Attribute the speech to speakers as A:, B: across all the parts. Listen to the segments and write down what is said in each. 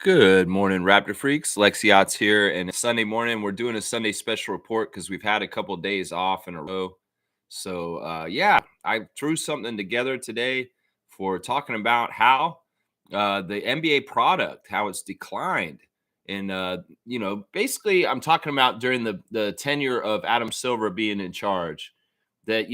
A: Good morning, Raptor Freaks. Lexiot's here, and it's Sunday morning. We're doing a Sunday special report because we've had a couple of days off in a row. So, I threw something together today for talking about how the NBA product, how it's declined. And, basically, I'm talking about during the tenure of Adam Silver being in charge. That,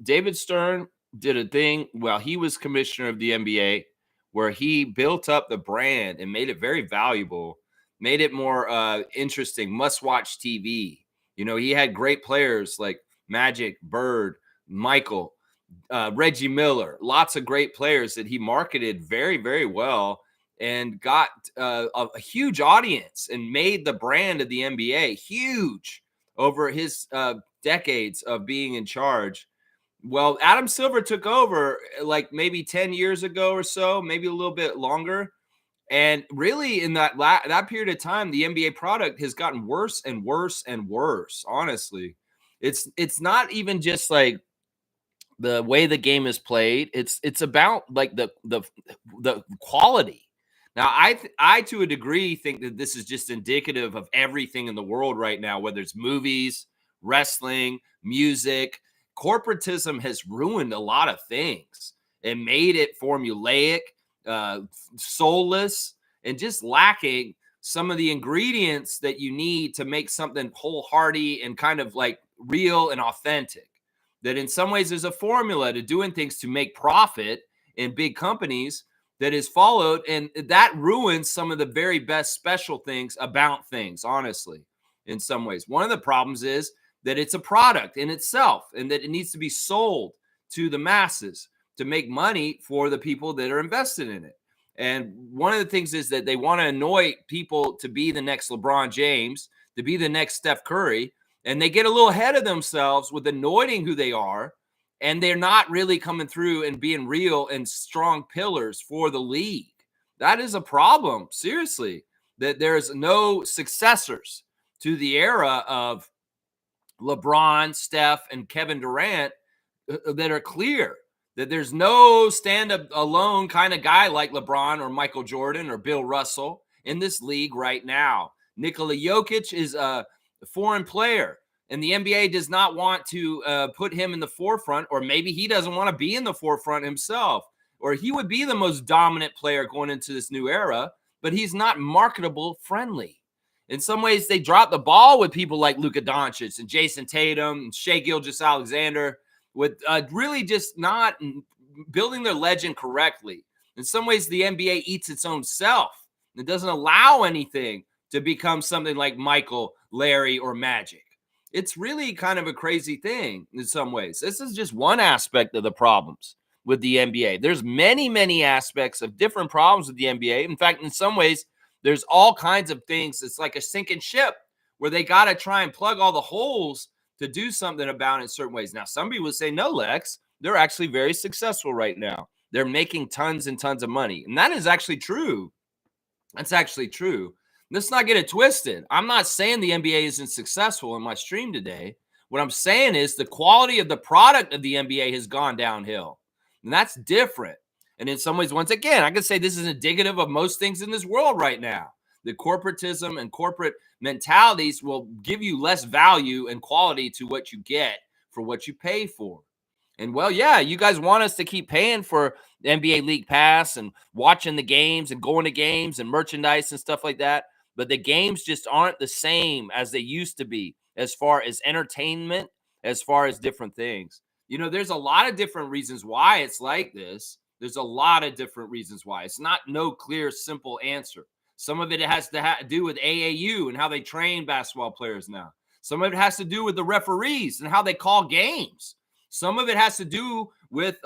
A: David Stern did a thing while he was commissioner of the NBA where he built up the brand and made it very valuable, made it more interesting, must-watch TV. He had great players like Magic, Bird, Michael, Reggie Miller, lots of great players that he marketed very, very well and got a huge audience and made the brand of the NBA huge over his decades of being in charge. Well, Adam Silver took over like maybe 10 years ago or so, maybe a little bit longer. And really, in that period of time, the NBA product has gotten worse and worse and worse. Honestly, it's not even just like the way the game is played. It's about like the quality. Now, I to a degree think that this is just indicative of everything in the world right now, whether it's movies, wrestling, music. Corporatism has ruined a lot of things and made it formulaic, uh, soulless, and just lacking some of the ingredients that you need to make something wholehearted and kind of like real and authentic. That in some ways there's a formula to doing things to make profit in big companies that is followed, and that ruins some of the very best special things about things, honestly, in some ways. One of the problems is that it's a product in itself and that it needs to be sold to the masses to make money for the people that are invested in it. And one of the things is that they want to anoint people to be the next LeBron James, to be the next Steph Curry, and they get a little ahead of themselves with anointing who they are, and they're not really coming through and being real and strong pillars for the league. That is a problem, seriously, that there's no successors to the era of LeBron, Steph, and Kevin Durant that are clear. That there's no stand-up alone kind of guy like LeBron or Michael Jordan or Bill Russell in this league right now. Nikola Jokic is a foreign player, and the NBA does not want to put him in the forefront, or maybe he doesn't want to be in the forefront himself, or he would be the most dominant player going into this new era, but he's not marketable friendly. In some ways, they drop the ball with people like Luka Doncic and Jason Tatum and Shai Gilgeous-Alexander with really just not building their legend correctly. In some ways, the NBA eats its own self. It doesn't allow anything to become something like Michael, Larry, or Magic. It's really kind of a crazy thing in some ways. This is just one aspect of the problems with the NBA. There's many, many aspects of different problems with the NBA. In fact, in some ways, there's all kinds of things. It's like a sinking ship where they got to try and plug all the holes to do something about it in certain ways. Now, some people would say, no, Lex, they're actually very successful right now. They're making tons and tons of money. And that is actually true. That's actually true. Let's not get it twisted. I'm not saying the NBA isn't successful in my stream today. What I'm saying is the quality of the product of the NBA has gone downhill. And that's different. And in some ways, once again, I can say this is indicative of most things in this world right now. The corporatism and corporate mentalities will give you less value and quality to what you get for what you pay for. And well, yeah, you guys want us to keep paying for the NBA League Pass and watching the games and going to games and merchandise and stuff like that. But the games just aren't the same as they used to be as far as entertainment, as far as different things. There's a lot of different reasons why it's like this. There's a lot of different reasons why. It's not no clear, simple answer. Some of it has to do with AAU and how they train basketball players now. Some of it has to do with the referees and how they call games. Some of it has to do with,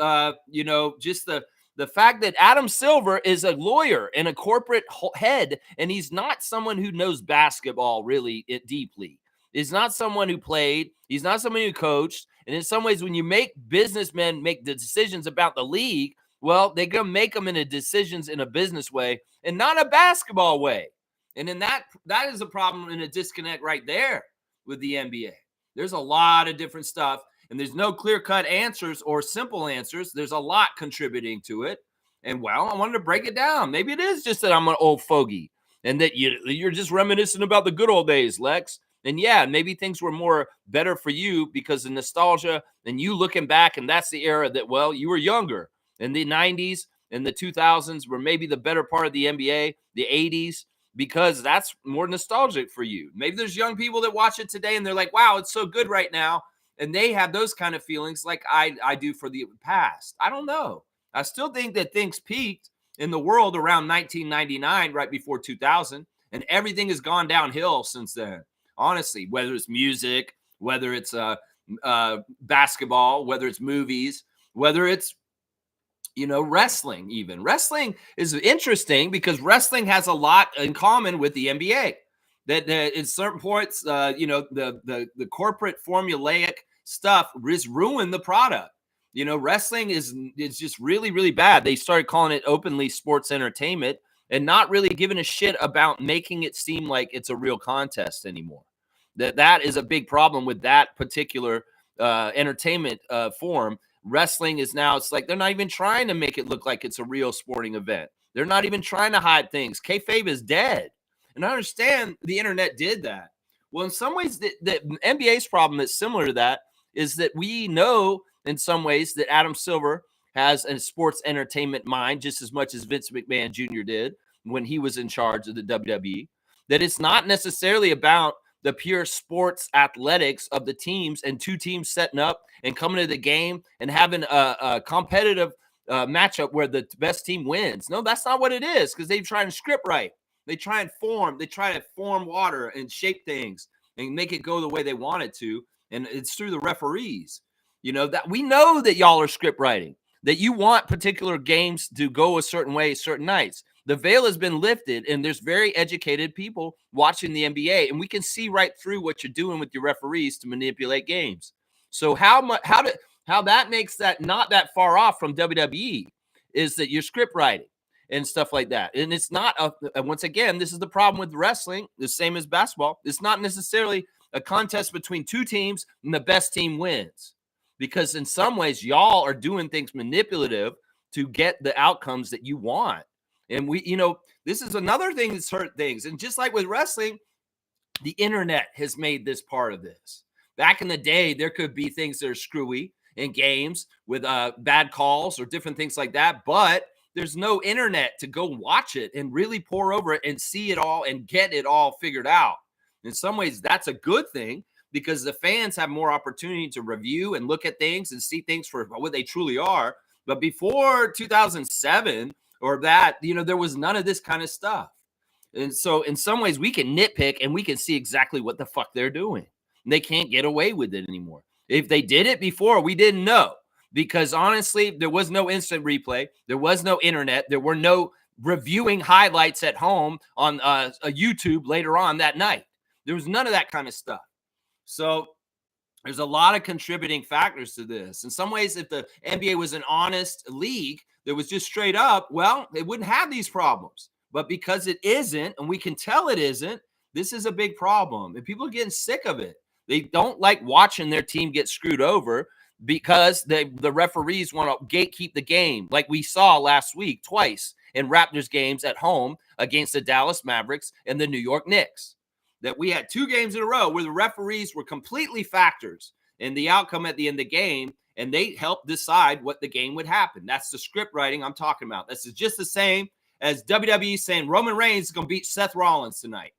A: just the fact that Adam Silver is a lawyer and a corporate head, and he's not someone who knows basketball really deeply. He's not someone who played. He's not someone who coached. And in some ways, when you make businessmen make the decisions about the league, well, they're going to make them into decisions in a business way and not a basketball way. And in that is a problem and a disconnect right there with the NBA. There's a lot of different stuff, and there's no clear-cut answers or simple answers. There's a lot contributing to it. And, well, I wanted to break it down. Maybe it is just that I'm an old fogey. and that you're just reminiscing about the good old days, Lex. And yeah, maybe things were more better for you because of nostalgia and you looking back, and that's the era that, well, you were younger. In the 90s and the 2000s were maybe the better part of the NBA, the 80s, because that's more nostalgic for you. Maybe there's young people that watch it today and they're like, wow, it's so good right now. And they have those kind of feelings like I do for the past. I don't know. I still think that things peaked in the world around 1999, right before 2000, and everything has gone downhill since then. Honestly, whether it's music, whether it's basketball, whether it's movies, whether it's wrestling. Even wrestling is interesting because wrestling has a lot in common with the NBA. That at certain points, the corporate formulaic stuff has ruined the product. Wrestling is just really, really bad. They started calling it openly sports entertainment and not really giving a shit about making it seem like it's a real contest anymore. That is a big problem with that particular entertainment form. Wrestling is now, it's like they're not even trying to make it look like it's a real sporting event. They're not even trying to hide things. Kayfabe is dead. And I understand the internet did that. Well, in some ways, the NBA's problem that's similar to that is that we know in some ways that Adam Silver has a sports entertainment mind just as much as Vince McMahon Jr. did when he was in charge of the WWE, that it's not necessarily about the pure sports athletics of the teams and two teams setting up and coming to the game and having a competitive matchup where the best team wins. No, that's not what it is, because they try and script right. They try to form water and shape things and make it go the way they want it to. And it's through the referees. That we know that y'all are script writing, that you want particular games to go a certain way, certain nights. The veil has been lifted, and there's very educated people watching the NBA, and we can see right through what you're doing with your referees to manipulate games. So how that makes that not that far off from WWE is that you're script writing and stuff like that. And it's not once again, this is the problem with wrestling, the same as basketball. It's not necessarily a contest between two teams and the best team wins, because in some ways y'all are doing things manipulative to get the outcomes that you want. And this is another thing that's hurt things. And just like with wrestling, the internet has made this part of this. Back in the day, there could be things that are screwy in games with bad calls or different things like that. But there's no internet to go watch it and really pour over it and see it all and get it all figured out. In some ways, that's a good thing, because the fans have more opportunity to review and look at things and see things for what they truly are. But before 2007 or that, there was none of this kind of stuff. And so in some ways we can nitpick and we can see exactly what the fuck they're doing. And they can't get away with it anymore. If they did it before, we didn't know, because honestly, there was no instant replay. There was no internet. There were no reviewing highlights at home on a YouTube later on that night. There was none of that kind of stuff. So there's a lot of contributing factors to this. In some ways, if the NBA was an honest league that was just straight up, well, they wouldn't have these problems. But because it isn't, and we can tell it isn't, this is a big problem. And people are getting sick of it. They don't like watching their team get screwed over because the referees want to gatekeep the game, like we saw last week twice in Raptors games at home against the Dallas Mavericks and the New York Knicks. That we had two games in a row where the referees were completely factors in the outcome at the end of the game, and they helped decide what the game would happen. That's the script writing I'm talking about. This is just the same as WWE saying Roman Reigns is going to beat Seth Rollins tonight.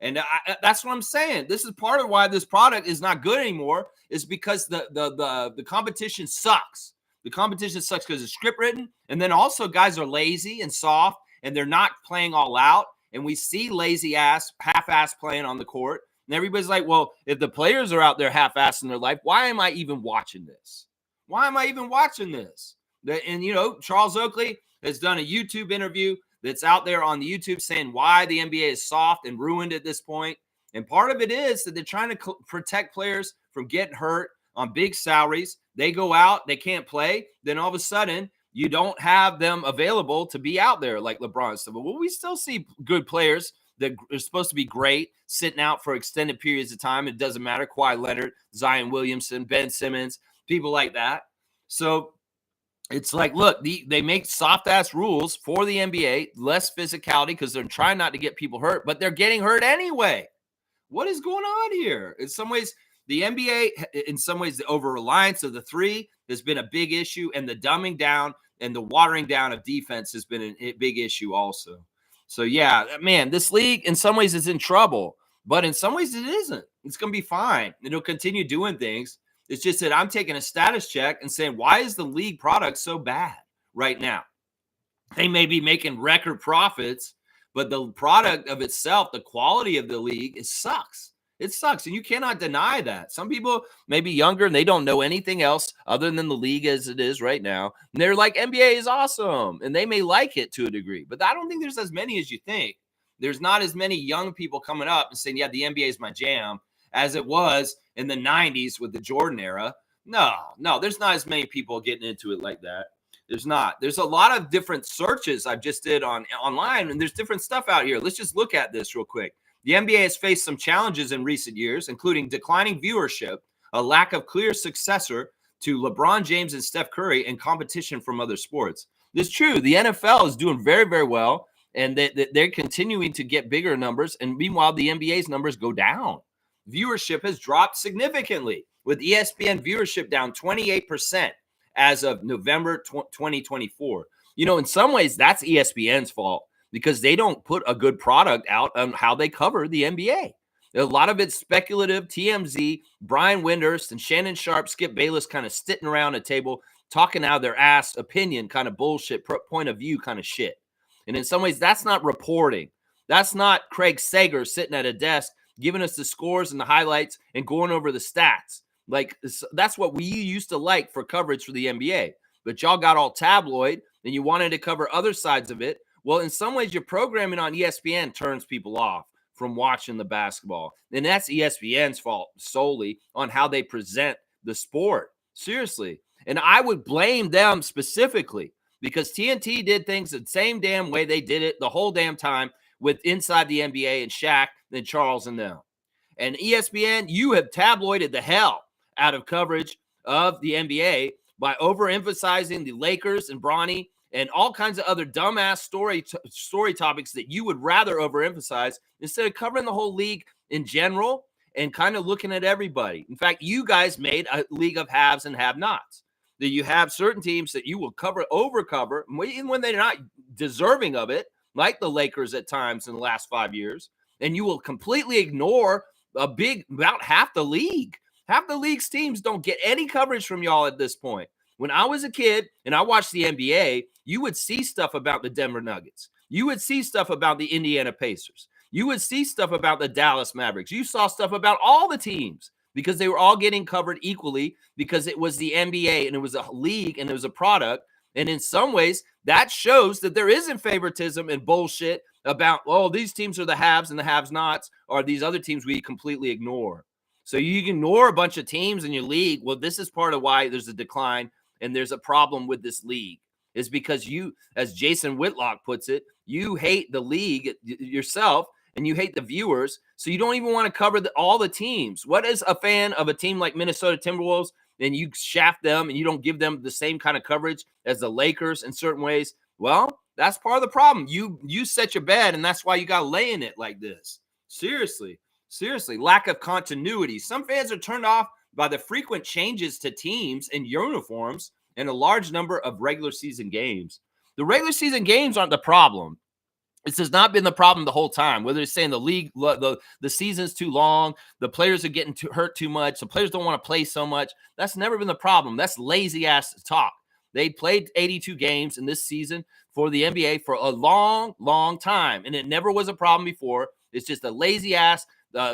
A: And that's what I'm saying. This is part of why this product is not good anymore, is because the competition sucks. The competition sucks because it's script written, and then also guys are lazy and soft, and they're not playing all out. And we see lazy ass, half-ass playing on the court. And everybody's like, well, if the players are out there half-ass in their life, why am I even watching this? Why am I even watching this? And, Charles Oakley has done a YouTube interview that's out there on the YouTube saying why the NBA is soft and ruined at this point. And part of it is that they're trying to protect players from getting hurt on big salaries. They go out, they can't play. Then all of a sudden, you don't have them available to be out there like LeBron said. Well, we still see good players that are supposed to be great sitting out for extended periods of time. It doesn't matter. Kawhi Leonard, Zion Williamson, Ben Simmons, people like that. So It's like, look, they make soft ass rules for the NBA, less physicality because they're trying not to get people hurt, but they're getting hurt anyway. What is going on here? In some ways, the NBA, in some ways, the over reliance of the three has been a big issue, and the dumbing down and the watering down of defense has been a big issue also. So, yeah, man, this league in some ways is in trouble, but in some ways it isn't. It's going to be fine. It'll continue doing things. It's just that I'm taking a status check and saying, why is the league product so bad right now? They may be making record profits, but the product of itself, the quality of the league, it sucks. It sucks. And you cannot deny that. Some people may be younger and they don't know anything else other than the league as it is right now. And they're like, NBA is awesome. And they may like it to a degree, but I don't think there's as many as you think. There's not as many young people coming up and saying, yeah, the NBA is my jam as it was in the 90s with the Jordan era. No, there's not as many people getting into it like that. There's not. There's a lot of different searches I've just did online, and there's different stuff out here. Let's just look at this real quick. The NBA has faced some challenges in recent years, including declining viewership, a lack of clear successor to LeBron James and Steph Curry, and competition from other sports. It's true. The NFL is doing very, very well, and they're continuing to get bigger numbers, and meanwhile, the NBA's numbers go down. Viewership has dropped significantly, with ESPN viewership down 28%. As of November 2024. You know, in some ways, that's ESPN's fault because they don't put a good product out on how they cover the NBA. A lot of it's speculative, TMZ, Brian Windhurst and Shannon Sharp, Skip Bayless kind of sitting around a table talking out of their ass opinion kind of bullshit, point of view kind of shit. And in some ways, that's not reporting. That's not Craig Sager sitting at a desk giving us the scores and the highlights and going over the stats. Like, that's what we used to like for coverage for the NBA. But y'all got all tabloid and you wanted to cover other sides of it. Well, in some ways, your programming on ESPN turns people off from watching the basketball. And that's ESPN's fault solely on how they present the sport. Seriously. And I would blame them specifically because TNT did things the same damn way they did it the whole damn time with Inside the NBA and Shaq and Charles and them. And ESPN, you have tabloided the hell out of coverage of the NBA by overemphasizing the Lakers and Bronny and all kinds of other dumbass story topics that you would rather overemphasize instead of covering the whole league in general and kind of looking at everybody. In fact, you guys made a league of haves and have-nots. That you have certain teams that you will overcover, even when they're not deserving of it, like the Lakers at times in the last 5 years, and you will completely ignore about half the league. Half the league's teams don't get any coverage from y'all at this point. When I was a kid and I watched the NBA, you would see stuff about the Denver Nuggets. You would see stuff about the Indiana Pacers. You would see stuff about the Dallas Mavericks. You saw stuff about all the teams because they were all getting covered equally because it was the NBA and it was a league and it was a product. And in some ways, that shows that there isn't favoritism and bullshit about, oh, these teams are the haves and the have-nots, or these other teams we completely ignore. So you ignore a bunch of teams in your league. Well, this is part of why there's a decline and there's a problem with this league. Is because you, as Jason Whitlock puts it, you hate the league yourself and you hate the viewers. So you don't even want to cover all the teams. What is a fan of a team like Minnesota Timberwolves and you shaft them and you don't give them the same kind of coverage as the Lakers in certain ways? Well, that's part of the problem. You set your bed and that's why you got to lay in it like this. Seriously, lack of continuity. Some fans are turned off by the frequent changes to teams and uniforms and a large number of regular season games. The regular season games aren't the problem. This has not been the problem the whole time. Whether it's saying the league, the season's too long, the players are getting hurt too much, the players don't want to play so much. That's never been the problem. That's lazy ass talk. They played 82 games in this season for the NBA for a long, long time, and it never was a problem before. It's just a lazy ass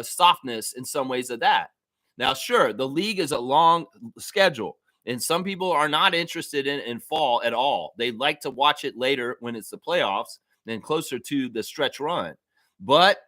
A: softness in some ways of that. Now, sure, the league is a long schedule, and some people are not interested in fall at all. They like to watch it later when it's the playoffs and closer to the stretch run. But,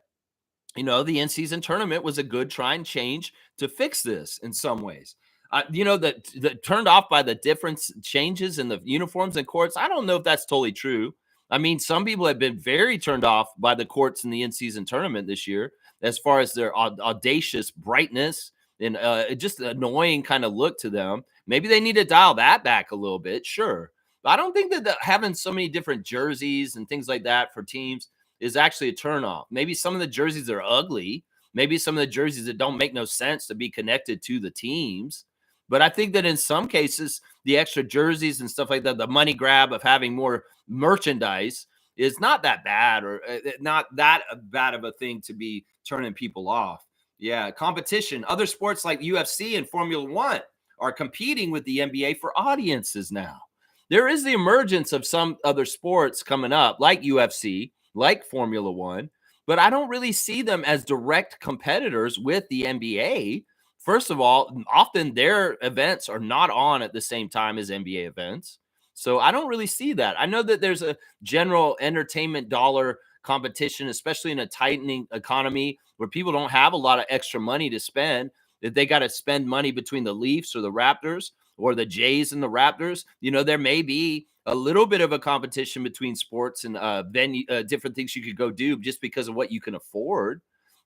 A: you know, the in-season tournament was a good try and change to fix this in some ways. That turned off by the different changes in the uniforms and courts. I don't know if that's totally true. I mean, some people have been very turned off by the courts in the in-season tournament this year as far as their audacious brightness and just an annoying kind of look to them. Maybe they need to dial that back a little bit, sure. I don't think that having so many different jerseys and things like that for teams is actually a turnoff. Maybe some of the jerseys are ugly. Maybe some of the jerseys that don't make no sense to be connected to the teams. But I think that in some cases, the extra jerseys and stuff like that, the money grab of having more merchandise is not that bad, or not that bad of a thing to be turning people off. Yeah, competition. Other sports like UFC and Formula One are competing with the NBA for audiences now. There is the emergence of some other sports coming up, like UFC, like Formula One, but I don't really see them as direct competitors with the NBA. First of all, often their events are not on at the same time as NBA events. So I don't really see that. I know that there's a general entertainment dollar competition, especially in a tightening economy where people don't have a lot of extra money to spend, that they got to spend money between the Leafs or the Raptors or the Jays and the Raptors. There may be a little bit of a competition between sports and venue, different things you could go do just because of what you can afford.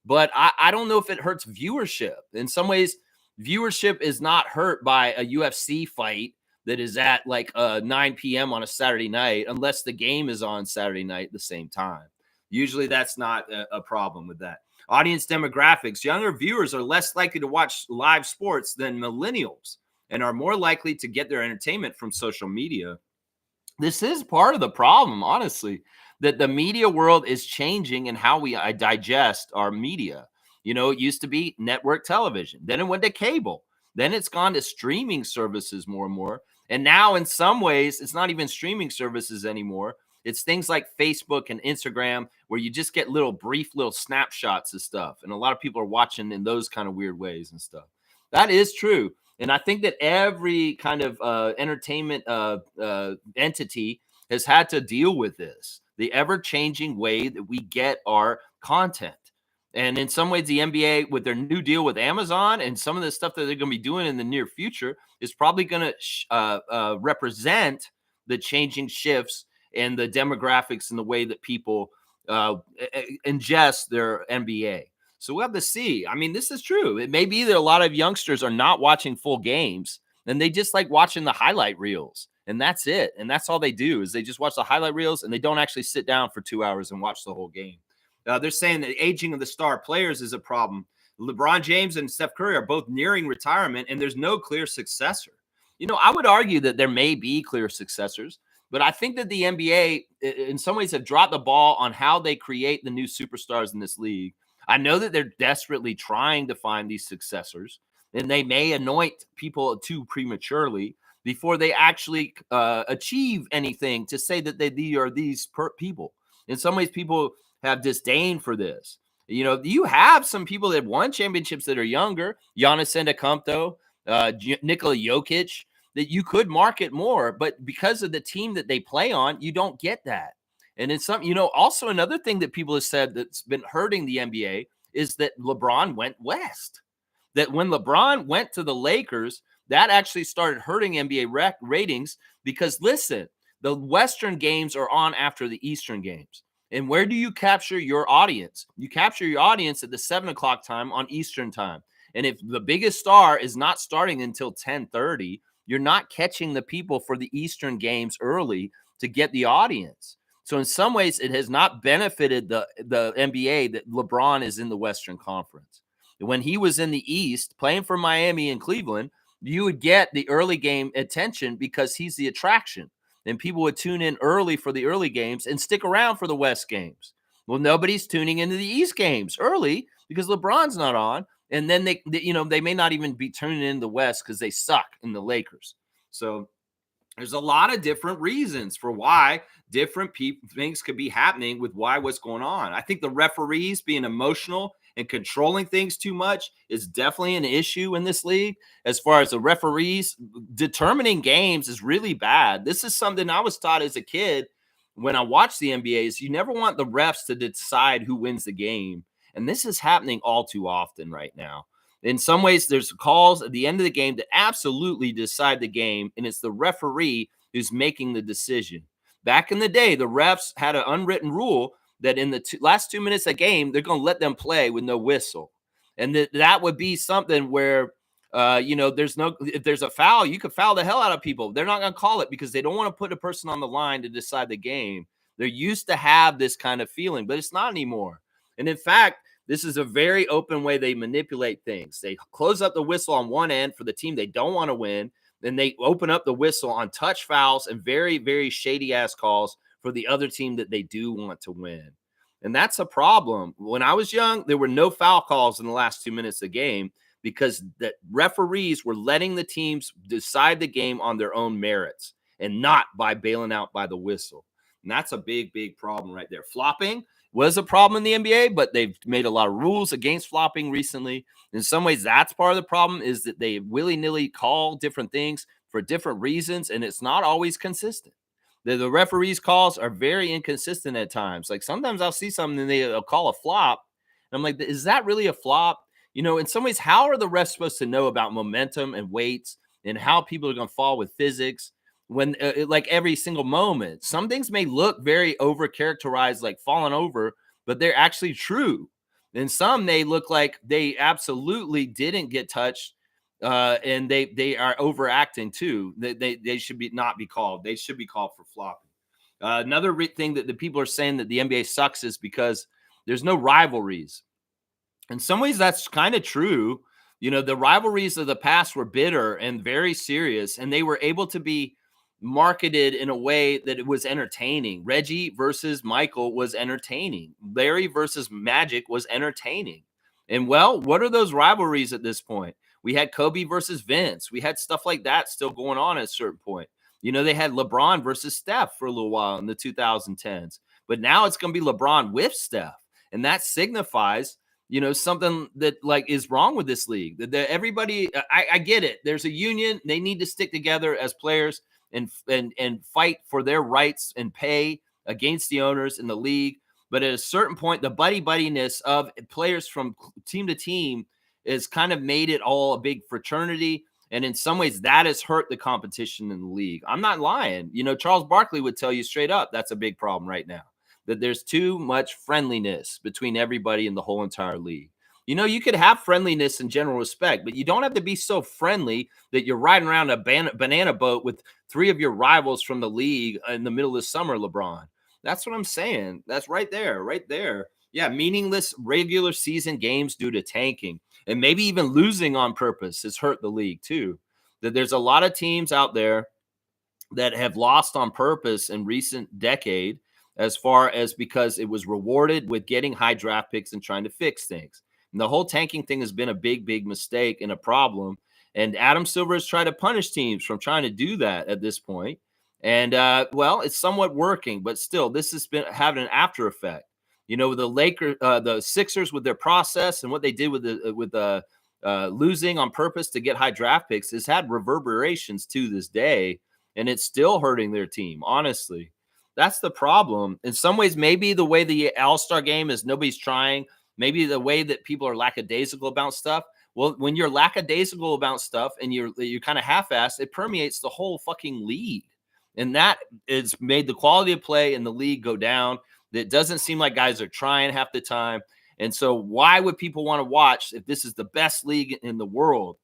A: But I don't know if it hurts viewership. In some ways, viewership is not hurt by a UFC fight that is at like 9 p.m. on a Saturday night, unless the game is on Saturday night at the same time. Usually that's not a problem with that. Audience demographics. Younger viewers are less likely to watch live sports than millennials and are more likely to get their entertainment from social media. This is part of the problem, honestly, that the media world is changing in how we digest our media. It used to be network television, then it went to cable, then it's gone to streaming services more and more. And now, in some ways, it's not even streaming services anymore. It's things like Facebook and Instagram where you just get brief little snapshots of stuff. And a lot of people are watching in those kind of weird ways and stuff. That is true. And I think that every kind of entertainment entity has had to deal with this, the ever-changing way that we get our content. And in some ways, the NBA, with their new deal with Amazon and some of the stuff that they're going to be doing in the near future, is probably going to represent the changing shifts and the demographics and the way that people ingest their NBA. So we'll have to see. I mean, this is true. It may be that a lot of youngsters are not watching full games and they just like watching the highlight reels. And that's it. And that's all they do, is they just watch the highlight reels and they don't actually sit down for 2 hours and watch the whole game. They're saying that aging of the star players is a problem. LeBron James and Steph Curry are both nearing retirement and there's no clear successor. I would argue that there may be clear successors, but I think that the NBA in some ways have dropped the ball on how they create the new superstars in this league. I know that they're desperately trying to find these successors, and they may anoint people too prematurely before they actually achieve anything to say that they are these people. In some ways, people have disdain for this. You have some people that won championships that are younger, Giannis Antetokounmpo, Nikola Jokic, that you could market more, but because of the team that they play on, you don't get that. And it's something, also another thing that people have said that's been hurting the NBA is that LeBron went west. That when LeBron went to the Lakers, that actually started hurting NBA ratings because, listen, the Western games are on after the Eastern games. And where do you capture your audience? You capture your audience at the 7 o'clock time on Eastern time. And if the biggest star is not starting until 10:30, you're not catching the people for the Eastern games early to get the audience. So in some ways, it has not benefited the NBA that LeBron is in the Western Conference. When he was in the East playing for Miami and Cleveland, you would get the early game attention because he's the attraction. And people would tune in early for the early games and stick around for the West games. Well, nobody's tuning into the East games early because LeBron's not on. And then they may not even be tuning in the West because they suck in the Lakers. So there's a lot of different reasons for why different things could be happening with what's going on. I think the referees being emotional and controlling things too much is definitely an issue in this league. As far as the referees determining games is really bad. This is something I was taught as a kid when I watched the NBA is you never want the refs to decide who wins the game. And this is happening all too often right now. In some ways, there's calls at the end of the game that absolutely decide the game, and it's the referee who's making the decision. Back in the day, the refs had an unwritten rule that in the last 2 minutes of the game, they're going to let them play with no whistle. And that would be something where if there's a foul, you could foul the hell out of people. They're not going to call it because they don't want to put a person on the line to decide the game. They're used to have this kind of feeling, but it's not anymore. And in fact, this is a very open way they manipulate things. They close up the whistle on one end for the team they don't want to win. Then they open up the whistle on touch fouls and very, very shady ass calls for the other team that they do want to win. And that's a problem. When I was young, there were no foul calls in the last 2 minutes of the game because the referees were letting the teams decide the game on their own merits and not by bailing out by the whistle. And that's a big, big problem right there. Flopping was a problem in the NBA, but they've made a lot of rules against flopping recently. In some ways, that's part of the problem is that they willy-nilly call different things for different reasons, and it's not always consistent. The referees' calls are very inconsistent at times. Like sometimes I'll see something and they'll call a flop. And I'm like, is that really a flop? In some ways, how are the refs supposed to know about momentum and weights and how people are going to fall with physics when like every single moment? Some things may look very over characterized, like falling over, but they're actually true. And some they look like they absolutely didn't get touched. And they are overacting too. They should not be called. They should be called for flopping. Another thing that the people are saying that the NBA sucks is because there's no rivalries. In some ways, that's kind of true. The rivalries of the past were bitter and very serious, and they were able to be marketed in a way that it was entertaining. Reggie versus Michael was entertaining. Larry versus Magic was entertaining. And well, what are those rivalries at this point? We had Kobe versus Vince. We had stuff like that still going on at a certain point. They had LeBron versus Steph for a little while in the 2010s. But now it's going to be LeBron with Steph. And that signifies, something that like is wrong with this league. Everybody, I get it. There's a union. They need to stick together as players and fight for their rights and pay against the owners in the league. But at a certain point, the buddiness of players from team to team has kind of made it all a big fraternity. And in some ways, that has hurt the competition in the league. I'm not lying. Charles Barkley would tell you straight up that's a big problem right now, that there's too much friendliness between everybody in the whole entire league. You could have friendliness and general respect, but you don't have to be so friendly that you're riding around a banana boat with three of your rivals from the league in the middle of the summer, LeBron. That's what I'm saying. That's right there. Yeah, meaningless regular season games due to tanking and maybe even losing on purpose has hurt the league too. That there's a lot of teams out there that have lost on purpose in recent decade as far as because it was rewarded with getting high draft picks and trying to fix things. And the whole tanking thing has been a big, big mistake and a problem. And Adam Silver has tried to punish teams from trying to do that at this point. And well, it's somewhat working, but still, this has been having an after effect. The Sixers with their process and what they did with the losing on purpose to get high draft picks has had reverberations to this day, and it's still hurting their team. Honestly, that's the problem. In some ways, maybe the way the All-Star game is nobody's trying. Maybe the way that people are lackadaisical about stuff. Well, when you're lackadaisical about stuff and you're kind of half-assed, it permeates the whole fucking league. And that has made the quality of play in the league go down. It doesn't seem like guys are trying half the time. And so why would people want to watch if this is the best league in the world?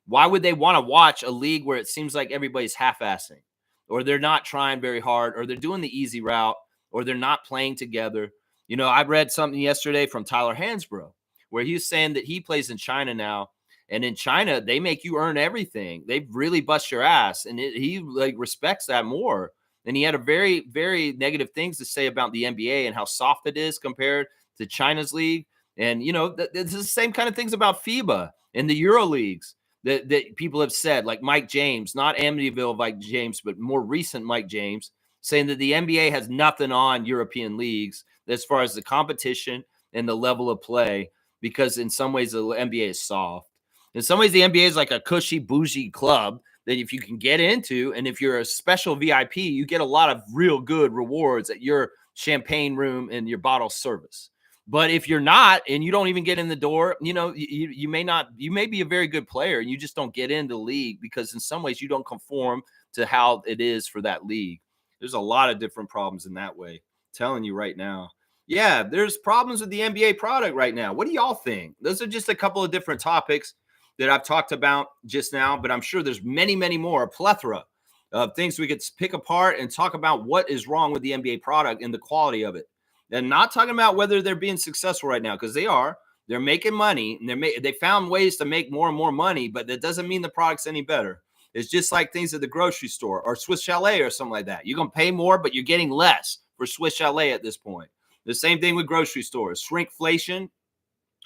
A: Why would they want to watch a league where it seems like everybody's half-assing or they're not trying very hard or they're doing the easy route or they're not playing together? I read something yesterday from Tyler Hansbrough where he was saying that he plays in China now. And in China, they make you earn everything. They really bust your ass. And he like respects that more. And he had a very, very negative things to say about the NBA and how soft it is compared to China's league. And, it's the same kind of things about FIBA and the Euro leagues that people have said, like Mike James, not Amityville Mike James, but more recent Mike James, saying that the NBA has nothing on European leagues as far as the competition and the level of play, because in some ways the NBA is soft. In some ways, the NBA is like a cushy, bougie club that if you can get into, and if you're a special VIP, you get a lot of real good rewards at your champagne room and your bottle service. But if you're not, and you don't even get in the door, you may be a very good player and you just don't get into the league because in some ways you don't conform to how it is for that league. There's a lot of different problems in that way. I'm telling you right now. Yeah, there's problems with the NBA product right now. What do y'all think? Those are just a couple of different topics. that I've talked about just now, but I'm sure there's many, many more, a plethora of things we could pick apart and talk about what is wrong with the NBA product and the quality of it. And not talking about whether they're being successful right now, because they are. They're making money, and they found ways to make more and more money, but that doesn't mean the product's any better. It's just like things at the grocery store or Swiss Chalet or something like that. You're going to pay more, but you're getting less for Swiss Chalet at this point. The same thing with grocery stores, shrinkflation,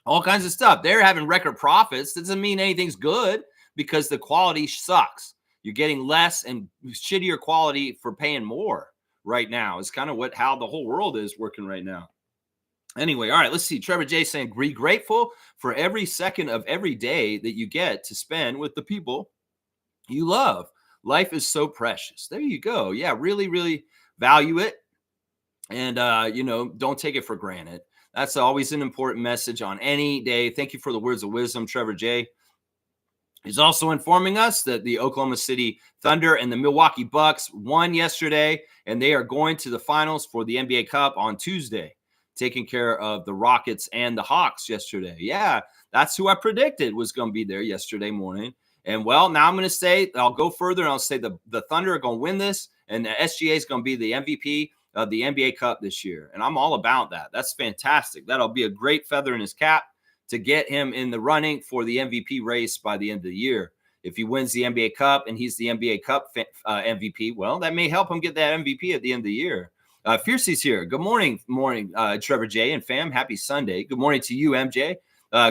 A: all kinds of stuff. They're having record profits. Doesn't mean anything's good because the quality sucks. You're getting less and shittier quality for paying more right now. It's kind of how the whole world is working right now. Anyway, all right, let's see. Trevor J saying, be grateful for every second of every day that you get to spend with the people you love. Life is so precious. There you go. Yeah, really, really value it. And, don't take it for granted. That's always an important message on any day. Thank you for the words of wisdom, Trevor J. He's also informing us that the Oklahoma City Thunder and the Milwaukee Bucks won yesterday, and they are going to the finals for the NBA Cup on Tuesday, taking care of the Rockets and the Hawks yesterday. Yeah, that's who I predicted was going to be there yesterday morning. And, well, now I'm going to say, I'll go further, and I'll say the Thunder are going to win this, and the SGA is going to be the MVP of the NBA Cup this year. And I'm all about that. That's fantastic. That'll be a great feather in his cap to get him in the running for the MVP race by the end of the year. If he wins the NBA Cup and he's the NBA Cup MVP, well, that may help him get that MVP at the end of the year. Fiercey's here. Good morning, Trevor J and fam. Happy Sunday. Good morning to you, MJ.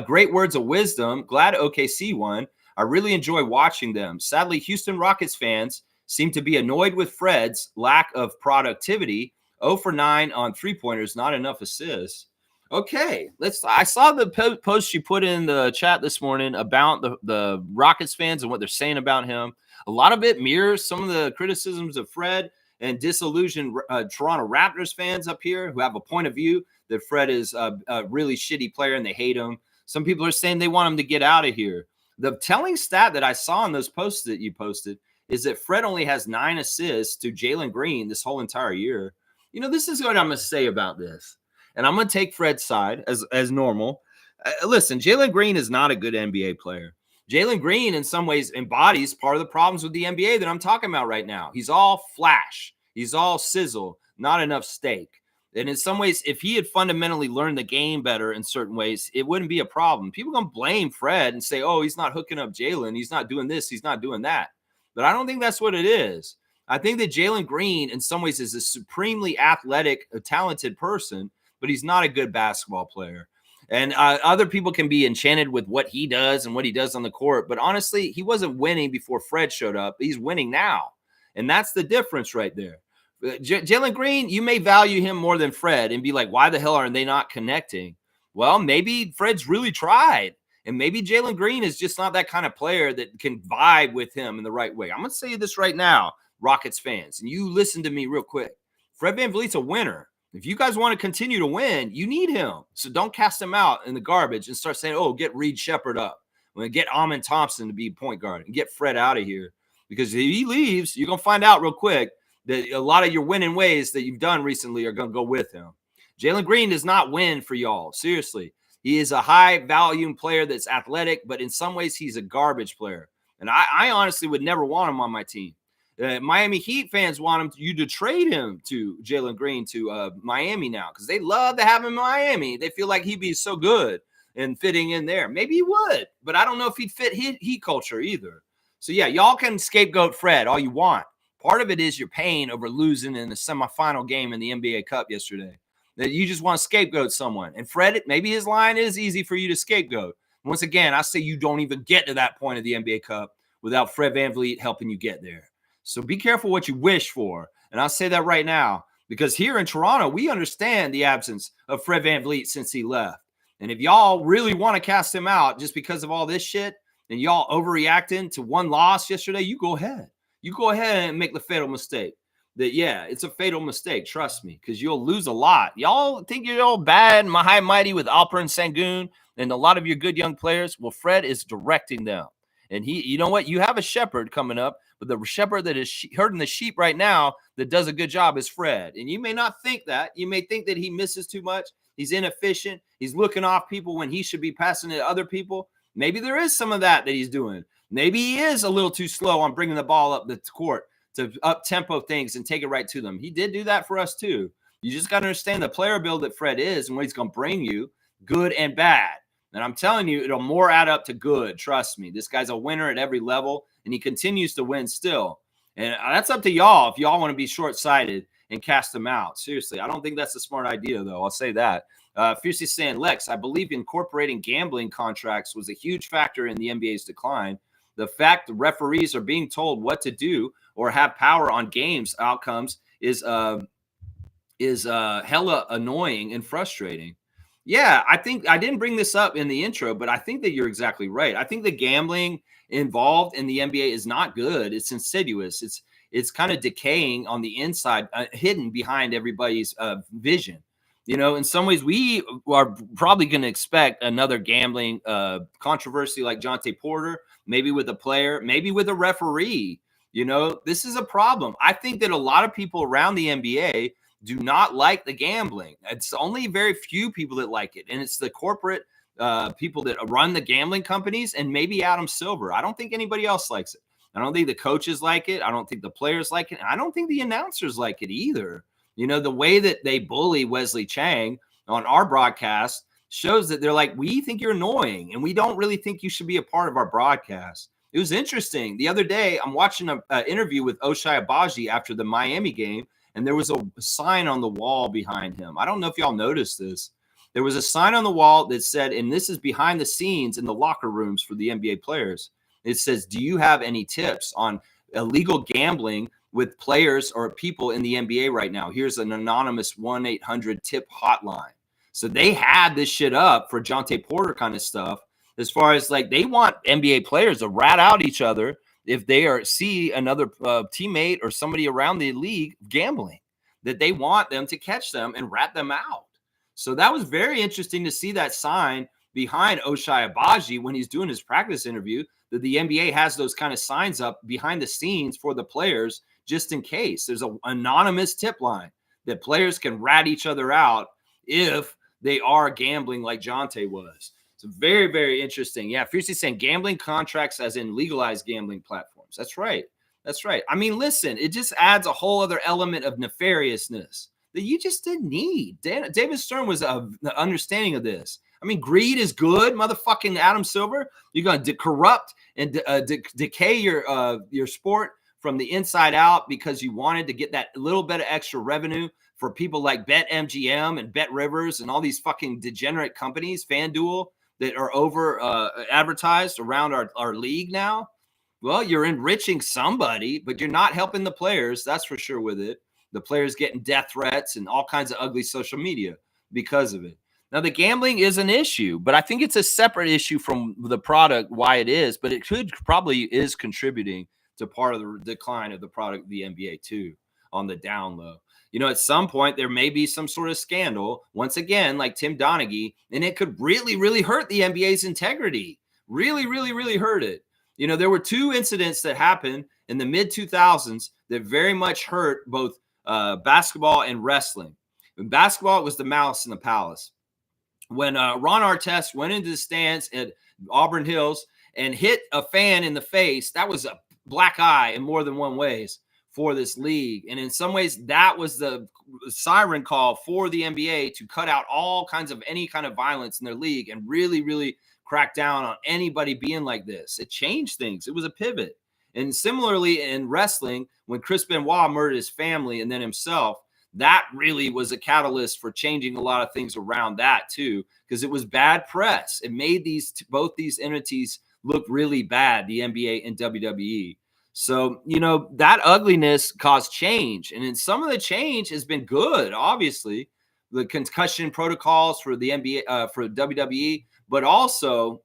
A: Great words of wisdom. Glad OKC won. I really enjoy watching them. Sadly, Houston Rockets fans seem to be annoyed with Fred's lack of productivity. 0 for 9 on three-pointers, not enough assists. Okay, I saw the post you put in the chat this morning about the Rockets fans and what they're saying about him. A lot of it mirrors some of the criticisms of Fred and disillusioned Toronto Raptors fans up here who have a point of view that Fred is a really shitty player and they hate him. Some people are saying they want him to get out of here. The telling stat that I saw in those posts that you posted is that Fred only has 9 assists to Jalen Green this whole entire year. This is what I'm going to say about this. And I'm going to take Fred's side as normal. Listen, Jalen Green is not a good NBA player. Jalen Green, in some ways, embodies part of the problems with the NBA that I'm talking about right now. He's all flash. He's all sizzle, not enough steak. And in some ways, if he had fundamentally learned the game better in certain ways, it wouldn't be a problem. People are going to blame Fred and say, oh, he's not hooking up Jalen. He's not doing this. He's not doing that. But I don't think that's what it is. I think that Jalen Green, in some ways, is a supremely athletic, talented person, but he's not a good basketball player. And other people can be enchanted with what he does and what he does on the court. But honestly, he wasn't winning before Fred showed up. He's winning now. And that's the difference right there. Jalen Green, you may value him more than Fred and be like, why the hell are they not connecting? Well, maybe Fred's really tried. And maybe Jalen Green is just not that kind of player that can vibe with him in the right way. I'm going to say this right now, Rockets fans, and you listen to me real quick. Fred VanVleet's a winner. If you guys want to continue to win, you need him. So don't cast him out in the garbage and start saying, oh, get Reed Shepherd up. Get Amin Thompson to be point guard and get Fred out of here. Because if he leaves, you're going to find out real quick that a lot of your winning ways that you've done recently are going to go with him. Jalen Green does not win for y'all. Seriously. He is a high-volume player that's athletic, but in some ways he's a garbage player. And I honestly would never want him on my team. Miami Heat fans want you to trade him to Jalen Green to Miami now because they love to have him in Miami. They feel like he'd be so good and fitting in there. Maybe he would, but I don't know if he'd fit Heat culture either. So, yeah, y'all can scapegoat Fred all you want. Part of it is your pain over losing in the semifinal game in the NBA Cup yesterday. That you just want to scapegoat someone. And Fred, maybe his line is easy for you to scapegoat. Once again, I say you don't even get to that point of the NBA Cup without Fred VanVleet helping you get there. So be careful what you wish for. And I'll say that right now, because here in Toronto, we understand the absence of Fred VanVleet since he left. And if y'all really want to cast him out just because of all this shit and y'all overreacting to one loss yesterday, you go ahead. You go ahead and make the fatal mistake. That, yeah, it's a fatal mistake. Trust me, because you'll lose a lot. Y'all think you're all bad and high mighty with Alperen Sengun and a lot of your good young players. Well, Fred is directing them. And you know what? You have a shepherd coming up, but the shepherd that is herding the sheep right now that does a good job is Fred. And you may not think that. You may think that he misses too much. He's inefficient. He's looking off people when he should be passing it to other people. Maybe there is some of that he's doing. Maybe he is a little too slow on bringing the ball up the court to up tempo things and take it right to them. He did do that for us too. You just got to understand the player build that Fred is and what he's going to bring you, good and bad. And I'm telling you, it'll more add up to good. Trust me. This guy's a winner at every level, and he continues to win still. And that's up to y'all if y'all want to be short-sighted and cast him out. Seriously, I don't think that's a smart idea, though. I'll say that. Fiercely saying, Lex, I believe incorporating gambling contracts was a huge factor in the NBA's decline. The fact the referees are being told what to do or have power on games outcomes is hella annoying and frustrating. Yeah, I think I didn't bring this up in the intro, but I think that you're exactly right. I think the gambling involved in the NBA is not good. It's insidious. It's kind of decaying on the inside, hidden behind everybody's vision. You know, in some ways, we are probably going to expect another gambling controversy like Jonte Porter, maybe with a player, maybe with a referee. You know, this is a problem. I think that a lot of people around the NBA do not like the gambling. It's only very few people that like it. And it's the corporate people that run the gambling companies and maybe Adam Silver. I don't think anybody else likes it. I don't think the coaches like it. I don't think the players like it. And I don't think the announcers like it either. You know, the way that they bully Wesley Chang on our broadcast shows that they're like, we think you're annoying and we don't really think you should be a part of our broadcast. It was interesting. The other day, I'm watching an interview with Ochai Agbaji after the Miami game, and there was a sign on the wall behind him. I don't know if y'all noticed this. There was a sign on the wall that said, and this is behind the scenes in the locker rooms for the NBA players. It says, do you have any tips on illegal gambling with players or people in the NBA right now? Here's an anonymous 1-800-TIP hotline. So they had this shit up for Jonte Porter kind of stuff, as far as like they want NBA players to rat out each other if they see another teammate or somebody around the league gambling, that they want them to catch them and rat them out. So that was very interesting to see that sign behind Ochai Agbaji when he's doing his practice interview, that the NBA has those kind of signs up behind the scenes for the players, just in case. There's an anonymous tip line that players can rat each other out if they are gambling like Jonte was. So very, very interesting. Yeah, Fiercely saying gambling contracts as in legalized gambling platforms. That's right. That's right. I mean, listen, it just adds a whole other element of nefariousness that you just didn't need. David Stern was the understanding of this. I mean, greed is good, motherfucking Adam Silver. You're going to corrupt and decay your sport from the inside out because you wanted to get that little bit of extra revenue for people like BetMGM and BetRivers and all these fucking degenerate companies, FanDuel, that are over advertised around our league now. Well, you're enriching somebody, but you're not helping the players. That's for sure with it. The players getting death threats and all kinds of ugly social media because of it. Now, the gambling is an issue, but I think it's a separate issue from the product, why it is, but it probably is contributing to part of the decline of the product of the NBA too, on the down low. You know, at some point, there may be some sort of scandal, once again, like Tim Donaghy, and it could really, really hurt the NBA's integrity. Really, really, really hurt it. You know, there were two incidents that happened in the mid-2000s that very much hurt both basketball and wrestling. In basketball, it was the Malice in the Palace. When Ron Artest went into the stands at Auburn Hills and hit a fan in the face, that was a black eye in more than one ways for this league. And in some ways, that was the siren call for the NBA to cut out all kinds of any kind of violence in their league and really, really crack down on anybody being like this. It changed things. It was a pivot. And similarly in wrestling, when Chris Benoit murdered his family and then himself, that really was a catalyst for changing a lot of things around that too, because it was bad press. It made both these entities look really bad, the NBA and WWE. So, you know, that ugliness caused change. And in some of the change has been good, obviously. The concussion protocols for the NBA, for WWE, but also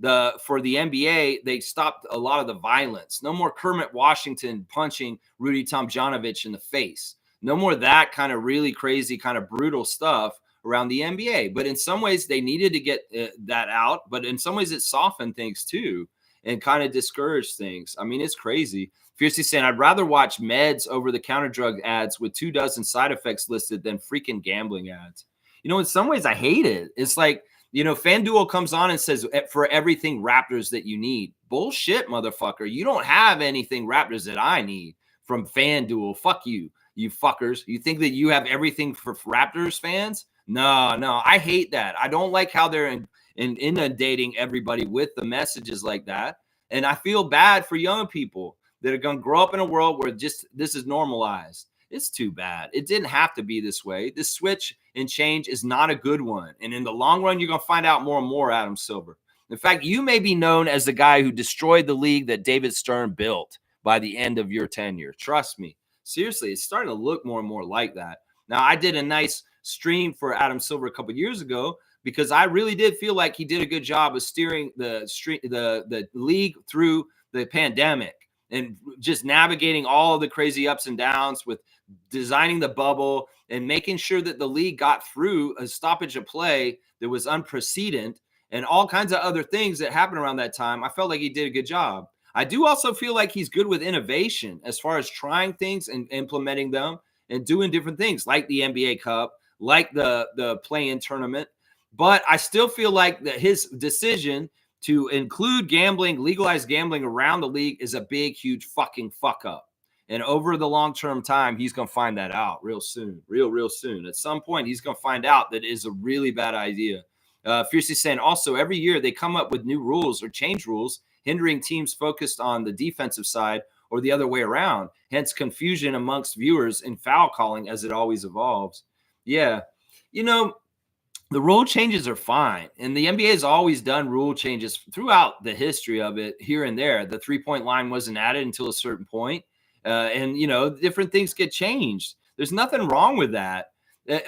A: for the NBA, they stopped a lot of the violence. No more Kermit Washington punching Rudy Tomjanovich in the face. No more that kind of really crazy, kind of brutal stuff around the NBA. But in some ways, they needed to get that out. But in some ways, it softened things too and kind of discouraged things. I mean, it's crazy. Fiercely saying, I'd rather watch meds over-the-counter drug ads with 24 side effects listed than freaking gambling ads. You know, in some ways, I hate it. It's like FanDuel comes on and says for everything Raptors that you need. Bullshit, motherfucker. You don't have anything Raptors that I need from FanDuel. Fuck you, you fuckers. You think that you have everything for Raptors fans? No. I hate that. I don't like how they're inundating everybody with the messages like that. And I feel bad for young people that are going to grow up in a world where just this is normalized. It's too bad. It didn't have to be this way. This switch and change is not a good one. And in the long run, you're going to find out more and more, Adam Silver. In fact, you may be known as the guy who destroyed the league that David Stern built by the end of your tenure. Trust me. Seriously, it's starting to look more and more like that. Now, I did a nice stream for Adam Silver a couple of years ago because I really did feel like he did a good job of steering the league through the pandemic and just navigating all of the crazy ups and downs with designing the bubble and making sure that the league got through a stoppage of play that was unprecedented and all kinds of other things that happened around that time. I felt like he did a good job. I do also feel like he's good with innovation as far as trying things and implementing them and doing different things like the NBA Cup, like the play-in tournament. But I still feel like that his decision to include gambling, legalize gambling around the league is a big, huge fucking fuck up. And over the long-term time, he's going to find that out real soon, real soon. At some point, he's going to find out that it is a really bad idea. Fiercely saying also every year they come up with new rules or change rules, hindering teams focused on the defensive side or the other way around. Hence confusion amongst viewers and foul calling as it always evolves. Yeah. The rule changes are fine. And the NBA has always done rule changes throughout the history of it here and there. The 3-point line wasn't added until a certain point. Different things get changed. There's nothing wrong with that.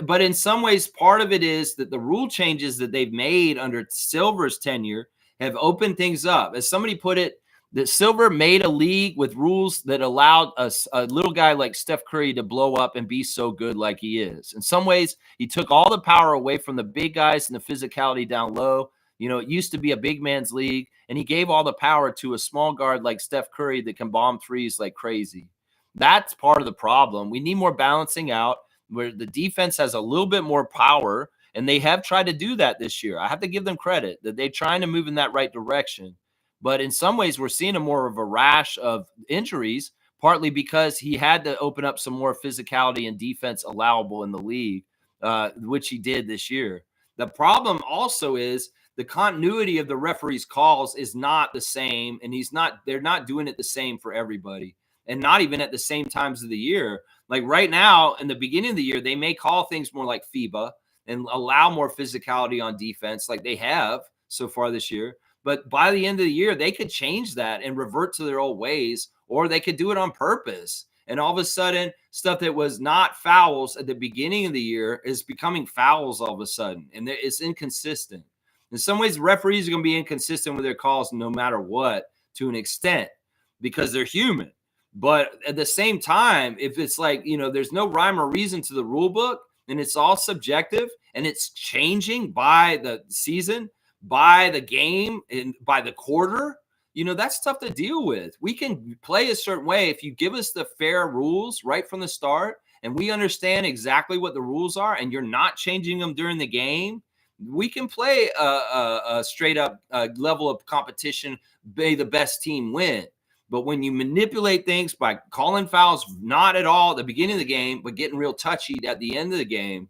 A: But in some ways, part of it is that the rule changes that they've made under Silver's tenure have opened things up. As somebody put it, that Silver made a league with rules that allowed a little guy like Steph Curry to blow up and be so good like he is. In some ways, he took all the power away from the big guys and the physicality down low. It used to be a big man's league, and he gave all the power to a small guard like Steph Curry that can bomb threes like crazy. That's part of the problem. We need more balancing out where the defense has a little bit more power, and they have tried to do that this year. I have to give them credit that they're trying to move in that right direction. But in some ways, we're seeing more of a rash of injuries, partly because he had to open up some more physicality and defense allowable in the league, which he did this year. The problem also is the continuity of the referee's calls is not the same, and they're not doing it the same for everybody, and not even at the same times of the year. Like right now, in the beginning of the year, they may call things more like FIBA and allow more physicality on defense like they have so far this year. But by the end of the year, they could change that and revert to their old ways, or they could do it on purpose. And all of a sudden, stuff that was not fouls at the beginning of the year is becoming fouls all of a sudden. And it's inconsistent. In some ways, referees are going to be inconsistent with their calls no matter what, to an extent, because they're human. But at the same time, if it's like, there's no rhyme or reason to the rule book, and it's all subjective, and it's changing by the season, by the game, and by the quarter, that's tough to deal with. We can play a certain way if you give us the fair rules right from the start, and we understand exactly what the rules are, and you're not changing them during the game. We can play a straight up level of competition, may the best team win. But when you manipulate things by calling fouls not at all at the beginning of the game, but getting real touchy at the end of the game,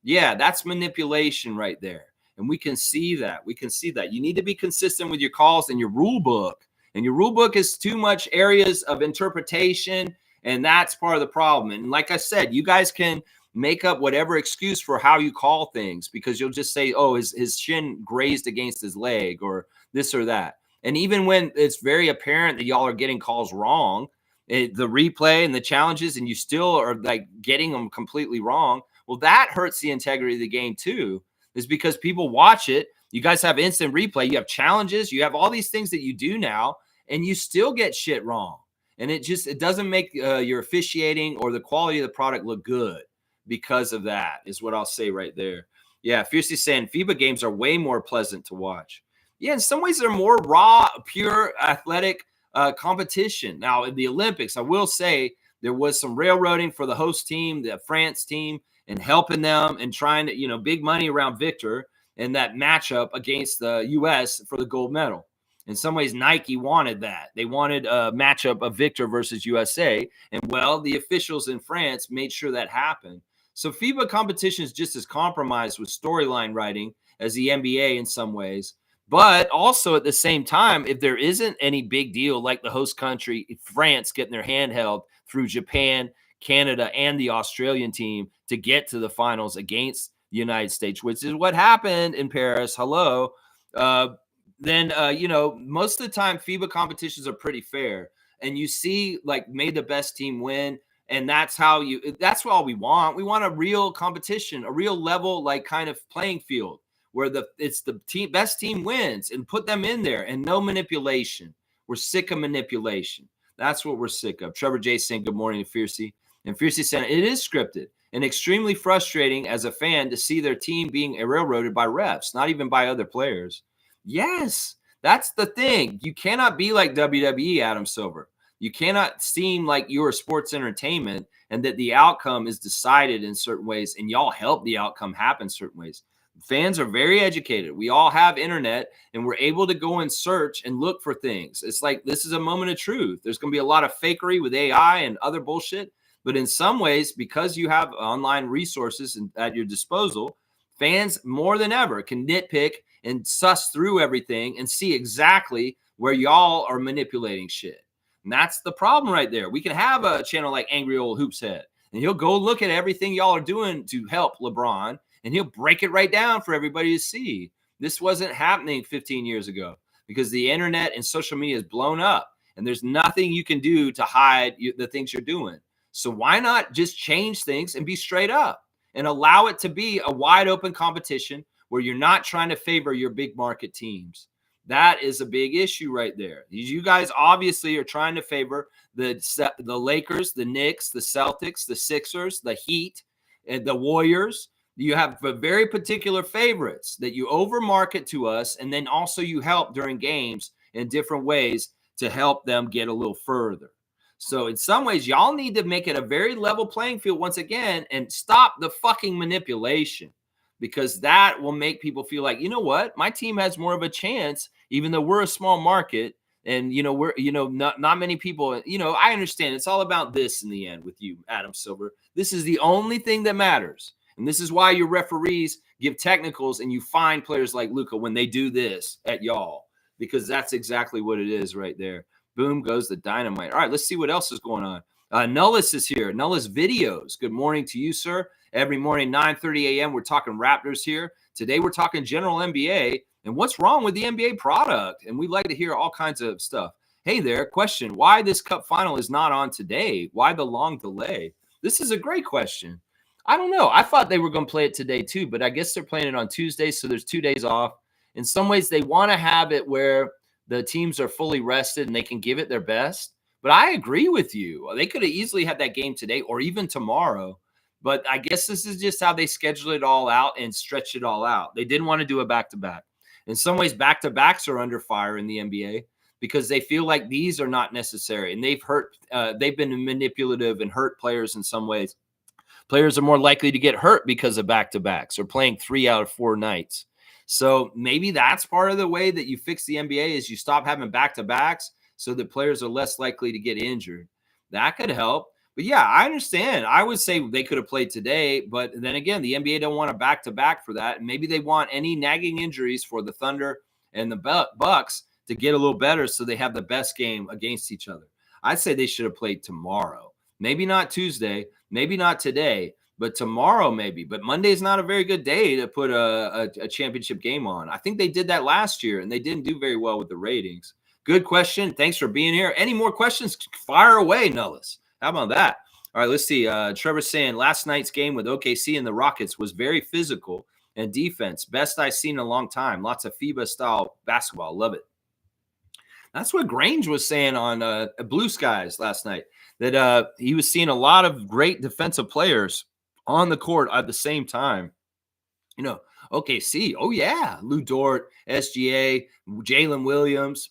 A: yeah, that's manipulation right there. And we can see that. You need to be consistent with your calls and your rule book. And your rule book is too much areas of interpretation, and that's part of the problem. And like I said, you guys can make up whatever excuse for how you call things, because you'll just say, oh, his shin grazed against his leg or this or that. And even when it's very apparent that y'all are getting calls wrong, the replay and the challenges, and you still are like getting them completely wrong, well, that hurts the integrity of the game too, is because people watch it. You guys have instant replay. You have challenges. You have all these things that you do now, and you still get shit wrong. And it doesn't make your officiating or the quality of the product look good because of that, is what I'll say right there. Yeah, Fiercely saying FIBA games are way more pleasant to watch. Yeah, in some ways they're more raw, pure athletic competition. Now, in the Olympics, I will say there was some railroading for the host team, the France team, and helping them and trying to, big money around Victor. in that matchup against the U.S. for the gold medal. In some ways, Nike wanted that. They wanted a matchup of Victor versus USA. And well, the officials in France made sure that happened. So FIBA competition is just as compromised with storyline writing as the NBA in some ways. But also at the same time, if there isn't any big deal like the host country, France, getting their hand held through Japan, Canada, and the Australian team to get to the finals against the United States, which is what happened in Paris. Hello. Then, most of the time FIBA competitions are pretty fair. And you see, like, may the best team win. And that's that's all we want. We want a real competition, a real level, like, kind of playing field where it's the best team wins, and put them in there, and no manipulation. We're sick of manipulation. That's what we're sick of. Trevor J saying good morning to Fiercey. And Fiercey saying it is scripted and extremely frustrating as a fan to see their team being railroaded by refs, not even by other players. Yes, that's the thing. You cannot be like WWE, Adam Silver. You cannot seem like you're sports entertainment and that the outcome is decided in certain ways, and y'all help the outcome happen certain ways. Fans are very educated. We all have internet, and we're able to go and search and look for things. It's like this is a moment of truth. There's going to be a lot of fakery with AI and other bullshit. But in some ways, because you have online resources at your disposal, fans more than ever can nitpick and suss through everything and see exactly where y'all are manipulating shit. And that's the problem right there. We can have a channel like Angry Old Hoops Head, and he'll go look at everything y'all are doing to help LeBron, and he'll break it right down for everybody to see. This wasn't happening 15 years ago because the internet and social media is blown up, and there's nothing you can do to hide the things you're doing. So why not just change things and be straight up and allow it to be a wide open competition where you're not trying to favor your big market teams? That is a big issue right there. You guys obviously are trying to favor the Lakers, the Knicks, the Celtics, the Sixers, the Heat, and the Warriors. You have very particular favorites that you overmarket to us, and then also you help during games in different ways to help them get a little further. So in some ways, y'all need to make it a very level playing field once again and stop the fucking manipulation, because that will make people feel like, you know what, my team has more of a chance, even though we're a small market. And, we're, not many people, I understand it's all about this in the end with you, Adam Silver. This is the only thing that matters. And this is why your referees give technicals and you find players like Luka when they do this at y'all, because that's exactly what it is right there. Boom goes the dynamite. All right, let's see what else is going on. Nullis is here. Nullis Videos. Good morning to you, sir. Every morning, 9:30 a.m., we're talking Raptors here. Today, we're talking general NBA and what's wrong with the NBA product. And we'd like to hear all kinds of stuff. Hey there, question. Why this cup final is not on today? Why the long delay? This is a great question. I don't know. I thought they were going to play it today too, but I guess they're playing it on Tuesday, so there's 2 days off. In some ways, they want to have it where the teams are fully rested and they can give it their best. But I agree with you. They could have easily had that game today or even tomorrow. But I guess this is just how they schedule it all out and stretch it all out. They didn't want to do a back-to-back. In some ways, back-to-backs are under fire in the NBA because they feel like these are not necessary. And they've been manipulative and hurt players in some ways. Players are more likely to get hurt because of back-to-backs or playing 3 out of 4 nights. So maybe that's part of the way that you fix the NBA is you stop having back-to-backs so that players are less likely to get injured. That could help. But yeah, I understand. I would say they could have played today, but then again, the NBA don't want a back-to-back for that. And maybe they want any nagging injuries for the Thunder and the Bucks to get a little better so they have the best game against each other. I'd say they should have played tomorrow. Maybe not Tuesday, maybe not today, but tomorrow maybe. But Monday's not a very good day to put a championship game on. I think they did that last year, and they didn't do very well with the ratings. Good question. Thanks for being here. Any more questions? Fire away, Nullis. How about that? All right, let's see. Trevor's saying last night's game with OKC and the Rockets was very physical and defense. Best I've seen in a long time. Lots of FIBA-style basketball. Love it. That's what Grange was saying on Blue Skies last night, that he was seeing a lot of great defensive players on the court at the same time. OKC. Oh, yeah. Lou Dort, SGA, Jalen Williams,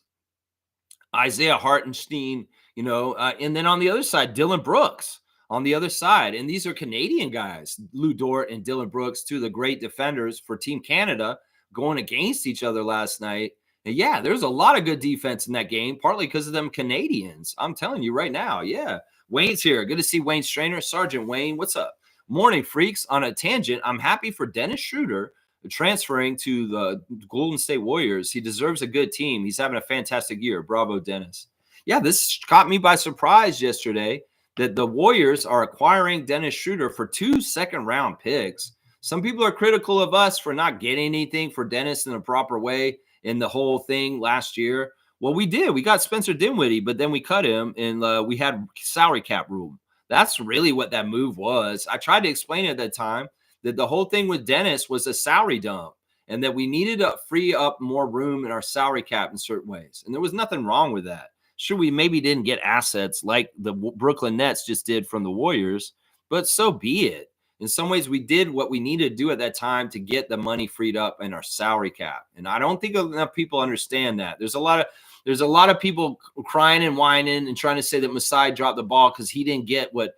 A: Isaiah Hartenstein, and then on the other side, Dylan Brooks on the other side. And these are Canadian guys, Lou Dort and Dylan Brooks, two of the great defenders for Team Canada. going against each other last night. And yeah, there's a lot of good defense in that game, partly because of them Canadians. I'm telling you right now. Yeah. Wayne's here. Good to see Wayne Strainer. Sergeant Wayne, what's up? Morning, freaks. On a tangent, I'm happy for Dennis Schroeder transferring to the Golden State Warriors. He deserves a good team. He's having a fantastic year. Bravo, Dennis. Yeah, this caught me by surprise yesterday that the Warriors are acquiring Dennis Schroeder for 2 second-round picks. Some people are critical of us for not getting anything for Dennis in a proper way in the whole thing last year. Well, we did. We got Spencer Dinwiddie, but then we cut him, and we had salary cap room. That's really what that move was. I tried to explain at that time that the whole thing with Dennis was a salary dump and that we needed to free up more room in our salary cap in certain ways. And there was nothing wrong with that. Sure, we maybe didn't get assets like the Brooklyn Nets just did from the Warriors, but so be it. In some ways, we did what we needed to do at that time to get the money freed up in our salary cap. And I don't think enough people understand that. There's a lot of people crying and whining and trying to say that Masai dropped the ball because he didn't get what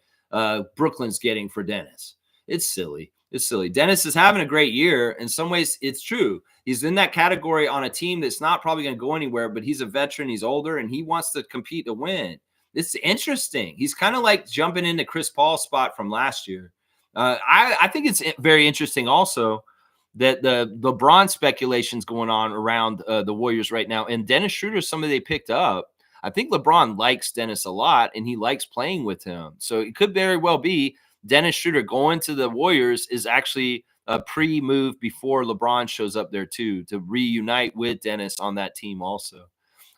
A: Brooklyn's getting for Dennis. It's silly. It's silly. Dennis is having a great year. In some ways, it's true. He's in that category on a team that's not probably going to go anywhere, but he's a veteran. He's older, and he wants to compete to win. It's interesting. He's kind of like jumping into Chris Paul's spot from last year. I think it's very interesting also that the LeBron speculations going on around the Warriors right now. And Dennis Schroeder is somebody they picked up. I think LeBron likes Dennis a lot, and he likes playing with him. So it could very well be Dennis Schroeder going to the Warriors is actually a pre-move before LeBron shows up there too, to reunite with Dennis on that team also.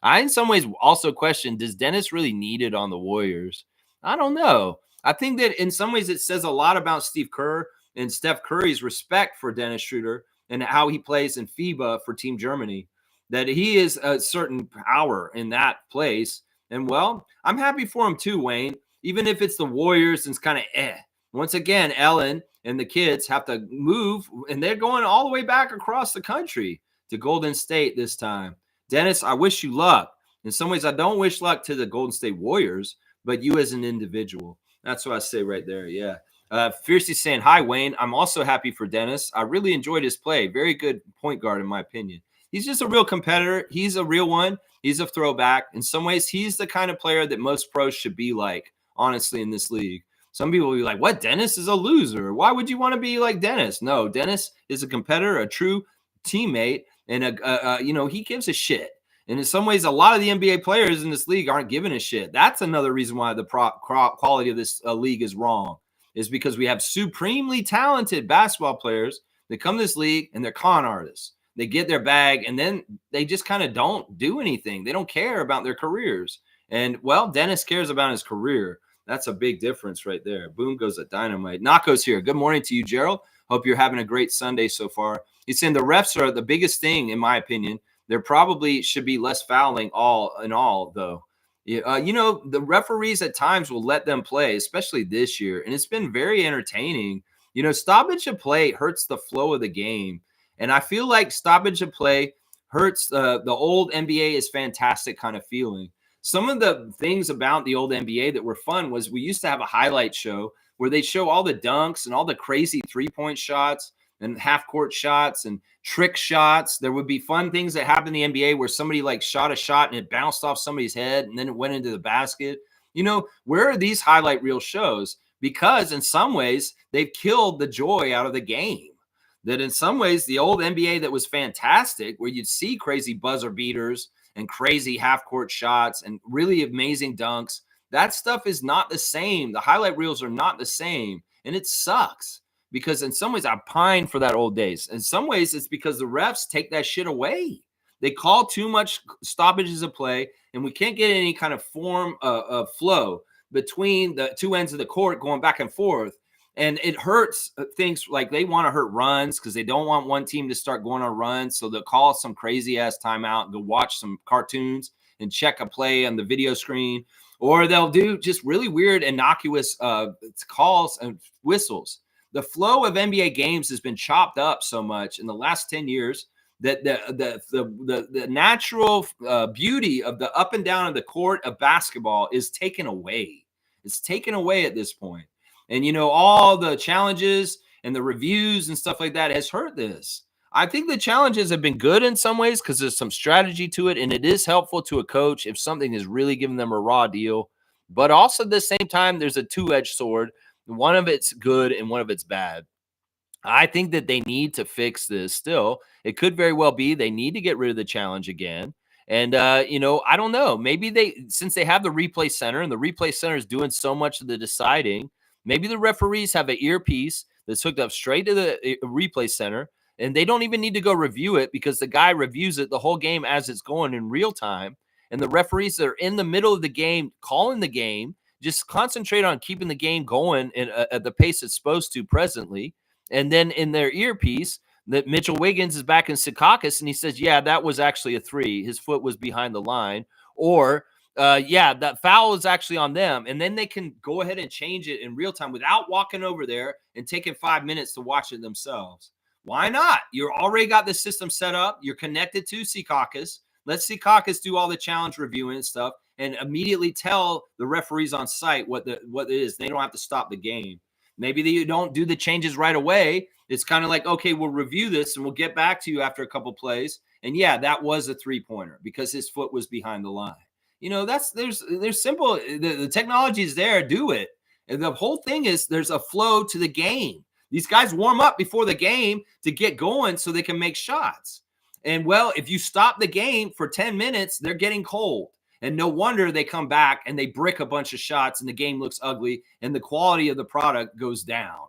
A: I, in some ways, also question, does Dennis really need it on the Warriors? I don't know. I think that in some ways it says a lot about Steve Kerr and Steph Curry's respect for Dennis Schroeder and how he plays in FIBA for Team Germany, that he is a certain power in that place. And, well, I'm happy for him too, Wayne, even if it's the Warriors and it's kind of Once again, Ellen and the kids have to move, and they're going all the way back across the country to Golden State this time. Dennis, I wish you luck. In some ways, I don't wish luck to the Golden State Warriors, but you as an individual. That's what I say right there. Yeah. Fiercely saying, hi, Wayne. I'm also happy for Dennis. I really enjoyed his play. Very good point guard, in my opinion. He's just a real competitor. He's a real one. He's a throwback. In some ways, he's the kind of player that most pros should be like, honestly, in this league. Some people will be like, what? Dennis is a loser. Why would you want to be like Dennis? No, Dennis is a competitor, a true teammate, and he gives a shit. And in some ways, a lot of the NBA players in this league aren't giving a shit. That's another reason why the quality of this league is wrong, is because we have supremely talented basketball players that come to this league and they're con artists. They get their bag and then they just kind of don't do anything. They don't care about their careers. And, well, Dennis cares about his career. That's a big difference right there. Boom goes a dynamite. Nako's here. Good morning to you, Gerald. Hope you're having a great Sunday so far. He's saying the refs are the biggest thing, in my opinion. There probably should be less fouling all in all, though. The referees at times will let them play, especially this year. And it's been very entertaining. Stoppage of play hurts the flow of the game. And I feel like stoppage of play hurts the old NBA is fantastic kind of feeling. Some of the things about the old NBA that were fun was we used to have a highlight show where they show all the dunks and all the crazy three-point shots and half-court shots and trick shots. There would be fun things that happened in the NBA where somebody shot a shot and it bounced off somebody's head and then it went into the basket. Where are these highlight reel shows? Because in some ways they've killed the joy out of the game. That in some ways the old NBA that was fantastic, where you'd see crazy buzzer beaters and crazy half-court shots and really amazing dunks, that stuff is not the same. The highlight reels are not the same, and it sucks. Because in some ways, I pine for that old days. In some ways, it's because the refs take that shit away. They call too much stoppages of play, and we can't get any kind of form of flow between the two ends of the court going back and forth. And it hurts things like they want to hurt runs because they don't want one team to start going on runs. So they'll call some crazy-ass timeout and go watch some cartoons and check a play on the video screen. Or they'll do just really weird, innocuous calls and whistles. The flow of NBA games has been chopped up so much in the last 10 years that the natural beauty of the up and down of the court of basketball is taken away. It's taken away at this point. And, all the challenges and the reviews and stuff like that has hurt this. I think the challenges have been good in some ways because there's some strategy to it, and it is helpful to a coach if something is really giving them a raw deal. But also at the same time, there's a two-edged sword. One of it's good and one of it's bad. I think that they need to fix this still. It could very well be they need to get rid of the challenge again. And I don't know. Maybe since they have the replay center and the replay center is doing so much of the deciding, maybe the referees have an earpiece that's hooked up straight to the replay center, and they don't even need to go review it because the guy reviews it the whole game as it's going in real time. And the referees that are in the middle of the game calling the game just concentrate on keeping the game going at the pace it's supposed to presently. And then in their earpiece, that Mitchell Wiggins is back in Secaucus, and he says, "Yeah, that was actually a three. His foot was behind the line." Or, "Yeah, that foul is actually on them." And then they can go ahead and change it in real time without walking over there and taking 5 minutes to watch it themselves. Why not? You're already got the system set up. You're connected to Secaucus. Let Secaucus do all the challenge reviewing and stuff, and immediately tell the referees on site what it is. They don't have to stop the game. Maybe you don't do the changes right away. It's kind of like, okay, we'll review this and we'll get back to you after a couple plays. And yeah, that was a 3-pointer because his foot was behind the line. There's simple. The technology is there. Do it. And the whole thing is there's a flow to the game. These guys warm up before the game to get going so they can make shots. And well, if you stop the game for 10 minutes, they're getting cold. And no wonder they come back and they brick a bunch of shots and the game looks ugly and the quality of the product goes down.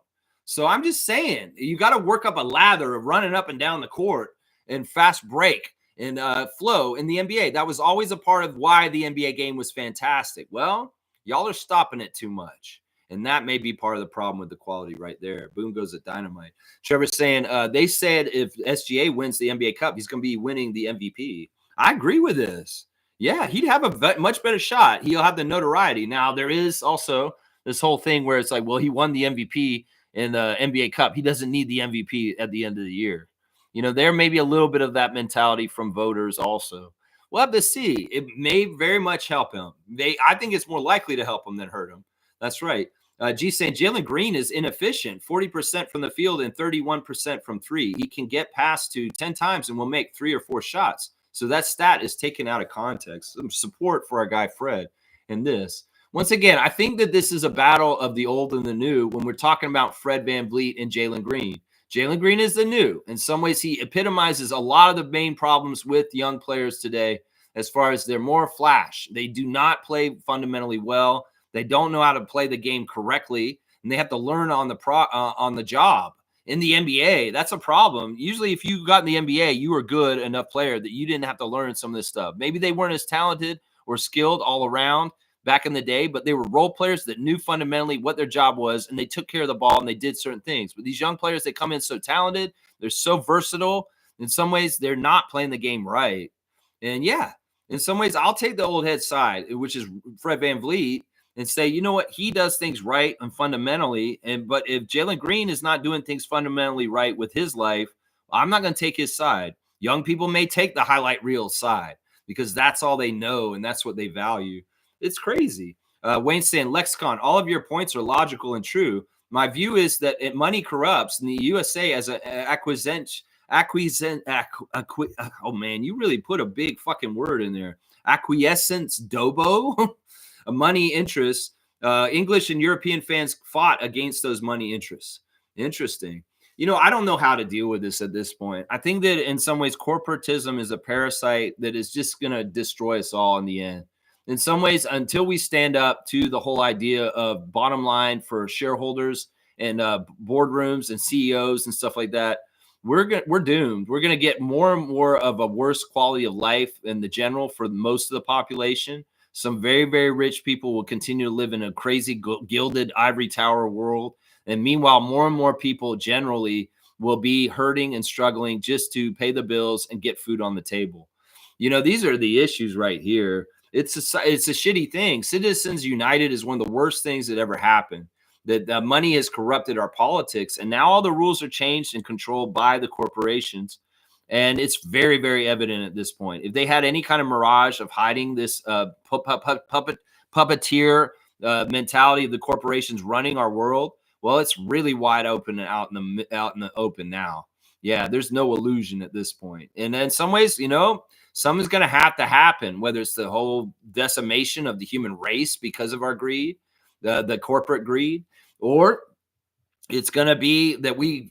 A: So I'm just saying, you got to work up a lather of running up and down the court and fast break and flow in the NBA. That was always a part of why the NBA game was fantastic. Well, y'all are stopping it too much. And that may be part of the problem with the quality right there. Boom goes the dynamite. Trevor's saying, they said if SGA wins the NBA Cup, he's going to be winning the MVP. I agree with this. Yeah, he'd have a much better shot. He'll have the notoriety. Now, there is also this whole thing where it's like, well, he won the MVP in the NBA Cup. He doesn't need the MVP at the end of the year. There may be a little bit of that mentality from voters also. We'll have to see. It may very much help him. I think it's more likely to help him than hurt him. That's right. G saying Jalen Green is inefficient, 40% from the field and 31% from three. He can get past to 10 times and will make 3 or 4 shots. So that stat is taken out of context. Some support for our guy Fred in this. Once again, I think that this is a battle of the old and the new when we're talking about Fred VanVleet and Jalen Green. Jalen Green is the new. In some ways, he epitomizes a lot of the main problems with young players today as far as they're more flash. They do not play fundamentally well. They don't know how to play the game correctly, and they have to learn on the job. In the NBA, that's a problem. Usually, if you got in the NBA, you were a good enough player that you didn't have to learn some of this stuff. Maybe they weren't as talented or skilled all around back in the day, but they were role players that knew fundamentally what their job was, and they took care of the ball, and they did certain things. But these young players, they come in so talented, they're so versatile. In some ways, they're not playing the game right. And yeah, in some ways, I'll take the old head side, which is Fred VanVleet, and say, you know what, he does things right and fundamentally. But if Jalen Green is not doing things fundamentally right with his life, I'm not going to take his side. Young people may take the highlight reel side because that's all they know and that's what they value. It's crazy. Wayne saying, Lexicon, all of your points are logical and true. My view is that money corrupts, and the USA as an oh man, you really put a big fucking word in there. Acquiescence dobo. A money interest. English and European fans fought against those money interests. Interesting. I don't know how to deal with this at this point. I think that in some ways, corporatism is a parasite that is just going to destroy us all in the end. In some ways, until we stand up to the whole idea of bottom line for shareholders and boardrooms and CEOs and stuff like that, we're doomed. We're going to get more and more of a worse quality of life in the general for most of the population. Some very, very rich people will continue to live in a crazy gilded ivory tower world. And meanwhile, more and more people generally will be hurting and struggling just to pay the bills and get food on the table. These are the issues right here. It's a shitty thing. Citizens United is one of the worst things that ever happened. That money has corrupted our politics. And now all the rules are changed and controlled by the corporations. And it's very, very evident at this point. If they had any kind of mirage of hiding this puppeteer mentality of the corporations running our world, well, it's really wide open and out in the open now. Yeah, there's no illusion at this point. And in some ways, something's going to have to happen, whether it's the whole decimation of the human race because of our greed, the corporate greed, or it's going to be that we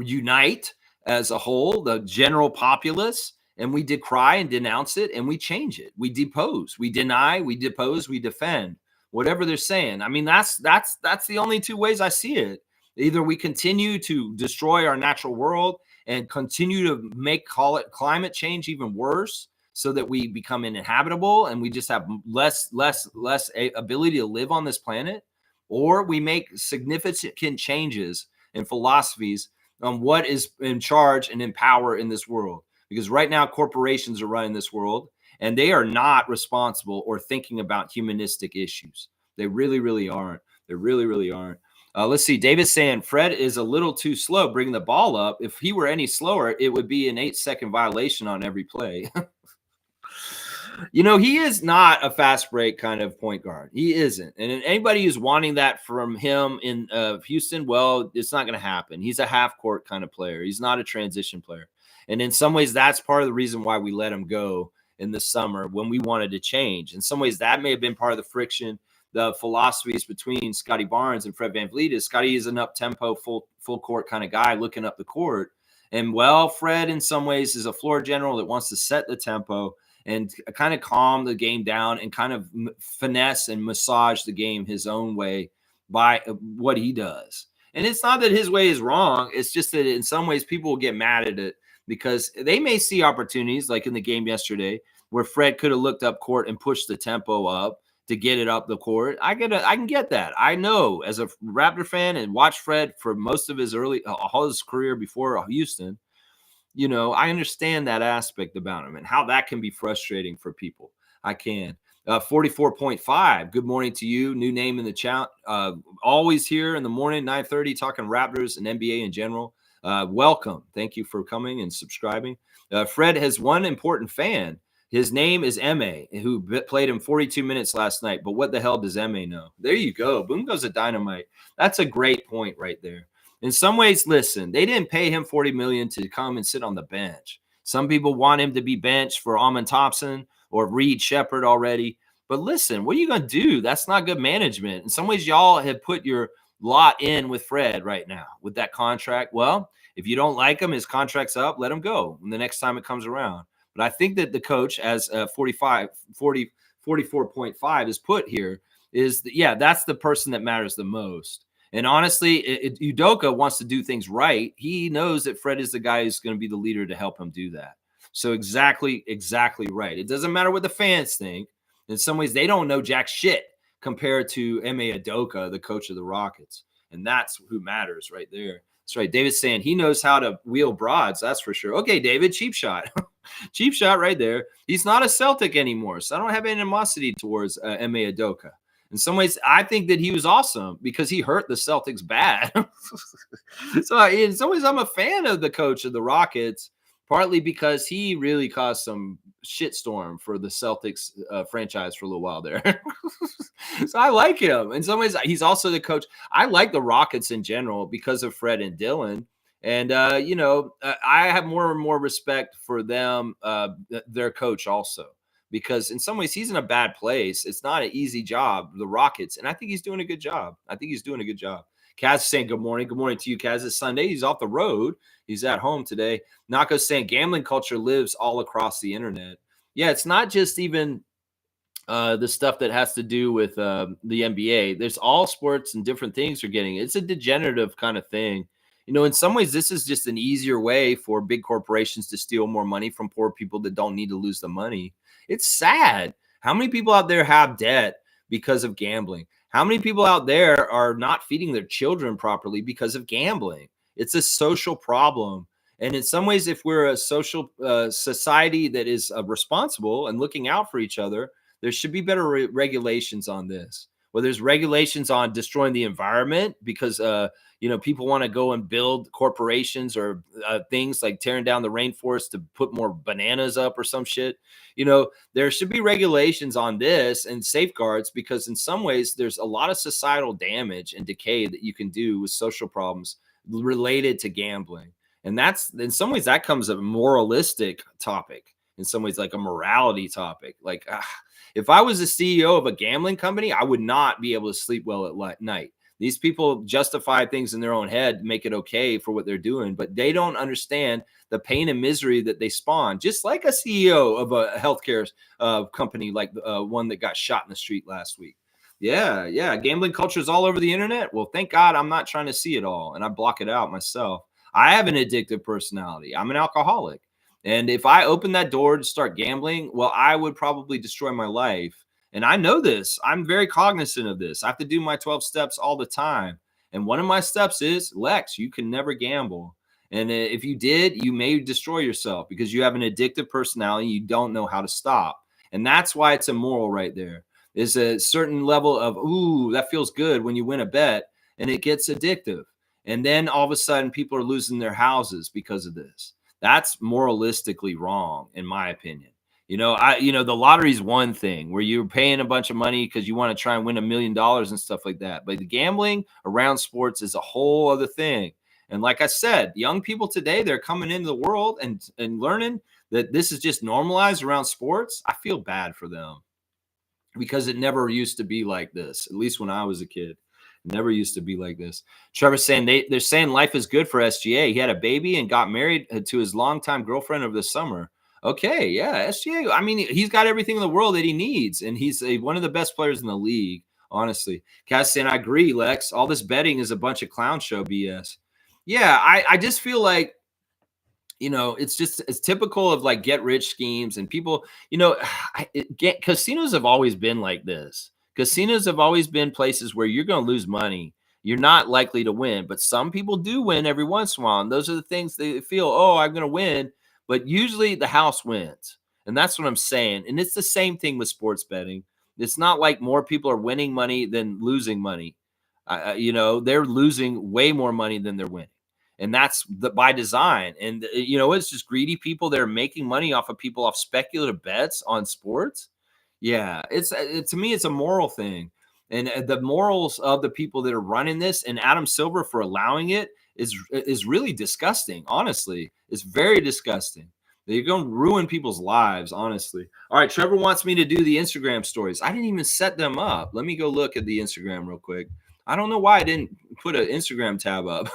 A: unite as a whole, the general populace, and we decry and denounce it, and we change it. We depose, we deny, we depose, we defend. Whatever they're saying. I mean, that's the only two ways I see it. Either we continue to destroy our natural world and continue to call it climate change even worse, so that we become uninhabitable and we just have less ability to live on this planet, or we make significant changes in philosophies on what is in charge and in power in this world. Because right now, corporations are running this world, and they are not responsible or thinking about humanistic issues. They really, really aren't. They really, really aren't. Let's see. David's saying Fred is a little too slow bringing the ball up. If he were any slower, it would be an 8-second violation on every play. He is not a fast break kind of point guard. He isn't. And anybody who's wanting that from him in Houston, well, it's not going to happen. He's a half court kind of player. He's not a transition player. And in some ways, that's part of the reason why we let him go in the summer when we wanted to change. In some ways, that may have been part of the friction, the philosophies between Scotty Barnes and Fred VanVleet. Is Scotty is an up-tempo, full court kind of guy looking up the court. And, well, Fred in some ways is a floor general that wants to set the tempo and kind of calm the game down and kind of finesse and massage the game his own way by what he does. And it's not that his way is wrong. It's just that in some ways people will get mad at it because they may see opportunities like in the game yesterday where Fred could have looked up court and pushed the tempo up to get it up the court. I can get that. I know as a Raptor fan and watched Fred for most of his all his career before Houston, I understand that aspect about him and how that can be frustrating for people. I can. 44.5. Good morning to you. New name in the chat. Always here in the morning, 9:30, talking Raptors and NBA in general. Welcome. Thank you for coming and subscribing. Fred has one important fan. His name is M.A., who played him 42 minutes last night. But what the hell does M.A. know? There you go. Boom goes a dynamite. That's a great point right there. In some ways, listen, they didn't pay him $40 million to come and sit on the bench. Some people want him to be benched for Amon Thompson or Reed Shepherd already. But listen, what are you going to do? That's not good management. In some ways, y'all have put your lot in with Fred right now with that contract. Well, if you don't like him, his contract's up, let him go the next time it comes around. But I think that the coach, as 44.5 is put here, that's the person that matters the most. And honestly, Udoka wants to do things right. He knows that Fred is the guy who's going to be the leader to help him do that. So exactly right. It doesn't matter what the fans think. In some ways, they don't know jack shit compared to M.A. Udoka, the coach of the Rockets. And that's who matters right there. That's right. David's saying he knows how to wheel broads. That's for sure. Okay, David, cheap shot. Cheap shot right there. He's not a Celtic anymore, so I don't have any animosity towards M.A. Udoka. In some ways, I think that he was awesome because he hurt the Celtics bad. So in some ways, I'm a fan of the coach of the Rockets, partly because he really caused some shitstorm for the Celtics franchise for a little while there. So I like him. In some ways, he's also the coach. I like the Rockets in general because of Fred and Dylan. And, I have more and more respect for them, their coach also. Because in some ways, he's in a bad place. It's not an easy job, the Rockets. And I think he's doing a good job. Kaz is saying good morning. Good morning to you, Kaz. It's Sunday. He's off the road. He's at home today. Nako's saying gambling culture lives all across the internet. Yeah, it's not just even the stuff that has to do with the NBA. There's all sports and different things are getting. It's a degenerative kind of thing. In some ways, this is just an easier way for big corporations to steal more money from poor people that don't need to lose the money. It's sad. How many people out there have debt because of gambling? How many people out there are not feeding their children properly because of gambling? It's a social problem. And in some ways, if we're a social society that is responsible and looking out for each other, there should be better regulations on this. Well, there's regulations on destroying the environment because, people want to go and build corporations or things like tearing down the rainforest to put more bananas up or some shit. There should be regulations on this and safeguards because in some ways there's a lot of societal damage and decay that you can do with social problems related to gambling. And that's in some ways that comes a moralistic topic. In some ways, like a morality topic. Like, if I was a CEO of a gambling company, I would not be able to sleep well at night. These people justify things in their own head, make it okay for what they're doing, but they don't understand the pain and misery that they spawn. Just like a CEO of a healthcare company, like one that got shot in the street last week. Yeah, yeah. Gambling culture is all over the internet. Well, thank God I'm not trying to see it all, and I block it out myself. I have an addictive personality. I'm an alcoholic. And if I open that door to start gambling, well, I would probably destroy my life. And I know this. I'm very cognizant of this. I have to do my 12 steps all the time. And one of my steps is, Lex, you can never gamble. And if you did, you may destroy yourself because you have an addictive personality. You don't know how to stop. And that's why it's immoral right there. Is a certain level of, ooh, that feels good when you win a bet, and it gets addictive. And then all of a sudden people are losing their houses because of this. That's moralistically wrong, in my opinion. The lottery is one thing where you're paying a bunch of money because you want to try and win $1 million and stuff like that. But the gambling around sports is a whole other thing. And like I said, young people today, they're coming into the world and learning that this is just normalized around sports. I feel bad for them because it never used to be like this, at least when I was a kid. It never used to be like this. Trevor's saying they're saying life is good for SGA. He had a baby and got married to his longtime girlfriend over the summer. Okay, yeah, SGA. I mean, he's got everything in the world that he needs, and he's one of the best players in the league, honestly. Cass saying, I agree, Lex. All this betting is a bunch of clown show BS. Yeah, I just feel like, it's typical of like get rich schemes and people, casinos have always been like this. Casinos have always been places where you're going to lose money. You're not likely to win, but some people do win every once in a while. And those are the things they feel, oh, I'm going to win. But usually the house wins. And that's what I'm saying. And it's the same thing with sports betting. It's not like more people are winning money than losing money. They're losing way more money than they're winning. And that's by design. And, it's just greedy people that are making money off of people off speculative bets on sports. Yeah, to me, it's a moral thing. And the morals of the people that are running this and Adam Silver for allowing it is really disgusting. Honestly, it's very disgusting. You're going to ruin people's lives, honestly. All right, Trevor wants me to do the Instagram stories. I didn't even set them up. Let me go look at the Instagram real quick. I don't know why I didn't put an Instagram tab up.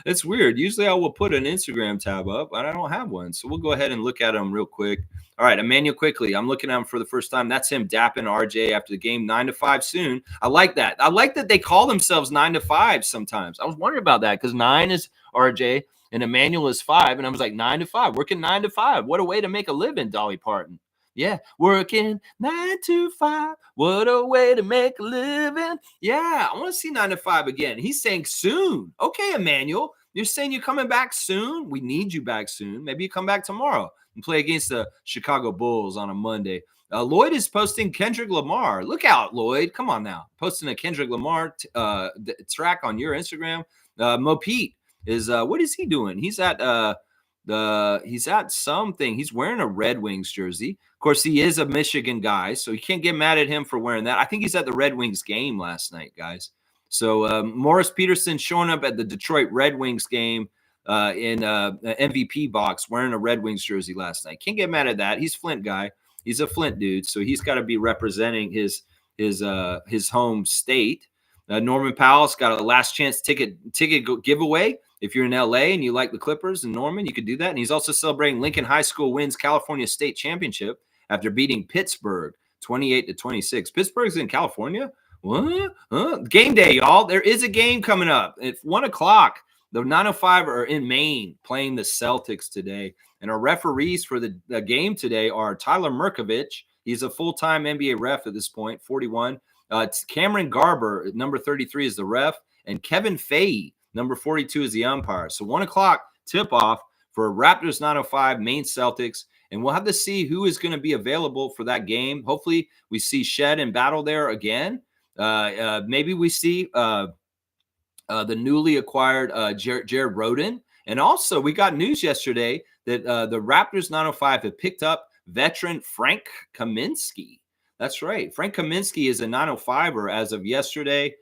A: It's weird. Usually I will put an Instagram tab up, but I don't have one. So we'll go ahead and look at them real quick. All right, Emmanuel Quickly. I'm looking at him for the first time. That's him dapping RJ after the game, 9 to 5 soon. I like that. I like that they call themselves 9 to 5 sometimes. I was wondering about that because 9 is RJ and Emmanuel is 5. And I was like, 9 to 5, working 9 to 5. What a way to make a living, Dolly Parton. Yeah, working 9 to 5. What a way to make a living. Yeah, I want to see 9 to 5 again. He's saying soon. Okay, Emmanuel, you're saying you're coming back soon? We need you back soon. Maybe you come back tomorrow and play against the Chicago Bulls on a Monday. Lloyd is posting Kendrick Lamar. Look out, Lloyd. Come on now. Posting a Kendrick Lamar track on your Instagram. Mo Pete is, what is he doing? He's at something. He's wearing a Red Wings jersey. Of course, he is a Michigan guy, so you can't get mad at him for wearing that. I think he's at the Red Wings game last night, guys. So Morris Peterson showing up at the Detroit Red Wings game in MVP box wearing a Red Wings jersey last night. Can't get mad at that. He's Flint guy. He's a Flint dude, so he's got to be representing his home state. Norman Powell's got a last chance ticket giveaway. If you're in LA and you like the Clippers and Norman, you could do that. And he's also celebrating Lincoln High School wins California State Championship after beating Pittsburgh 28-26. Pittsburgh's in California? What? Game day, y'all. There is a game coming up at 1 o'clock. The 905 are in Maine playing the Celtics today. And our referees for the game today are Tyler Merkovich. He's a full-time NBA ref at this point, 41. Cameron Garber, number 33, is the ref. And Kevin Fahey, number 42, is the umpire. So 1 o'clock tip-off for Raptors 905, Maine Celtics. And we'll have to see who is going to be available for that game. Hopefully we see Shed and Battle there again. Maybe we see the newly acquired Jared Roden. And also we got news yesterday that the Raptors 905 have picked up veteran Frank Kaminsky. That's right. Frank Kaminsky is a 905er as of yesterday.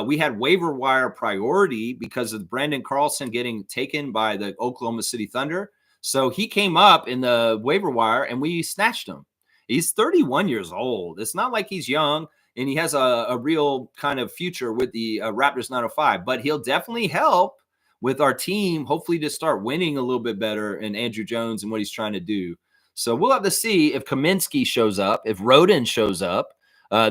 A: We had waiver wire priority because of Brandon Carlson getting taken by the Oklahoma City Thunder. So he came up in the waiver wire and we snatched him. He's 31 years old. It's not like he's young and he has a real kind of future with the Raptors 905, but he'll definitely help with our team, hopefully to start winning a little bit better and Andrew Jones and what he's trying to do. So we'll have to see if Kaminsky shows up, if Roden shows up.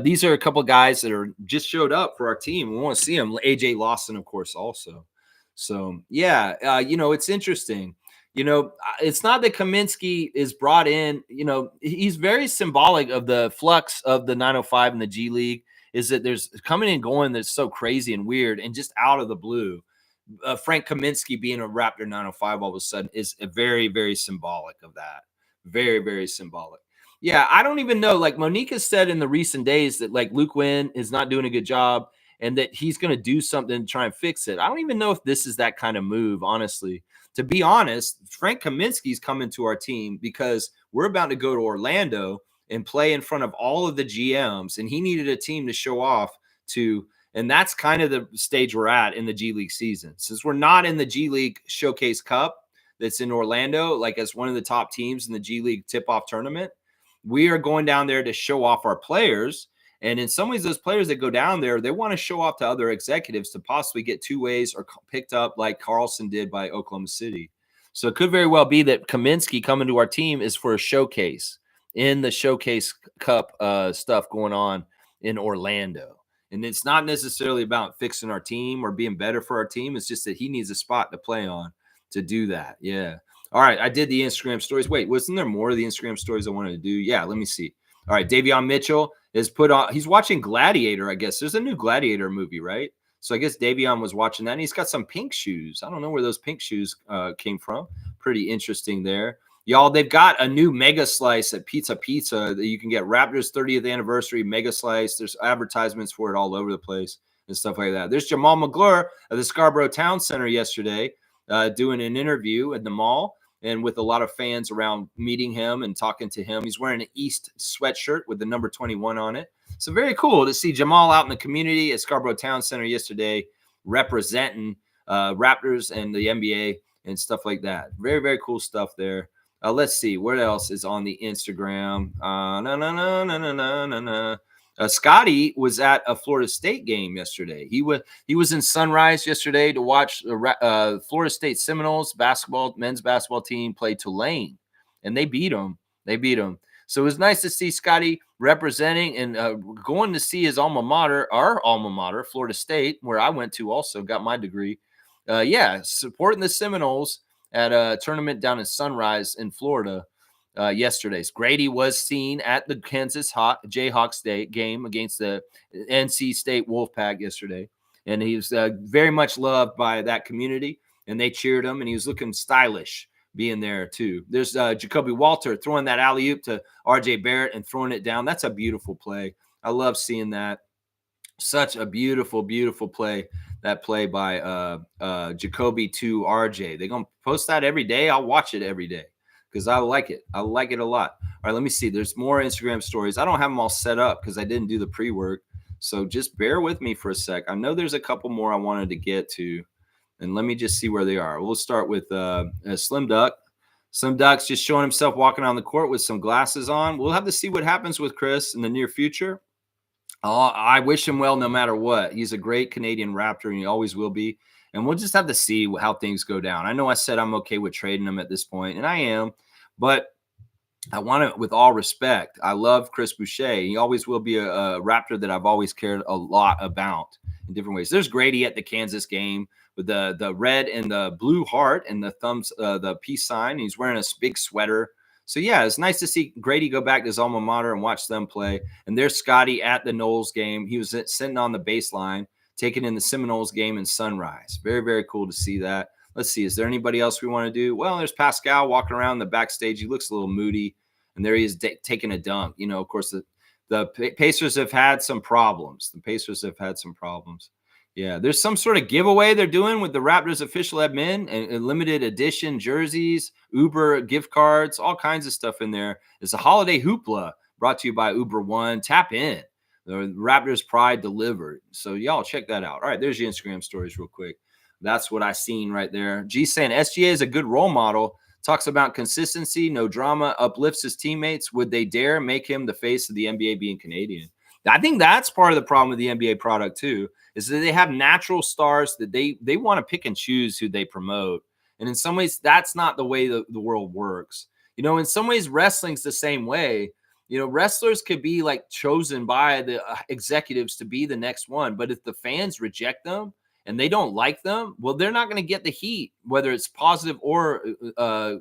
A: These are a couple of guys that are just showed up for our team. We want to see them. AJ Lawson, of course, also. So, yeah, it's interesting. It's not that Kaminsky is brought in. He's very symbolic of the flux of the 905 and the G League, is that there's coming and going that's so crazy and weird and just out of the blue. Frank Kaminsky being a Raptor 905 all of a sudden is very, very symbolic of that. Very, very symbolic. Yeah, I don't even know. Like Monique has said in the recent days that like Luke Wynn is not doing a good job and that he's going to do something to try and fix it. I don't even know if this is that kind of move, honestly. To be honest, Frank Kaminsky's coming to our team because we're about to go to Orlando and play in front of all of the GMs, and he needed a team to show off to. And that's kind of the stage we're at in the G League season. Since we're not in the G League Showcase Cup that's in Orlando, like as one of the top teams in the G League tip-off tournament, we are going down there to show off our players. And in some ways, those players that go down there, they want to show off to other executives to possibly get two ways or picked up like Carlson did by Oklahoma City. So it could very well be that Kaminsky coming to our team is for a showcase in the Showcase Cup stuff going on in Orlando. And it's not necessarily about fixing our team or being better for our team. It's just that he needs a spot to play on to do that. Yeah. All right. I did the Instagram stories. Wait, wasn't there more of the Instagram stories I wanted to do? Yeah. Let me see. All right. Davion Mitchell is put on. He's watching Gladiator, I guess. There's a new Gladiator movie, right? So I guess Davion was watching that. And he's got some pink shoes. I don't know where those pink shoes came from. Pretty interesting there. Y'all, they've got a new mega slice at Pizza that you can get. Raptors 30th anniversary mega slice. There's advertisements for it all over the place and stuff like that. There's Jamal McGlure of the Scarborough Town Center yesterday doing an interview at the mall and with a lot of fans around meeting him and talking to him. He's wearing an East sweatshirt with the number 21 on it. So very cool to see Jamal out in the community at Scarborough Town Center yesterday representing Raptors and the NBA and stuff like that. Very, very cool stuff there. Let's see what else is on the Instagram. Scotty was at a Florida State game yesterday. He was in Sunrise yesterday to watch the Florida State Seminoles men's basketball team play Tulane, and they beat them. So it was nice to see Scotty representing and going to see his alma mater, our alma mater, Florida State, where I went to also, got my degree. Supporting the Seminoles at a tournament down in Sunrise in Florida yesterday. Grady was seen at the Kansas Jayhawks game against the NC State Wolfpack yesterday. And he was very much loved by that community, and they cheered him, and he was looking stylish being there too. There's Jacoby Walter throwing that alley-oop to RJ Barrett and throwing it down. That's a beautiful play. I love seeing that. Such a beautiful, beautiful play. That play by Jacoby to RJ. They're going to post that every day. I'll watch it every day because I like it. I like it a lot. All right, let me see. There's more Instagram stories. I don't have them all set up because I didn't do the pre-work. So just bear with me for a sec. I know there's a couple more I wanted to get to. And let me just see where they are. We'll start with Slim Duck. Slim Duck's just showing himself walking on the court with some glasses on. We'll have to see what happens with Chris in the near future. I wish him well no matter what. He's a great Canadian Raptor, and he always will be. And we'll just have to see how things go down. I know I said I'm okay with trading him at this point, and I am. But I want to, with all respect, I love Chris Boucher. He always will be a Raptor that I've always cared a lot about in different ways. There's Grady at the Kansas game with the red and the blue heart and the thumbs, the peace sign. He's wearing a big sweater. So, yeah, it's nice to see Grady go back to his alma mater and watch them play. And there's Scotty at the Knowles game. He was sitting on the baseline, taking in the Seminoles game in Sunrise. Very, very cool to see that. Let's see. Is there anybody else we want to do? Well, there's Pascal walking around the backstage. He looks a little moody. And there he is taking a dunk. You know, of course, the Pacers have had some problems. Yeah, there's some sort of giveaway they're doing with the Raptors official admin and limited edition jerseys, Uber gift cards, all kinds of stuff in there. It's a holiday hoopla brought to you by Uber One. Tap in. The Raptors pride delivered. So y'all check that out. All right, there's your Instagram stories real quick. That's what I seen right there. G saying SGA is a good role model. Talks about consistency, no drama, uplifts his teammates. Would they dare make him the face of the NBA being Canadian? I think that's part of the problem with the NBA product too, is that they have natural stars that they want to pick and choose who they promote. And in some ways, that's not the way the world works. In some ways, wrestling's the same way. Wrestlers could be like chosen by the executives to be the next one. But if the fans reject them and they don't like them, well, they're not going to get the heat, whether it's positive or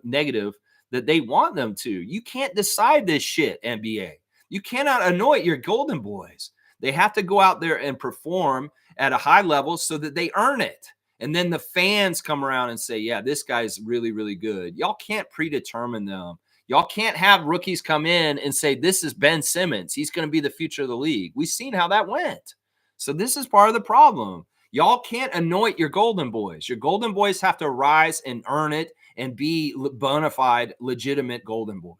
A: negative, that they want them to. You can't decide this shit, NBA. You cannot anoint your golden boys. They have to go out there and perform at a high level so that they earn it. And then the fans come around and say, yeah, this guy's really, really good. Y'all can't predetermine them. Y'all can't have rookies come in and say, this is Ben Simmons. He's going to be the future of the league. We've seen how that went. So this is part of the problem. Y'all can't anoint your golden boys. Your golden boys have to rise and earn it and be bona fide, legitimate golden boys.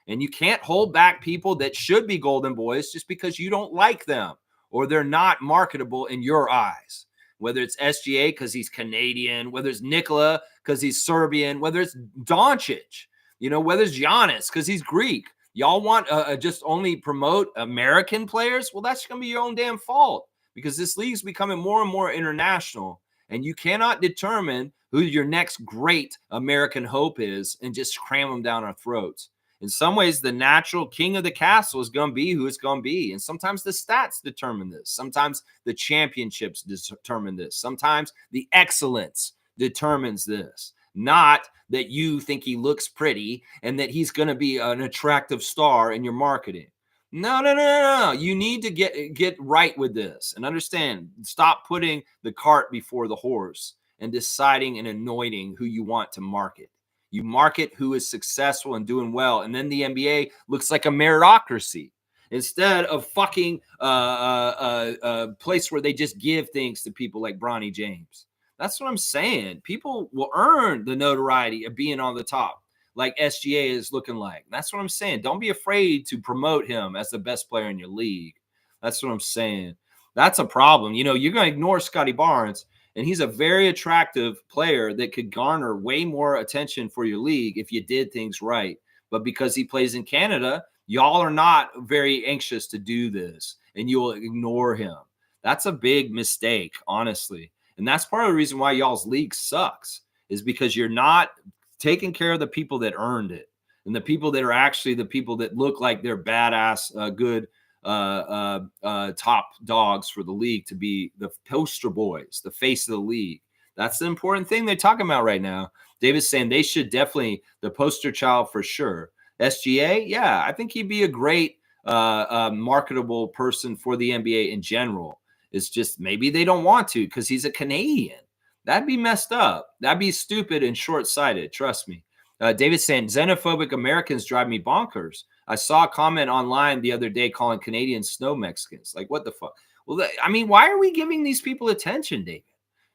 A: And you can't hold back people that should be golden boys just because you don't like them or they're not marketable in your eyes. Whether it's SGA because he's Canadian, whether it's Nikola because he's Serbian, whether it's Doncic, whether it's Giannis because he's Greek. Y'all want just only promote American players? Well, that's going to be your own damn fault because this league's becoming more and more international. And you cannot determine who your next great American hope is and just cram them down our throats. In some ways, the natural king of the castle is going to be who it's going to be. And sometimes the stats determine this. Sometimes the championships determine this. Sometimes the excellence determines this. Not that you think he looks pretty and that he's going to be an attractive star in your marketing. No. You need to get right with this and understand. Stop putting the cart before the horse and deciding and anointing who you want to market. You market who is successful and doing well, and then the NBA looks like a meritocracy instead of fucking a place where they just give things to people like Bronny James. That's what I'm saying. People will earn the notoriety of being on the top, like SGA is looking like. That's what I'm saying. Don't be afraid to promote him as the best player in your league. That's what I'm saying. That's a problem. You're going to ignore Scotty Barnes. And he's a very attractive player that could garner way more attention for your league if you did things right. But because he plays in Canada, y'all are not very anxious to do this, and you will ignore him. That's a big mistake, honestly. And that's part of the reason why y'all's league sucks, is because you're not taking care of the people that earned it and the people that are actually the people that look like they're badass, good, top dogs for the league to be the poster boys, the face of the league. That's the important thing they're talking about right now. David's saying they should definitely the poster child for sure. SGA, yeah, I think he'd be a great marketable person for the NBA in general. It's just maybe they don't want to because he's a Canadian. That'd be messed up. That'd be stupid and short-sighted. Trust me. David's saying xenophobic Americans drive me bonkers. I saw a comment online the other day calling Canadians snow Mexicans. Like, what the fuck? Well, why are we giving these people attention, David?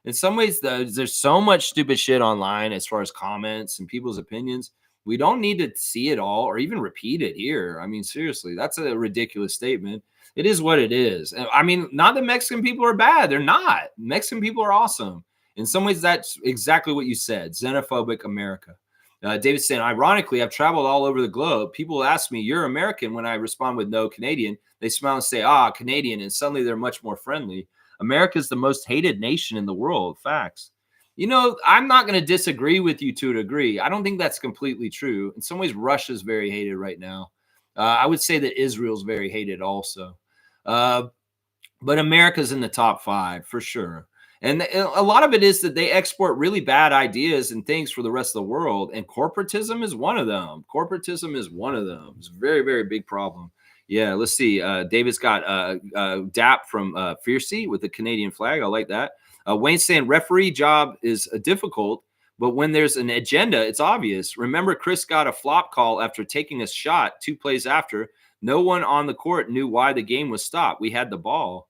A: In some ways, there's so much stupid shit online as far as comments and people's opinions. We don't need to see it all or even repeat it here. Seriously, that's a ridiculous statement. It is what it is. Not that Mexican people are bad. They're not. Mexican people are awesome. In some ways, that's exactly what you said. Xenophobic America. David's saying, ironically, I've traveled all over the globe. People ask me, you're American. When I respond with no, Canadian, they smile and say, Canadian. And suddenly they're much more friendly. America is the most hated nation in the world. Facts. I'm not going to disagree with you to a degree. I don't think that's completely true. In some ways, Russia's very hated right now. I would say that Israel's very hated also. But America's in the top 5 for sure. And a lot of it is that they export really bad ideas and things for the rest of the world. And corporatism is one of them. It's a very, very big problem. Yeah, let's see. David's got DAP from Fiercey with the Canadian flag. I like that. Wayne's saying referee job is difficult, but when there's an agenda, it's obvious. Remember, Chris got a flop call after taking a shot 2 plays after. No one on the court knew why the game was stopped. We had the ball.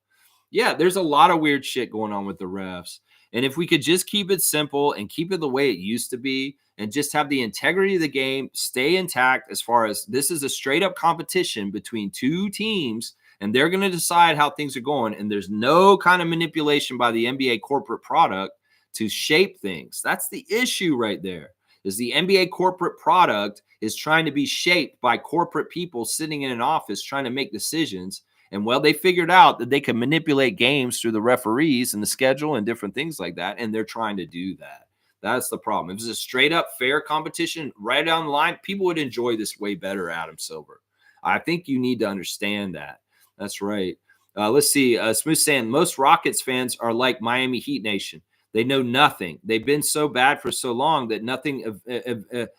A: Yeah, there's a lot of weird shit going on with the refs. And if we could just keep it simple and keep it the way it used to be and just have the integrity of the game stay intact as far as this is a straight up competition between 2 teams and they're going to decide how things are going. And there's no kind of manipulation by the NBA corporate product to shape things. That's the issue right there. Is the NBA corporate product is trying to be shaped by corporate people sitting in an office trying to make decisions. And well, they figured out that they can manipulate games through the referees and the schedule and different things like that. And they're trying to do that. That's the problem. If it was a straight up fair competition right down the line, people would enjoy this way better, Adam Silver. I think you need to understand that. That's right. Let's see. Smooth saying most Rockets fans are like Miami Heat Nation. They know nothing. They've been so bad for so long that nothing event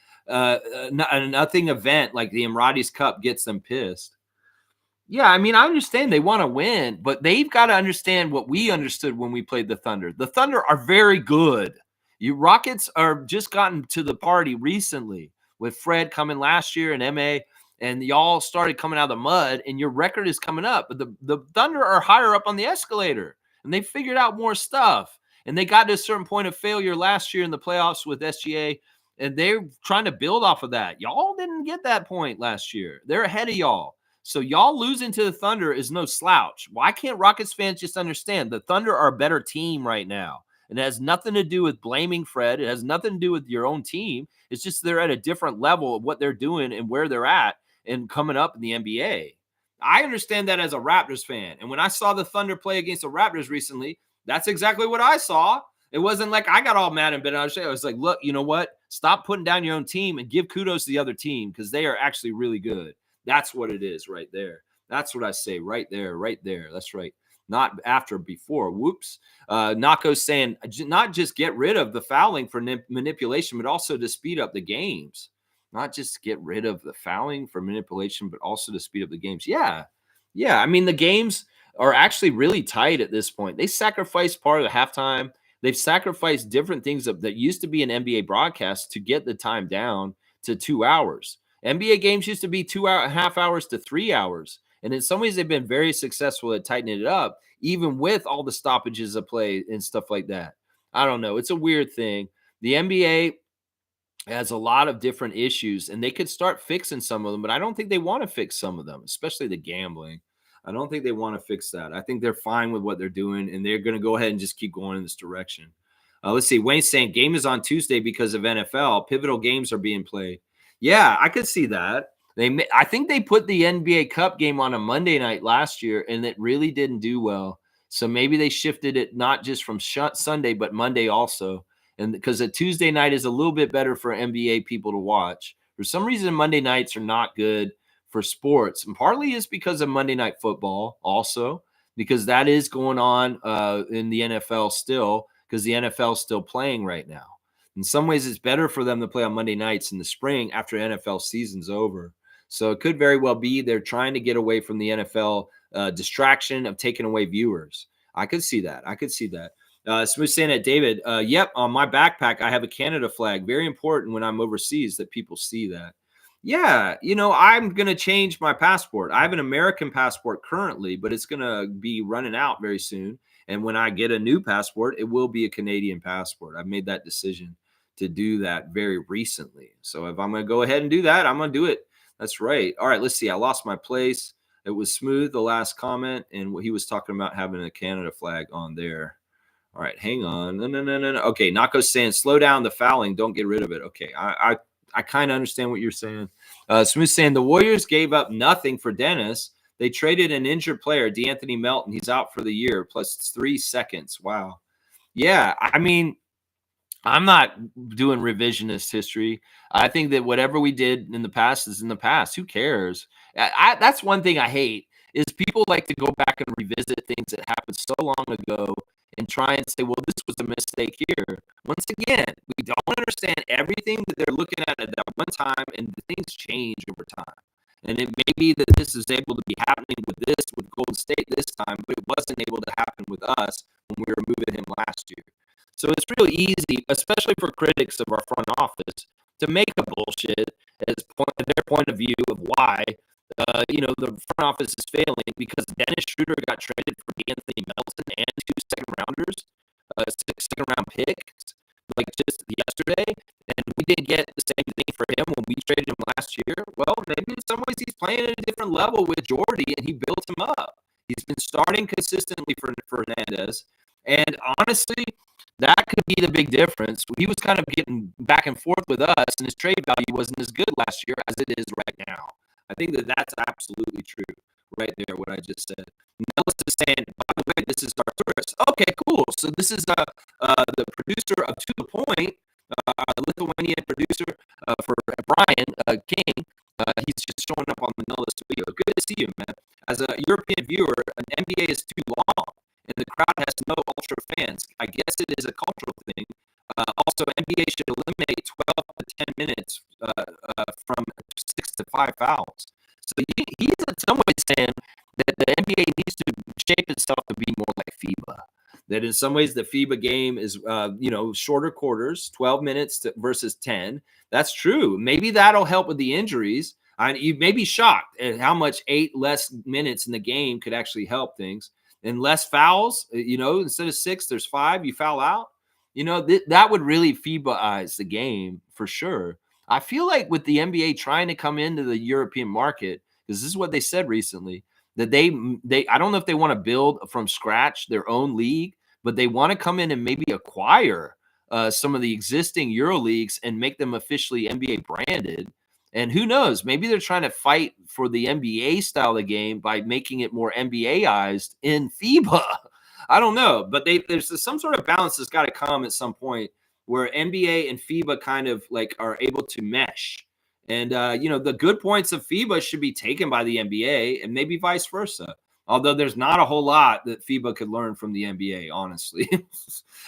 A: like the Emiratis Cup gets them pissed. Yeah, I mean, I understand they want to win, but they've got to understand what we understood when we played the Thunder. The Thunder are very good. You Rockets are just gotten to the party recently with Fred coming last year and MA, and y'all started coming out of the mud, and your record is coming up. But the Thunder are higher up on the escalator, and they figured out more stuff. And they got to a certain point of failure last year in the playoffs with SGA, and they're trying to build off of that. Y'all didn't get that point last year. They're ahead of y'all. So y'all losing to the Thunder is no slouch. Why can't Rockets fans just understand the Thunder are a better team right now? And it has nothing to do with blaming Fred. It has nothing to do with your own team. It's just they're at a different level of what they're doing and where they're at and coming up in the NBA. I understand that as a Raptors fan. And when I saw the Thunder play against the Raptors recently, that's exactly what I saw. It wasn't like I got all mad and bent out of shape. I was like, look, you know what? Stop putting down your own team and give kudos to the other team because they are actually really good. That's what it is right there. That's what I say right there, right there. That's right. Not after, before. Whoops. Nako's saying not just get rid of the fouling for manipulation, but also to speed up the games. Not just get rid of the fouling for manipulation, but also to speed up the games. Yeah. Yeah. I mean, the games are actually really tight at this point. They sacrificed part of the halftime. They've sacrificed different things that used to be an NBA broadcast to get the time down to 2 hours. NBA games used to be 2.5 hours to 3 hours. And in some ways, they've been very successful at tightening it up, even with all the stoppages of play and stuff like that. I don't know. It's a weird thing. The NBA has a lot of different issues, and they could start fixing some of them, but I don't think they want to fix some of them, especially the gambling. I don't think they want to fix that. I think they're fine with what they're doing, and they're going to go ahead and just keep going in this direction. Let's see. Wayne's saying game is on Tuesday because of NFL. Pivotal games are being played. Yeah, I could see that. I think they put the NBA Cup game on a Monday night last year, and it really didn't do well. So maybe they shifted it not just from Sunday, but Monday also. And because a Tuesday night is a little bit better for NBA people to watch. For some reason, Monday nights are not good for sports. And partly is because of Monday Night Football also, because that is going on in the NFL still, because the NFL is still playing right now. In some ways, it's better for them to play on Monday nights in the spring after NFL season's over. So it could very well be they're trying to get away from the NFL distraction of taking away viewers. I could see that. I could see that. Smooth saying it, David. Yep, on my backpack, I have a Canada flag. Very important when I'm overseas that people see that. Yeah, I'm going to change my passport. I have an American passport currently, but it's going to be running out very soon. And when I get a new passport, it will be a Canadian passport. I've made that decision to do that very recently. So if I'm going to go ahead and do that, I'm going to do it. That's right. All right, let's see. I lost my place. It was Smooth, the last comment, and he was talking about having a Canada flag on there. All right, hang on. No. Okay, Nako's saying slow down the fouling. Don't get rid of it. Okay, I kind of understand what you're saying. Smooth saying the Warriors gave up nothing for Dennis. They traded an injured player, DeAnthony Melton. He's out for the year, plus 3 seconds. Wow. Yeah, I mean, I'm not doing revisionist history. I think that whatever we did in the past is in the past. Who cares? That's one thing I hate is people like to go back and revisit things that happened so long ago and try and say, well, this was a mistake here. Once again, we don't understand everything that they're looking at that one time, and things change over time. And it may be that this is able to be happening with Golden State this time, but it wasn't able to happen with us when we were moving him last year. So it's really easy, especially for critics of our front office, to make a bullshit as their point of view of why the front office is failing because Dennis Schroeder got traded for Anthony Melton and 2 second rounders, 6 second round picks, like just yesterday, and we didn't get the same thing for him when we traded him last year. Well, maybe in some ways he's playing at a different level with Jordy, and he built him up. He's been starting consistently for Fernandez, and honestly, that could be the big difference. He was kind of getting back and forth with us, and his trade value wasn't as good last year as it is right now. I think that that's absolutely true right there, what I just said. Nellis is saying, by the way, this is Arturas. Okay, cool. So this is the producer of To The Point, a Lithuanian producer for Brian King. He's just showing up on the Nellis video. Good to see you, man. As a European viewer, an NBA is too long, and the crowd has no ultra fans. I guess it is a cultural thing. Also, NBA should eliminate 12 to 10 minutes from 6 to 5 fouls. So he's in some ways saying that the NBA needs to shape itself to be more like FIBA. That in some ways the FIBA game is, shorter quarters, 12 minutes versus 10. That's true. Maybe that'll help with the injuries. You may be shocked at how much 8 less minutes in the game could actually help things. And less fouls, instead of 6, there's 5, you foul out. That would really FIBA-ize the game for sure. I feel like with the NBA trying to come into the European market, because this is what they said recently, that they I don't know if they want to build from scratch their own league, but they want to come in and maybe acquire some of the existing Euro leagues and make them officially NBA branded. And who knows, maybe they're trying to fight for the NBA style of game by making it more NBA-ized in FIBA. I don't know, but there's some sort of balance that's got to come at some point where NBA and FIBA kind of like are able to mesh. And, the good points of FIBA should be taken by the NBA and maybe vice versa. Although there's not a whole lot that FIBA could learn from the NBA, honestly.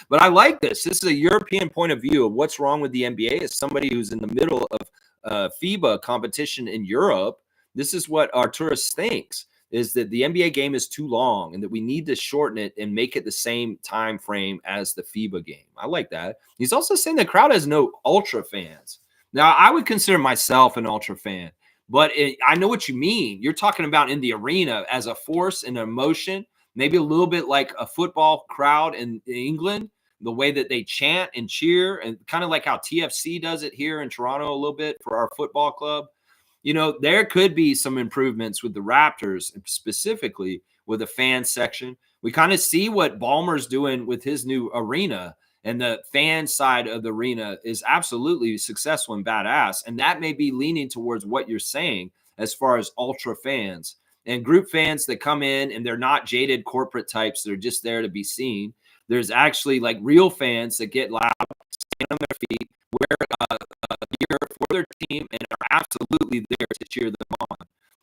A: But I like this. This is a European point of view of what's wrong with the NBA as somebody who's in the middle of FIBA competition in Europe. This is what Arturas thinks, is that the NBA game is too long and that we need to shorten it and make it the same time frame as the FIBA game. I like that. He's also saying the crowd has no ultra fans. Now, I would consider myself an ultra fan, but I know what you mean. You're talking about in the arena as a force and emotion, maybe a little bit like a football crowd in England, the way that they chant and cheer, and kind of like how TFC does it here in Toronto a little bit for our football club. There could be some improvements with the Raptors, specifically with the fan section. We kind of see what Ballmer's doing with his new arena, and the fan side of the arena is absolutely successful and badass. And that may be leaning towards what you're saying as far as ultra fans and group fans that come in and they're not jaded corporate types. They're just there to be seen. There's actually like real fans that get loud, stand on their feet, wear gear for their team, and are absolutely there to cheer them on.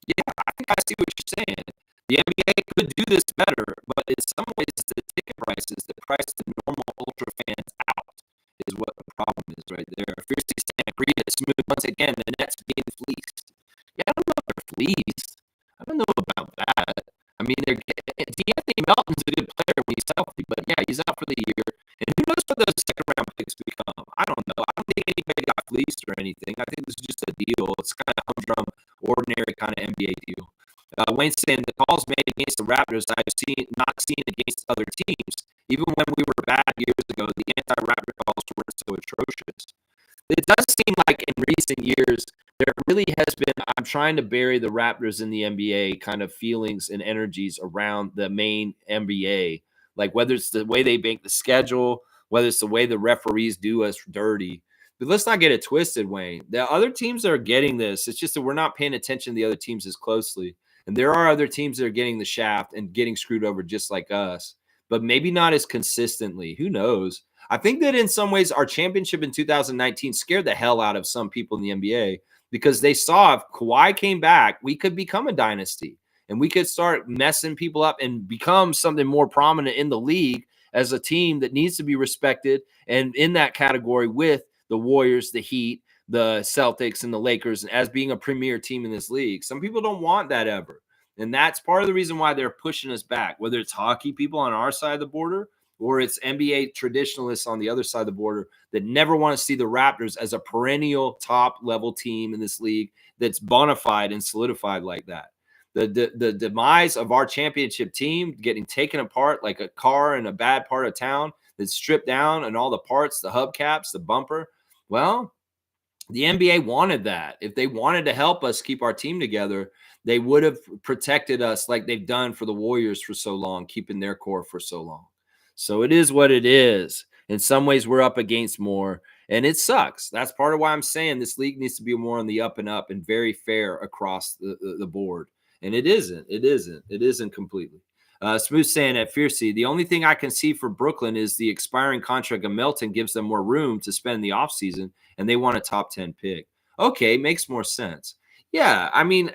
A: Yeah, I think I see what you're saying. The NBA could do this better, but in some ways, the ticket prices, the price the normal ultra fans out, is what the problem is right there. Fiercely saying, agree that smooth once again, the Nets being fleeced. Yeah, I don't know if they're fleeced. I don't know about that. I mean, D'Anthony Melton's a good player when he's healthy, but yeah, he's out for the year. And who knows what those second round picks become? I don't know. I don't think anybody got fleeced or anything. I think this is just a deal. It's kind of humdrum, ordinary kind of NBA deal. Wayne saying the calls made against the Raptors I've not seen against other teams. Even when we were bad years ago, the anti-Raptor calls weren't so atrocious. It does seem like in recent years there really has been, I'm trying to bury the Raptors in the NBA kind of feelings and energies around the main NBA, like whether it's the way they make the schedule, whether it's the way the referees do us dirty. But let's not get it twisted, Wayne. The other teams are getting this. It's just that we're not paying attention to the other teams as closely. And there are other teams that are getting the shaft and getting screwed over just like us, but maybe not as consistently. Who knows? I think that in some ways our championship in 2019 scared the hell out of some people in the NBA because they saw if Kawhi came back, we could become a dynasty and we could start messing people up and become something more prominent in the league as a team that needs to be respected. And in that category with the Warriors, the Heat, the Celtics, and the Lakers as being a premier team in this league. Some people don't want that ever. And that's part of the reason why they're pushing us back, whether it's hockey people on our side of the border or it's NBA traditionalists on the other side of the border that never want to see the Raptors as a perennial top level team in this league that's bona fide and solidified like that. The demise of our championship team getting taken apart like a car in a bad part of town that's stripped down and all the parts, the hubcaps, the bumper. Well, The NBA wanted that. If they wanted to help us keep our team together, they would have protected us like they've done for the Warriors for so long, keeping their core for so long. So it is what it is. In some ways, we're up against more, and it sucks. That's part of why I'm saying this league needs to be more on the up and up and very fair across the board. And it isn't. It isn't. It isn't completely. Smooth saying at Fiercey, the only thing I can see for Brooklyn is the expiring contract of Melton gives them more room to spend the offseason, and they want a top 10 pick. Okay, makes more sense. Yeah, I mean,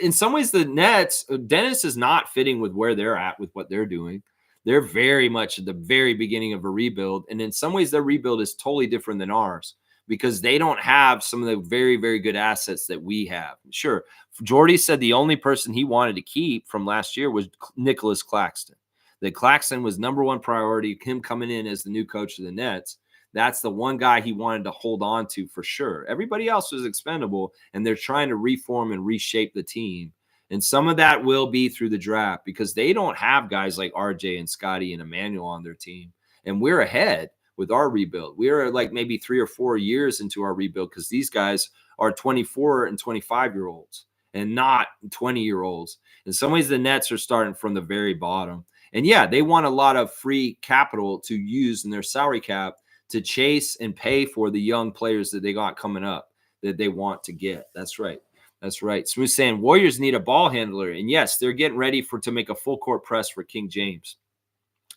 A: in some ways, the Nets, Dennis is not fitting with where they're at with what they're doing. They're very much at the very beginning of a rebuild. And in some ways, their rebuild is totally different than ours because they don't have some of the very, very good assets that we have. Sure, Jordy said the only person he wanted to keep from last year was Nicholas Claxton. That Claxton was number one priority, him coming in as the new coach of the Nets. That's the one guy he wanted to hold on to for sure. Everybody else was expendable, and they're trying to reform and reshape the team. And some of that will be through the draft because they don't have guys like RJ and Scotty and Emmanuel on their team. And we're ahead with our rebuild. We're like maybe 3 or 4 years into our rebuild because these guys are 24 and 25-year-olds and not 20-year-olds. In some ways, the Nets are starting from the very bottom. And yeah, they want a lot of free capital to use in their salary cap to chase and pay for the young players that they got coming up that they want to get. That's right. That's right. Smooth saying Warriors need a ball handler. And yes, they're getting ready to make a full court press for King James.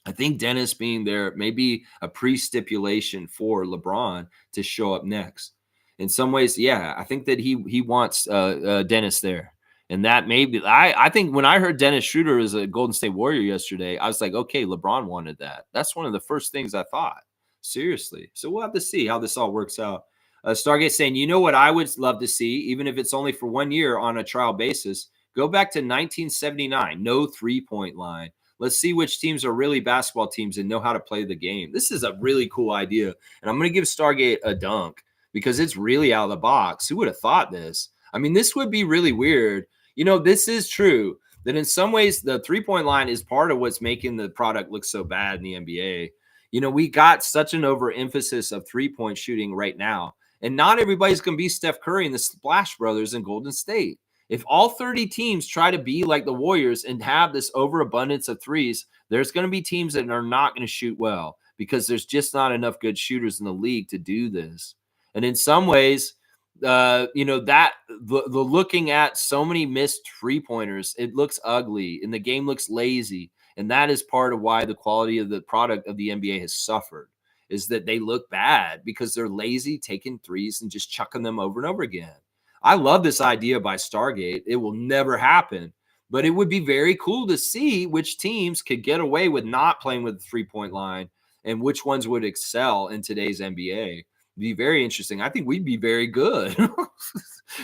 A: I think Dennis being there may be a pre-stipulation for LeBron to show up next. In some ways, yeah, I think that he wants Dennis there. And that maybe I think when I heard Dennis Schroeder is a Golden State Warrior yesterday, I was like, okay, LeBron wanted that. That's one of the first things I thought. Seriously. So we'll have to see how this all works out. Stargate saying, you know what I would love to see, even if it's only for 1 year on a trial basis, go back to 1979, no three-point line. Let's see which teams are really basketball teams and know how to play the game. This is a really cool idea. And I'm going to give Stargate a dunk because it's really out of the box. Who would have thought this? I mean, this would be really weird. You know, this is true that in some ways the three-point line is part of what's making the product look so bad in the NBA. You know, we got such an overemphasis of three-point shooting right now. And not everybody's going to be Steph Curry and the Splash Brothers in Golden State. If all 30 teams try to be like the Warriors and have this overabundance of threes, there's going to be teams that are not going to shoot well because there's just not enough good shooters in the league to do this. And in some ways, you know, that the looking at so many missed three-pointers, it looks ugly and the game looks lazy. And that is part of why the quality of the product of the NBA has suffered. Is that they look bad because they're lazy taking threes and just chucking them over and over again. I love this idea by Stargate. It will never happen, but it would be very cool to see which teams could get away with not playing with the three-point line and which ones would excel in today's NBA. It'd be very interesting. I think we'd be very good.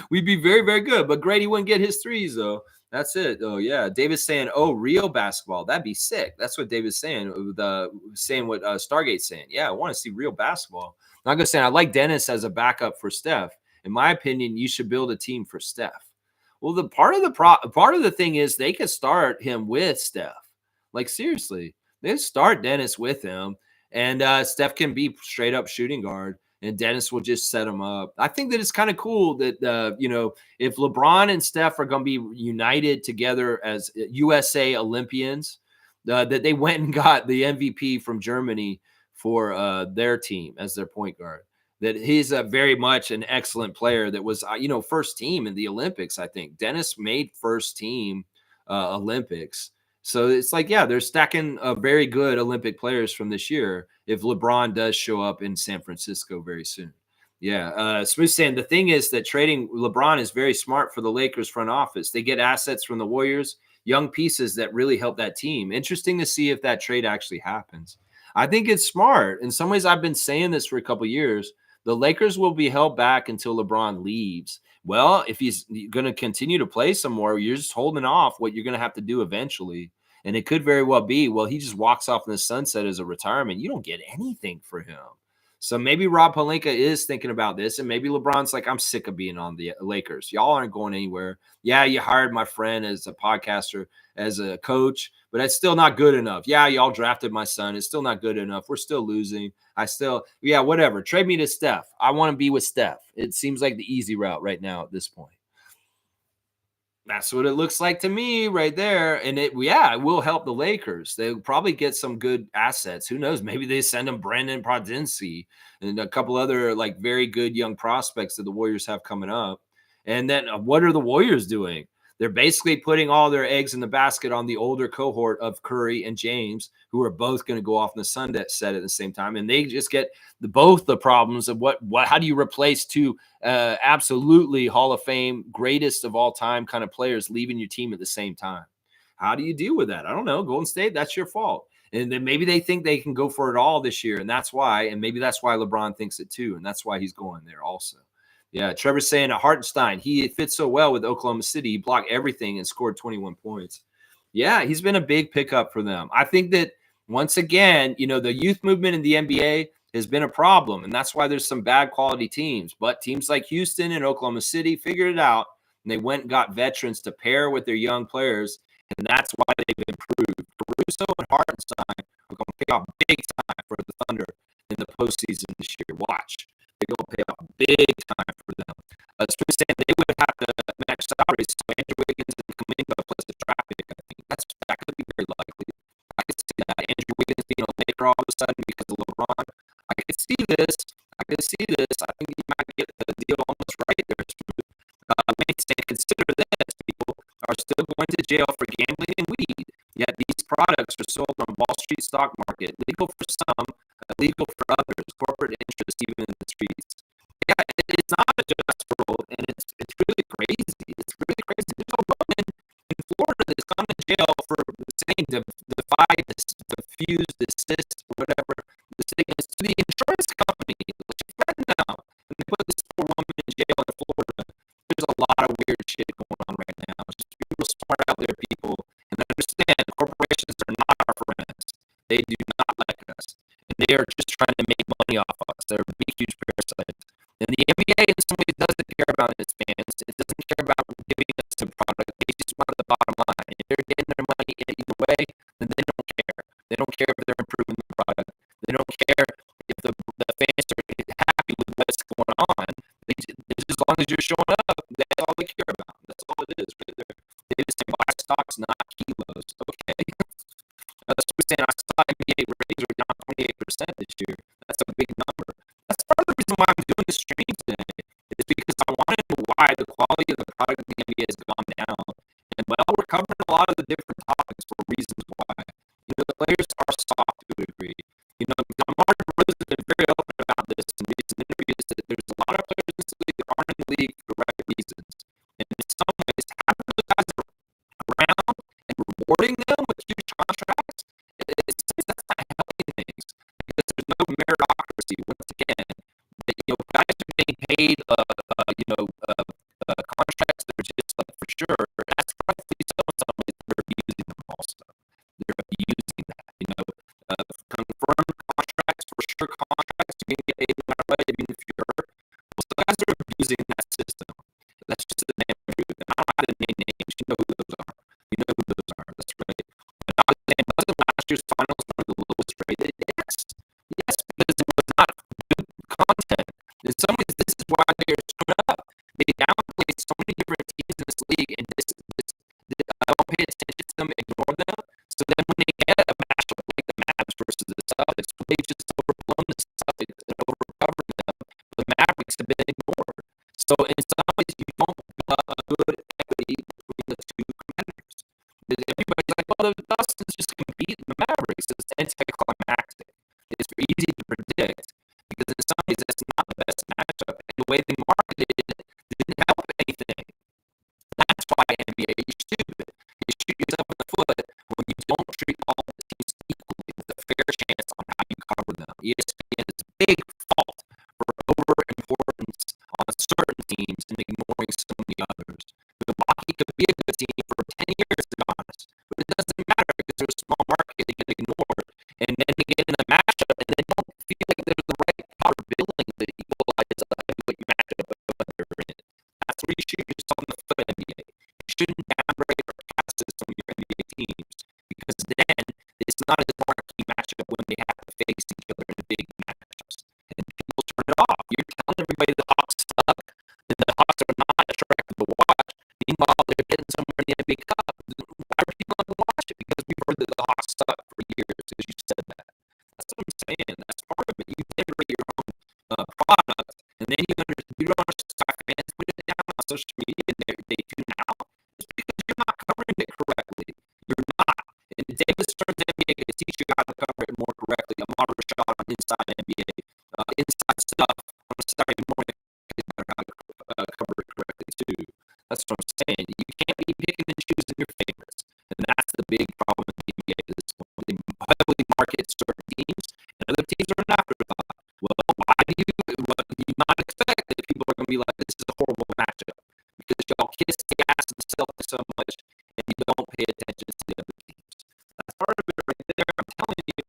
A: We'd be very, very good, but Grady wouldn't get his threes though. That's it. Oh, yeah. David's saying, oh, Rio basketball. That'd be sick. That's what David's saying. Saying what Stargate's saying. Yeah, I want to see real basketball. I'm not going to say I like Dennis as a backup for Steph. In my opinion, you should build a team for Steph. Well, the part of the thing is they could start him with Steph. Like, seriously. They start Dennis with him, and Steph can be straight up shooting guard. And Dennis will just set him up. I think that it's kind of cool that, you know, if LeBron and Steph are going to be united together as USA Olympians, that they went and got the MVP from Germany for their team as their point guard. That he's a very much an excellent player that was, you know, first team in the Olympics, I think. Dennis made first team Olympics. So it's like, yeah, they're stacking very good Olympic players from this year if LeBron does show up in San Francisco very soon. Yeah. Smooth saying the thing is that trading LeBron is very smart for the Lakers front office. They get assets from the Warriors, young pieces that really help that team. Interesting to see if that trade actually happens. I think it's smart. In some ways, I've been saying this for a couple of years. The Lakers will be held back until LeBron leaves. Well, if he's going to continue to play some more, you're just holding off what you're going to have to do eventually. And it could very well be, well, he just walks off in the sunset as a retirement. You don't get anything for him. So maybe Rob Pelinka is thinking about this, and maybe LeBron's like, I'm sick of being on the Lakers. Y'all aren't going anywhere. Yeah, you hired my friend as a podcaster, as a coach, but it's still not good enough. Yeah, y'all drafted my son. It's still not good enough. We're still losing. Yeah, whatever. Trade me to Steph. I want to be with Steph. It seems like the easy route right now at this point. That's what it looks like to me right there. And it will help the Lakers. They'll probably get some good assets. Who knows? Maybe they send them Brandon Podzinski and a couple other like very good young prospects that the Warriors have coming up. And then what are the Warriors doing? They're basically putting all their eggs in the basket on the older cohort of Curry and James, who are both going to go off in the sun set at the same time. And they just get both the problems of how do you replace two absolutely Hall of Fame, greatest of all time kind of players leaving your team at the same time? How do you deal with that? I don't know. Golden State, that's your fault. And then maybe they think they can go for it all this year. And that's why. And maybe that's why LeBron thinks it too. And that's why he's going there also. Yeah, Trevor's saying at Hartenstein, he fits so well with Oklahoma City. He blocked everything and scored 21 points. Yeah, he's been a big pickup for them. I think that once again, the youth movement in the NBA has been a problem, and that's why there's some bad quality teams. But teams like Houston and Oklahoma City figured it out, and they went and got veterans to pair with their young players, and that's why they've improved. Caruso and Hartenstein are going to pay off big time for the Thunder in the postseason this year. Watch. They're going to pay off big time for them. So we're saying they would have to match salaries. So Andrew Wiggins and Kuminga plus the draft pick. I think that could be very likely. I could see that Andrew Wiggins being a Laker all of a sudden because of LeBron. I could see this. I think you might get the deal almost right there. Consider this: people are still going to jail for gambling and weed. Yet these products are sold on Wall Street stock market, legal for some, illegal for others, corporate interest even in the streets. Yeah, it's not a just world, and it's really crazy. It's really crazy. There's a woman in Florida that's gone to jail for saying defy, diffuse, desist, whatever the sickness to the insurance company. Right now, and they put this poor woman in jail in Florida. There's a lot of weird shit going on right now. Just be real smart out there, people, and understand corporations are not our friends. They do not like us. And they are just trying to make money off us. They're big, huge parasites. And the NBA in some ways doesn't care about its fans. It doesn't care about giving us a product. They just want the bottom line. If they're getting their money either way, then they don't care. They don't care if they're improving the product. They don't care if the fans are happy with what's going on. As long as you're showing up, that's all they care about. That's all it is right there. They just say buy stocks, not kilos. Okay. That's what we're saying. I saw NBA ratings were down 28% this year. That's a big number. That's part of the reason why I'm doing this stream today. Is because I want to know why the quality of the product in the NBA has gone down. And we're covering a lot of the different topics for reasons why. The players are soft to a degree. Mark Rose has been very open about this in recent interviews that there's a lot of players in this league that aren't in the league for the right reasons. And in some ways, having those guys around and rewarding them with huge contracts, that's not helping things because there's no meritocracy. Once again, guys are getting paid, contracts that are just like for sure. That's probably some ways they're abusing them also. They're abusing that, confirmed contracts for sure contracts. You can get paid no matter what, even if you're hurt. Most guys are abusing that system. That's just the damn truth. And I don't have to name names. You know who those are. That's right. And I was saying, wasn't last year's finals one of the lowest rated? Yes, because it was not good content. In some ways, this is why they're screwed up. They downplay so many different teams in this league, and I don't pay attention to them, ignore them. So then when they get a matchup like the Mavs versus the Celtics, they've just overblown the Celtics and overcovered them. The Mavericks have been ignored. So in some ways, you don't build up a good equity between the two competitors. Everybody's like, well, the Dustins just compete in the Mavericks. It's anticlimactic. It's easy to predict because in some ways, that's not the best matchup. And the way they marketed it didn't help anything. That's why NBA is stupid. You shoot yourself in the foot when you don't treat all the teams equally with a fair chance on how you cover them. ESPN is a big fault for over-importance on certain teams and ignoring so many others. Milwaukee could be a good team for 10 years, to be honest, but it doesn't matter because they're a small market, they get ignored, and then they get in a matchup and they don't feel like they're the right caliber shouldn't downgrade or cast some of your NBA teams, because then it's not as marquee matchup when they have to face each other in big matchups. And people turn it off. You're telling everybody the Hawks suck, and the Hawks are not attractive to watch. Meanwhile, they're getting somewhere in the NBA Cup. Why are people not going to watch it? Because we've heard that the Hawks suck for years, as you said that. That's what I'm saying. That's part of it. You integrate your own product, and then you don't understand fans put it down on social media, and they tune out. It's because you're not covering it correctly. You're not. And David Stern's NBA can teach you how to cover it more correctly. Amar Rashad on Inside NBA, Inside Stuff on Saturday morning, how to cover it correctly too. That's what I'm saying. You can't be picking and choosing your favorites, and that's the big problem with the NBA at this point. They heavily market certain teams, and other teams are an afterthought. Well, why do you not expect that people are going to be like, this is a horrible matchup? Because y'all kiss the ass of the Celtics so much, and you don't pay attention to the other teams. That's part of it right there. I'm telling you.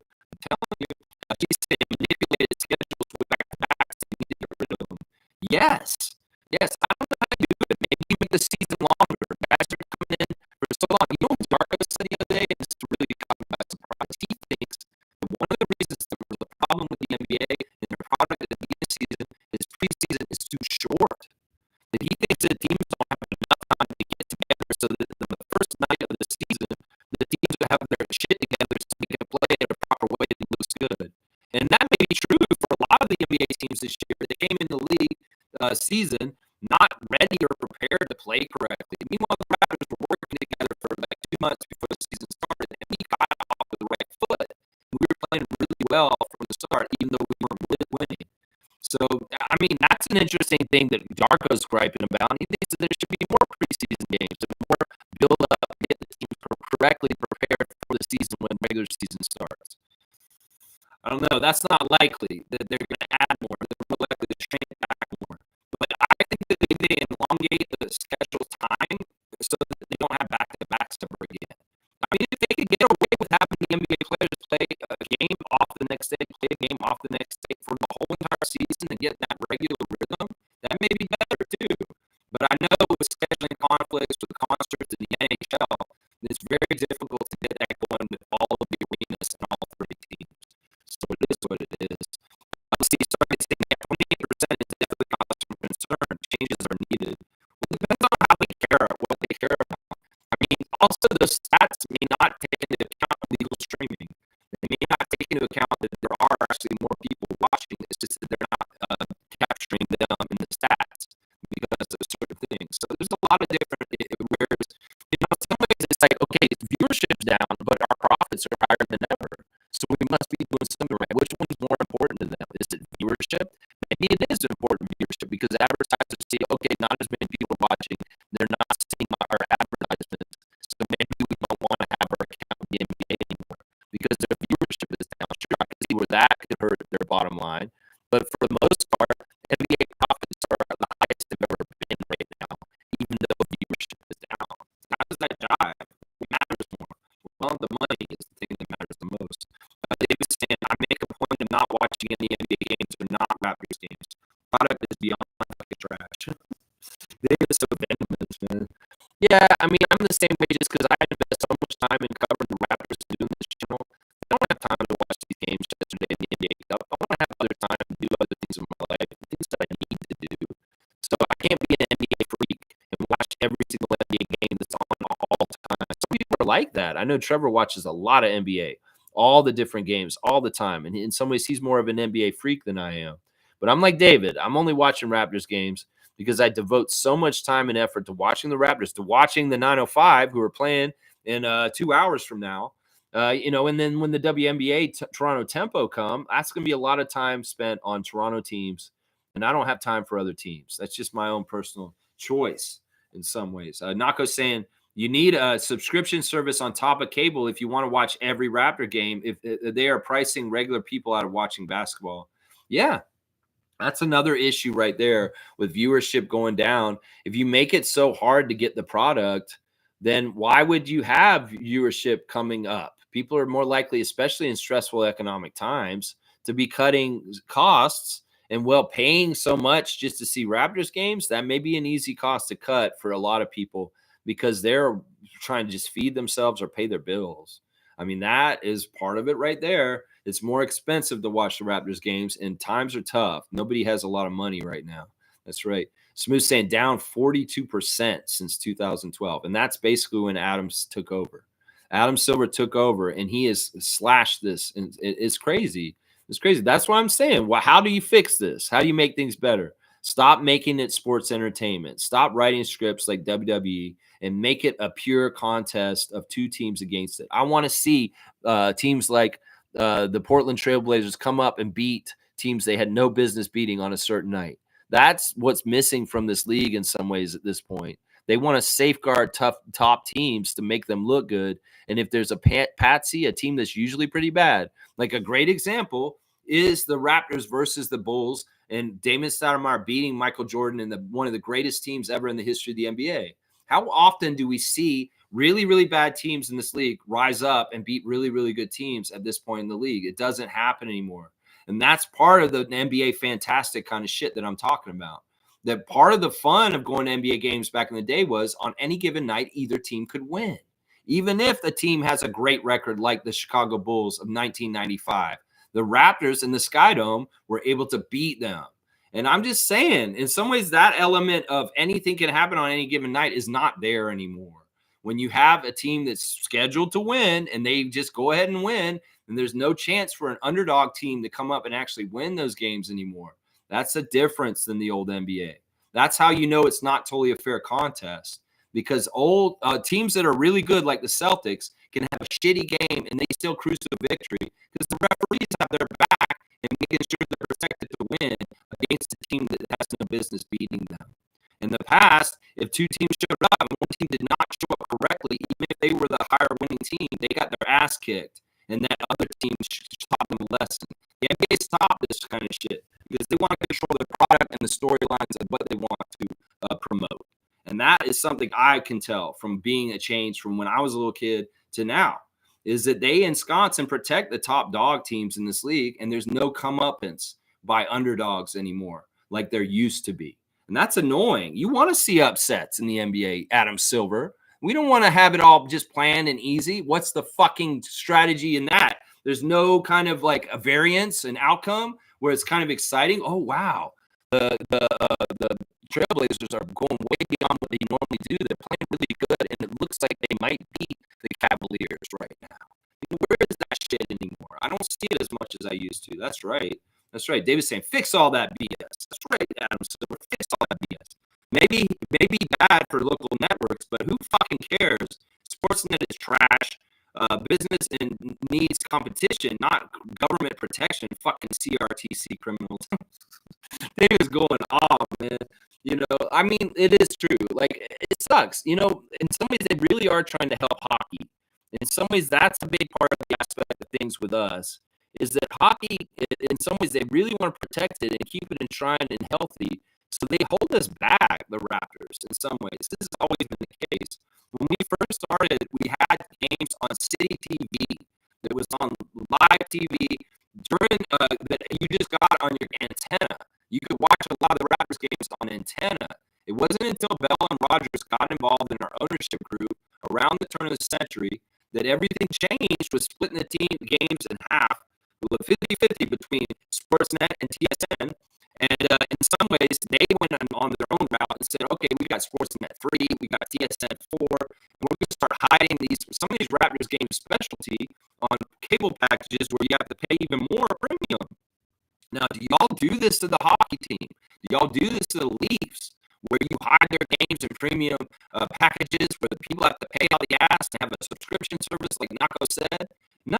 A: She said manipulated schedules with back-to-backs to get rid of them. Yes. I don't know how to do it. Maybe you make the season longer. Guys are coming in for so long. You know what Darko said the other day, and this really caught me by surprise. He thinks that one of the reasons there was a problem with the NBA and their product at the beginning of the season is preseason is too short. That he thinks that teams don't have enough time to get together, so that the first night of the season, the teams will have their shit together so they can play in a proper way that looks good. And that may be true for a lot of the NBA teams this year. They came in the league season not ready or prepared to play correctly. Meanwhile, the Raptors were working together for like 2 months before the season started, and we got off with the right foot. We were playing really well from the start, even though we weren't winning. So, I mean, that's an interesting thing that Darko's griping about. He thinks that there should be more preseason games, more build up, get the teams correctly prepared for the season when regular season starts. I don't know. That's not likely that they're going to add more. They're more likely to shrink back more. But I think that they elongate the schedule time so that they don't have back-to-backs ever again. I mean, if they could get away with having the NBA players play a game off the next day, play a game off the next day for the whole entire season and get that regular rhythm, that may be better too. But I know with scheduling conflicts with concerts in the NHL, it's very difficult to get that going with all of the arenas and all 30 teams. So it is what it is. Obviously, starting saying that 28% is definitely cause some concern. Changes are needed. Well, it depends on how they care, what they care about. I mean, also the stats may not take into account illegal streaming. They may not take into account that there are actually more people watching. It's just that they're not capturing them in the stats because of certain things. So there's a lot of different whereas, in some ways it's like, okay, viewership's down, but our profits are higher than ever. So we must be doing something right. Which one's more important to them? Is it viewership? Maybe it is important viewership because advertisers see, okay, not as many people are watching. They're not seeing our advertisements. So maybe we don't want to have our account in the NBA anymore because their viewership is down. Sure, I can see where that could hurt their bottom line. But for the most part, NBA profits are the highest they've ever been right now, even though viewership is down. How does that jive? What matters more? Well, the money is the thing that matters the most. David saying, I make a point of not watching any NBA games or not Raptors games. Product is beyond fucking trash. David's so venomous, man. Yeah, I mean, I'm the same way just because I invest so much time in covering the Raptors and doing this channel. I don't have time to watch these games yesterday in the NBA Cup. I want to have other time to do other things in my life, things that I need to do. So I can't be an NBA freak and watch every single NBA game that's on all the time. Some people are like that. I know Trevor watches a lot of NBA, all the different games, all the time. And in some ways, he's more of an NBA freak than I am. But I'm like David. I'm only watching Raptors games because I devote so much time and effort to watching the Raptors, to watching the 905 who are playing in 2 hours from now. And then when the WNBA Toronto Tempo come, that's going to be a lot of time spent on Toronto teams. And I don't have time for other teams. That's just my own personal choice in some ways. Nako's saying you need a subscription service on top of cable if you want to watch every Raptor game. If they are pricing regular people out of watching basketball. Yeah. That's another issue right there with viewership going down. If you make it so hard to get the product, then why would you have viewership coming up? People are more likely, especially in stressful economic times, to be cutting costs and paying so much just to see Raptors games. That may be an easy cost to cut for a lot of people. because they're trying to just feed themselves or pay their bills. I mean, that is part of it right there. It's more expensive to watch the Raptors games, and times are tough. Nobody has a lot of money right now. That's right. Smooth saying down 42% since 2012. And that's basically when Adams took over. Adam Silver took over, and he has slashed this. And it's crazy. It's crazy. That's what I'm saying. Well, how do you fix this? How do you make things better? Stop making it sports entertainment. Stop writing scripts like WWE and make it a pure contest of two teams against it. I want to see teams like the Portland Trailblazers come up and beat teams they had no business beating on a certain night. That's what's missing from this league in some ways at this point. They want to safeguard top teams to make them look good. And if there's a patsy, a team that's usually pretty bad, like a great example is the Raptors versus the Bulls and Damon Stoudemire beating Michael Jordan and one of the greatest teams ever in the history of the NBA. How often do we see really, really bad teams in this league rise up and beat really, really good teams at this point in the league? It doesn't happen anymore. And that's part of the NBA fantastic kind of shit that I'm talking about. That part of the fun of going to NBA games back in the day was on any given night, either team could win. Even if the team has a great record like the Chicago Bulls of 1995, the Raptors in the Sky Dome were able to beat them. And I'm just saying, in some ways, that element of anything can happen on any given night is not there anymore. When you have a team that's scheduled to win and they just go ahead and win, and there's no chance for an underdog team to come up and actually win those games anymore. That's a difference than the old NBA. That's how you know it's not totally a fair contest, because old teams that are really good, like the Celtics, can have a shitty game and they still cruise to a victory because the referees have their back and making sure they're protected to win against a team that has no business beating them. In the past, if two teams showed up and one team did not show up correctly, even if they were the higher winning team, they got their ass kicked, and that other team taught them a lesson. The NBA stopped this kind of shit because they want to control their product and the storylines of what they want to promote. And that is something I can tell from being a change from when I was a little kid to now, is that they ensconce and protect the top dog teams in this league, and there's no comeuppance by underdogs anymore like there used to be. And that's annoying. You want to see upsets in the NBA, Adam Silver. We don't want to have it all just planned and easy. What's the fucking strategy in that? There's no kind of like a variance and outcome where it's kind of exciting. Oh, wow. The Trailblazers are going way beyond what they normally do. They're playing really good, and it looks like they might beat the Cavaliers right now. Where is that shit anymore? I don't see it as much as I used to. That's right. That's right. David's saying, fix all that BS. That's right, Adam Silver. Fix all that BS. Maybe bad for local networks, but who fucking cares? Sportsnet is trash. Business and needs competition, not government protection. Fucking CRTC criminals. David's going off, man. You know, I mean, it is true. Like, it sucks. You know, in some ways, they really are trying to help hockey. In some ways, that's a big part of the aspect of things with us, is that hockey, in some ways, they really want to protect it and keep it enshrined and healthy. So they hold us back, the Raptors, in some ways. This has always been the case. When we first started, we had games on City TV that was on live TV during that you just got on your antenna. You could watch a lot of the Raptors games on antenna. It wasn't until Bell and Rogers got involved in our ownership group around the turn of the century that everything changed, with splitting the games in half, 50-50 between Sportsnet and TSN. And in some ways, they went on their own route and said, okay, we got Sportsnet 3, we got TSN 4, and we're going to start hiding some of these Raptors game specialty on cable packages where you have to pay even more premium. Now, do y'all do this to the hockey team? Do y'all do this to the Leafs, where you hide their games in premium packages where the people have to pay out the ass to have a subscription service like Nako said? No.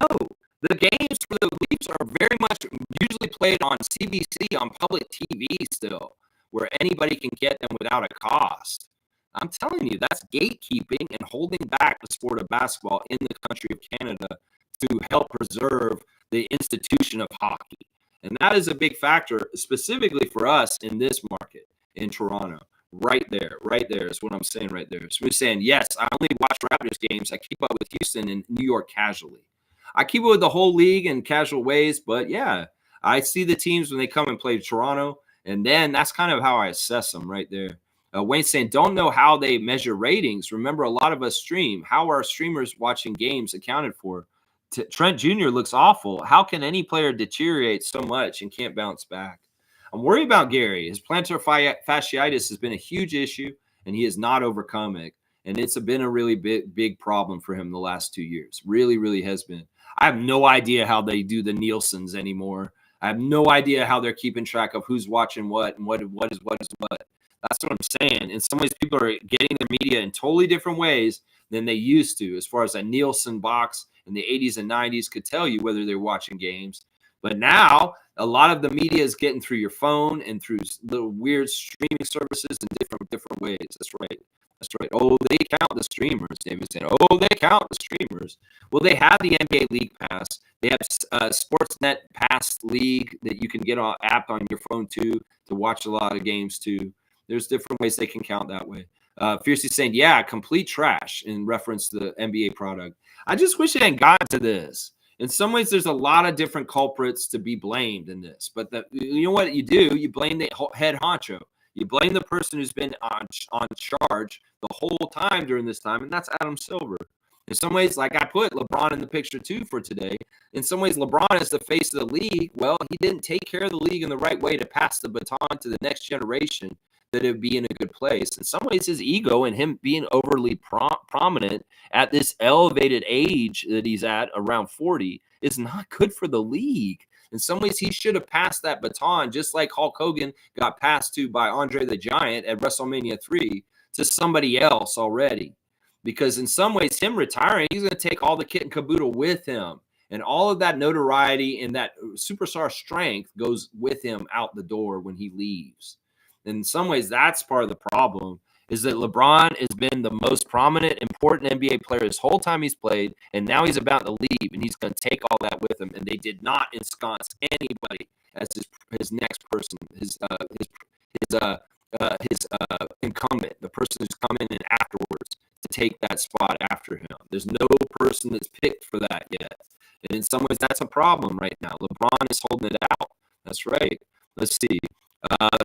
A: The games for the Leafs are very much usually played on CBC, on public TV still, where anybody can get them without a cost. I'm telling you, that's gatekeeping and holding back the sport of basketball in the country of Canada to help preserve the institution of hockey. And that is a big factor, specifically for us in this market in Toronto. Right there is what I'm saying right there. So we're saying, yes, I only watch Raptors games. I keep up with Houston and New York casually. I keep it with the whole league in casual ways, but yeah, I see the teams when they come and play Toronto, and then that's kind of how I assess them right there. Wayne's saying, don't know how they measure ratings. Remember, a lot of us stream. How are streamers watching games accounted for? Trent Jr. looks awful. How can any player deteriorate so much and can't bounce back? I'm worried about Gary. His plantar fasciitis has been a huge issue, and he has not overcome it. And it's been a really big problem for him the last 2 years. Really, really has been. I have no idea how they do the Nielsen's anymore. I have no idea how they're keeping track of who's watching what and what is what. That's what I'm saying. In some ways, people are getting their media in totally different ways than they used to. As far as a Nielsen box in the 80s and 90s could tell you whether they're watching games. But now, a lot of the media is getting through your phone and through little weird streaming services in different ways. That's right. That's right. Oh, they count the streamers. David's saying, oh, they count the streamers. Well, they have the NBA League Pass. They have Sportsnet Pass League that you can get on app on your phone too to watch a lot of games too. There's different ways they can count that way. Fiercely saying, yeah, complete trash in reference to the NBA product. I just wish it hadn't gotten to this. In some ways, there's a lot of different culprits to be blamed in this. But you know what you do? You blame the head honcho. You blame the person who's been on charge the whole time during this time, and that's Adam Silver. In some ways, like I put LeBron in the picture too for today, in some ways, LeBron is the face of the league. Well, he didn't take care of the league in the right way to pass the baton to the next generation that it would be in a good place. In some ways, his ego and him being overly prominent at this elevated age that he's at, around 40, is not good for the league. In some ways, he should have passed that baton, just like Hulk Hogan got passed to by Andre the Giant at WrestleMania 3, to somebody else already. Because in some ways, him retiring, he's going to take all the kit and caboodle with him. And all of that notoriety and that superstar strength goes with him out the door when he leaves. In some ways, that's part of the problem, is that LeBron has been the most prominent, important NBA player this whole time he's played, and now he's about to leave, and he's going to take all that with him. And they did not ensconce anybody as his next person, his incumbent, the person who's coming in afterwards to take that spot after him. There's no person that's picked for that yet. And in some ways, that's a problem right now. LeBron is holding it out. That's right. Let's see.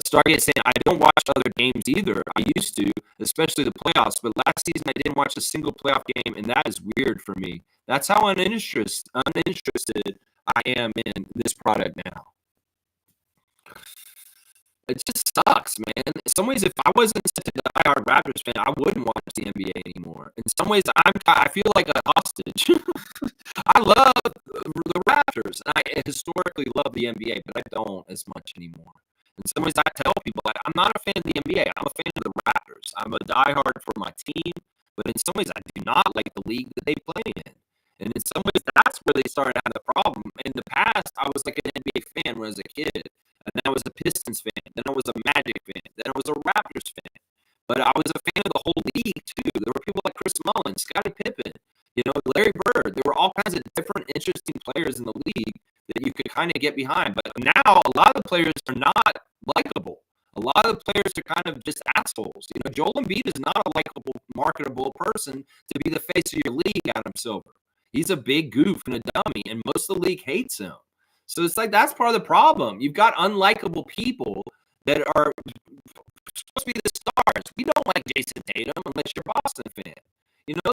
A: Stargate saying, I don't watch other games either. I used to, especially the playoffs, but last season I didn't watch a single playoff game, and that is weird for me. That's how uninterested I am in this product now. It just sucks, man. In some ways, if I wasn't such a diehard Raptors fan, I wouldn't watch the NBA anymore. In some ways, I feel like a hostage. I love the Raptors, and I historically love the NBA, but I don't as much anymore. In some ways, I tell people, like, I'm not a fan of the NBA. I'm a fan of the Raptors. I'm a diehard for my team, but in some ways, I do not like the league that they play in. And in some ways, that's where they started having the problem. In the past, I was like an NBA fan when I was a kid. And then I was a Pistons fan. Then I was a Magic fan. Then I was a Raptors fan. But I was a fan of the whole league, too. There were people like Chris Mullin, Scottie Pippen, Larry Bird. There were all kinds of different interesting players in the league that you could kind of get behind. But now, a lot of the players are not likable. A lot of the players are kind of just assholes. Joel Embiid is not a likable, marketable person to be the face of your league, Adam Silver. He's a big goof and a dummy, and most of the league hates him. So it's like that's part of the problem. You've got unlikable people that are supposed to be the stars. We don't like Jason Tatum unless you're a Boston fan.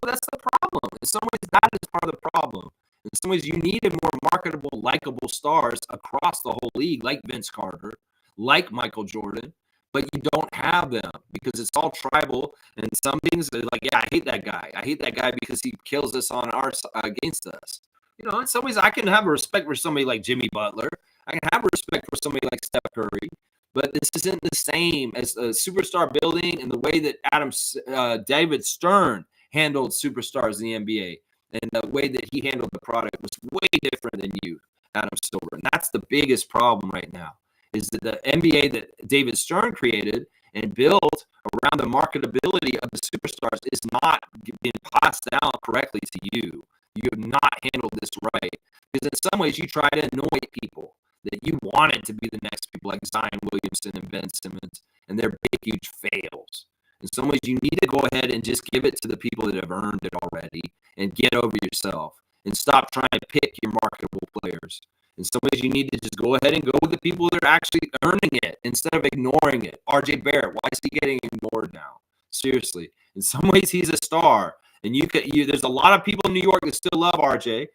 A: That's the problem. In some ways, that is part of the problem. In some ways, you needed more marketable, likable stars across the whole league, like Vince Carter, like Michael Jordan, but you don't have them because it's all tribal. And some things are like, yeah, I hate that guy. I hate that guy because he kills us on our against us. In some ways, I can have a respect for somebody like Jimmy Butler. I can have a respect for somebody like Steph Curry. But this isn't the same as a superstar building and the way that David Stern handled superstars in the NBA. And the way that he handled the product was way different than you, Adam Silver. And that's the biggest problem right now, is that the NBA that David Stern created and built around the marketability of the superstars is not being passed down correctly to you. You have not handled this right. Because in some ways, you try to annoy people that you wanted to be the next people like Zion Williamson and Ben Simmons, and they're big, huge fails. In some ways, you need to go ahead and just give it to the people that have earned it already and get over yourself and stop trying to pick your marketable players. In some ways, you need to just go ahead and go with the people that are actually earning it instead of ignoring it. RJ Barrett, why is he getting ignored now? Seriously. In some ways, he's a star. And there's a lot of people in New York that still love RJ.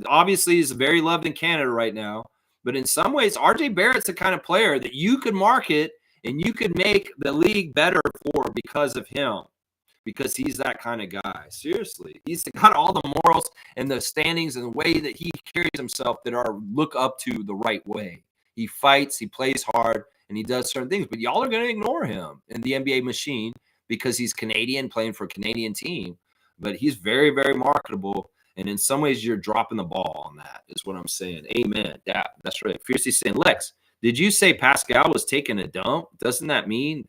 A: Obviously, he's very loved in Canada right now. But in some ways, RJ Barrett's the kind of player that you could market and you could make the league better for because of him. Because he's that kind of guy. Seriously. He's got all the morals and the standings and the way that he carries himself that are look up to the right way. He fights, he plays hard, and he does certain things. But y'all are going to ignore him in the NBA machine because he's Canadian, playing for a Canadian team. But he's very, very marketable. And in some ways, you're dropping the ball on that, is what I'm saying. Amen. Yeah, that's right. Fiercely saying, Lex, did you say Pascal was taking a dump? Doesn't that mean?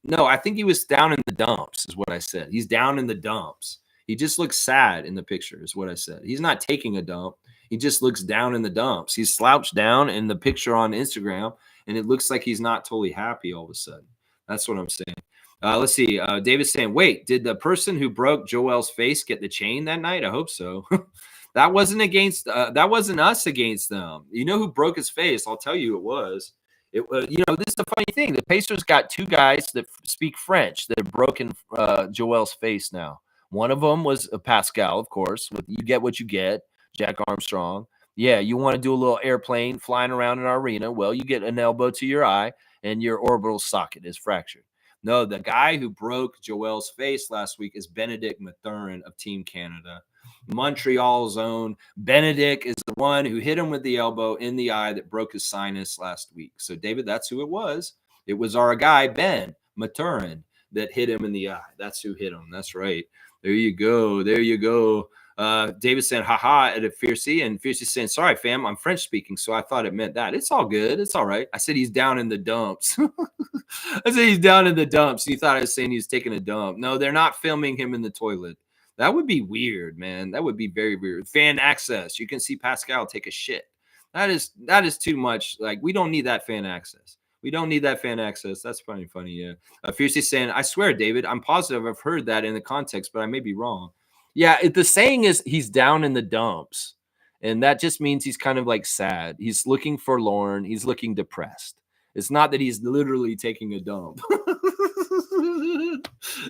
A: No, I think he was down in the dumps, is what I said. He's down in the dumps. He just looks sad in the picture, is what I said. He's not taking a dump. He just looks down in the dumps. He's slouched down in the picture on Instagram, and it looks like he's not totally happy all of a sudden. That's what I'm saying. Let's see. David's saying, wait, did the person who broke Joel's face get the chain that night? I hope so. That wasn't us against them. You know who broke his face? I'll tell you it was. This is the funny thing. The Pacers got two guys that speak French that have broken Joel's face now. One of them was Pascal, of course. You get what you get, Jack Armstrong. Yeah, you want to do a little airplane flying around in our arena. Well, you get an elbow to your eye, and your orbital socket is fractured. No, the guy who broke Joel's face last week is Benedict Mathurin of Team Canada. Montreal's own Benedict is the one who hit him with the elbow in the eye that broke his sinus last week. So, David, that's who it was. It was our guy, Ben Mathurin, that hit him in the eye. That's who hit him. That's right. There you go. There you go. David saying, haha, at a Fiercey, and Fiercey saying, sorry, fam, I'm French speaking, so I thought it meant that. It's all good. It's all right. I said he's down in the dumps. I said he's down in the dumps. You thought I was saying he was taking a dump. No, they're not filming him in the toilet. That would be weird, man. That would be very weird. Fan access. You can see Pascal take a shit. That is too much. Like, we don't need that fan access. We don't need that fan access. That's funny, yeah. Fiercely saying, I swear, David, I'm positive I've heard that in the context, but I may be wrong. Yeah, the saying is he's down in the dumps. And that just means he's kind of like sad. He's looking forlorn. He's looking depressed. It's not that he's literally taking a dump.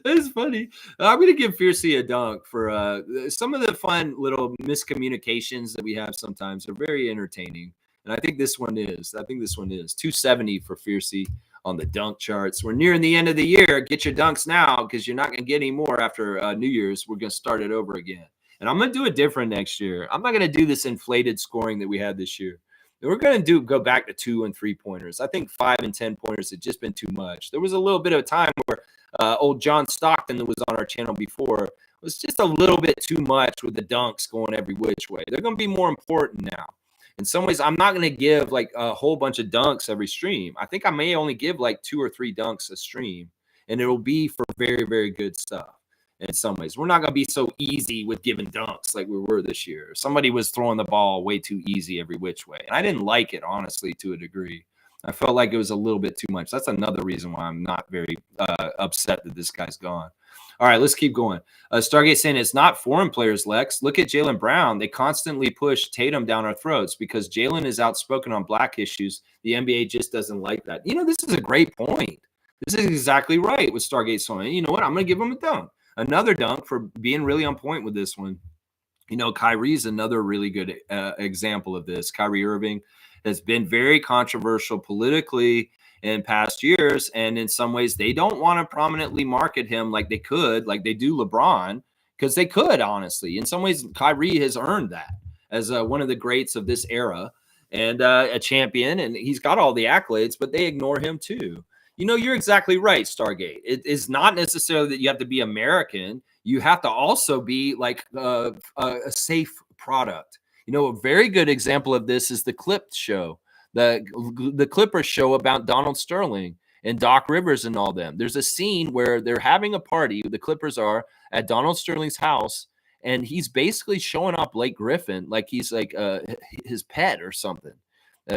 A: It's funny. I'm going to give Fiercey a dunk for some of the fun little miscommunications that we have sometimes. They're very entertaining. And I think this one is. 270 for Fiercey on the dunk charts. We're nearing the end of the year. Get your dunks now because you're not going to get any more after New Year's. We're going to start it over again. And I'm going to do it different next year. I'm not going to do this inflated scoring that we had this year. We're going to go back to 2 and 3 pointers. I think 5 and 10 pointers had just been too much. There was a little bit of time where old John Stockton that was on our channel before was just a little bit too much with the dunks going every which way. They're going to be more important now. In some ways, I'm not going to give like a whole bunch of dunks every stream. I think I may only give like 2 or 3 dunks a stream, and it'll be for very, very good stuff. In some ways, we're not going to be so easy with giving dunks like we were this year. Somebody was throwing the ball way too easy every which way. And I didn't like it, honestly, to a degree. I felt like it was a little bit too much. That's another reason why I'm not very upset that this guy's gone. All right, let's keep going. Stargate saying it's not foreign players, Lex. Look at Jaylen Brown. They constantly push Tatum down our throats because Jaylen is outspoken on black issues. The NBA just doesn't like that. You know, this is a great point. This is exactly right with Stargate saying. You know what? I'm going to give him a dunk. Another dunk for being really on point with this one. You know, Kyrie's another really good example of this. Kyrie Irving has been very controversial politically in past years. And in some ways, they don't want to prominently market him like they could, like they do LeBron, because they could, honestly. In some ways, Kyrie has earned that as one of the greats of this era and a champion. And he's got all the accolades, but they ignore him too. You know, you're exactly right, Stargate. It is not necessarily that you have to be American. You have to also be like a safe product. You know, a very good example of this is the Clipped show, the Clippers show about Donald Sterling and Doc Rivers and all them. There's a scene where they're having a party. The Clippers are at Donald Sterling's house, and he's basically showing up Blake Griffin like he's like his pet or something.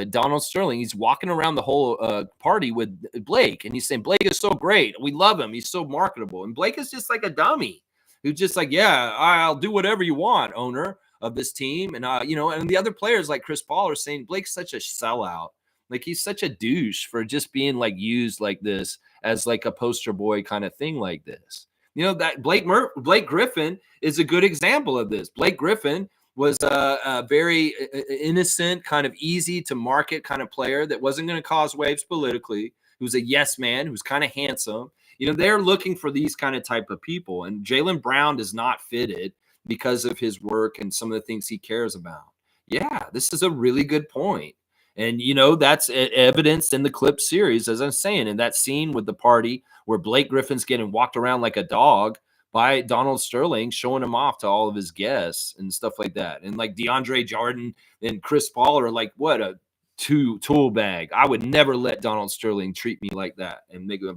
A: Donald Sterling, he's walking around the whole party with Blake, and he's saying, Blake is so great. We love him. He's so marketable. And Blake is just like a dummy who's just like, yeah, I'll do whatever you want, owner. of this team. And, and the other players like Chris Paul are saying Blake's such a sellout. Like he's such a douche for just being like used like this as like a poster boy kind of thing like this. That Blake Griffin is a good example of this. Blake Griffin was a very innocent, kind of easy to market kind of player that wasn't going to cause waves politically. He was a yes man, who's kind of handsome. They're looking for these kind of type of people. And Jaylen Brown does not fit it because of his work and some of the things he cares about. Yeah, this is a really good point. And, that's evidenced in the clip series, as I'm saying, in that scene with the party where Blake Griffin's getting walked around like a dog by Donald Sterling, showing him off to all of his guests and stuff like that. And like DeAndre Jordan and Chris Paul are like, what a tool bag. I would never let Donald Sterling treat me like that.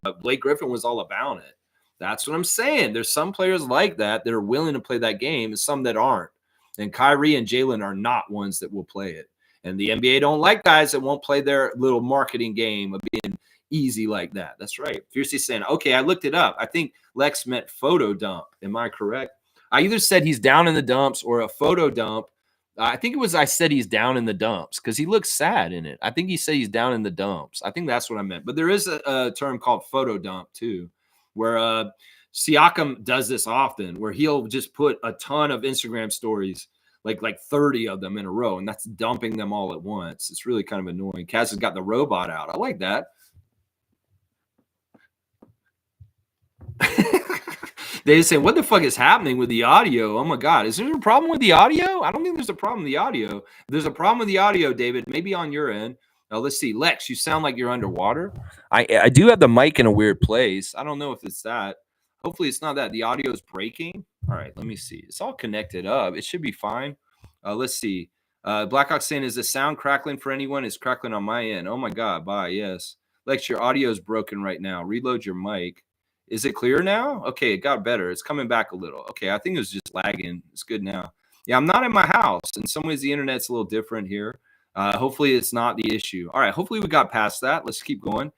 A: But Blake Griffin was all about it. That's what I'm saying. There's some players like that are willing to play that game and some that aren't. And Kyrie and Jaylen are not ones that will play it. And the NBA don't like guys that won't play their little marketing game of being easy like that. That's right. Fiercely saying, okay, I looked it up. I think Lex meant photo dump. Am I correct? I either said he's down in the dumps or a photo dump. I think I said he's down in the dumps because he looks sad in it. I think he said he's down in the dumps. I think that's what I meant. But there is a term called photo dump too, where Siakam does this often, where he'll just put a ton of Instagram stories, like 30 of them in a row, and that's dumping them all at once. It's really kind of annoying. Kaz has got the robot out. I like that. They just say, what the fuck is happening with the audio? Oh my God. Is there a problem with the audio? I don't think there's a problem with the audio. If there's a problem with the audio, David, maybe on your end. Let's see. Lex, you sound like you're underwater. I do have the mic in a weird place. I don't know if it's that. Hopefully it's not that. The audio is breaking. All right, let me see. It's all connected up. It should be fine. Let's see. Blackhawk saying, is the sound crackling for anyone? It's crackling on my end. Oh my God. Bye. Yes. Lex, your audio is broken right now. Reload your mic. Is it clear now? Okay, it got better. It's coming back a little. Okay, I think it was just lagging. It's good now. Yeah, I'm not in my house. In some ways, the internet's a little different here. Hopefully, it's not the issue. All right, hopefully we got past that. Let's keep going.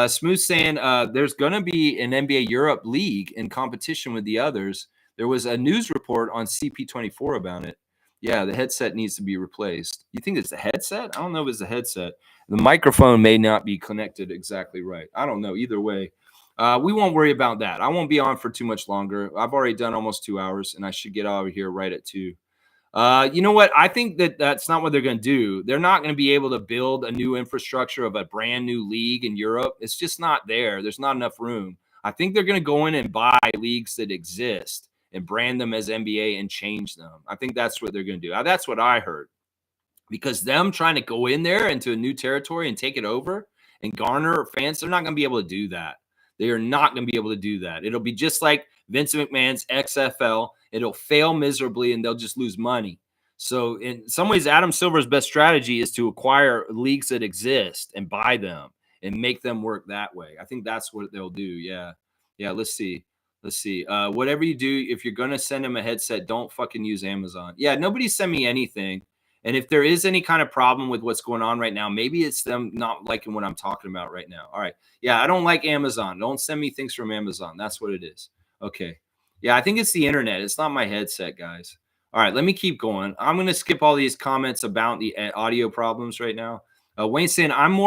A: Smooth saying there's going to be an NBA Europe League in competition with the others. There was a news report on CP24 about it. Yeah, the headset needs to be replaced. You think it's the headset? I don't know if it's the headset. The microphone may not be connected exactly right. I don't know. Either way. We won't worry about that. I won't be on for too much longer. I've already done almost 2 hours, and I should get out of here right at 2. You know what? I think that's not what they're going to do. They're not going to be able to build a new infrastructure of a brand new league in Europe. It's just not there. There's not enough room. I think they're going to go in and buy leagues that exist and brand them as NBA and change them. I think that's what they're going to do. That's what I heard. Because them trying to go in there into a new territory and take it over and garner fans, they're not going to be able to do that. They are not going to be able to do that. It'll be just like Vince McMahon's XFL. It'll fail miserably, and they'll just lose money. So in some ways, Adam Silver's best strategy is to acquire leagues that exist and buy them and make them work that way. I think that's what they'll do. Yeah. Let's see. Whatever you do, if you're going to send them a headset, don't fucking use Amazon. Yeah, nobody send me anything. And if there is any kind of problem with what's going on right now, maybe it's them not liking what I'm talking about right now. All right. Yeah, I don't like Amazon. Don't send me things from Amazon. That's what it is. Okay. Yeah, I think it's the internet. It's not my headset, guys. All right, let me keep going. I'm going to skip all these comments about the audio problems right now. Wayne saying, I'm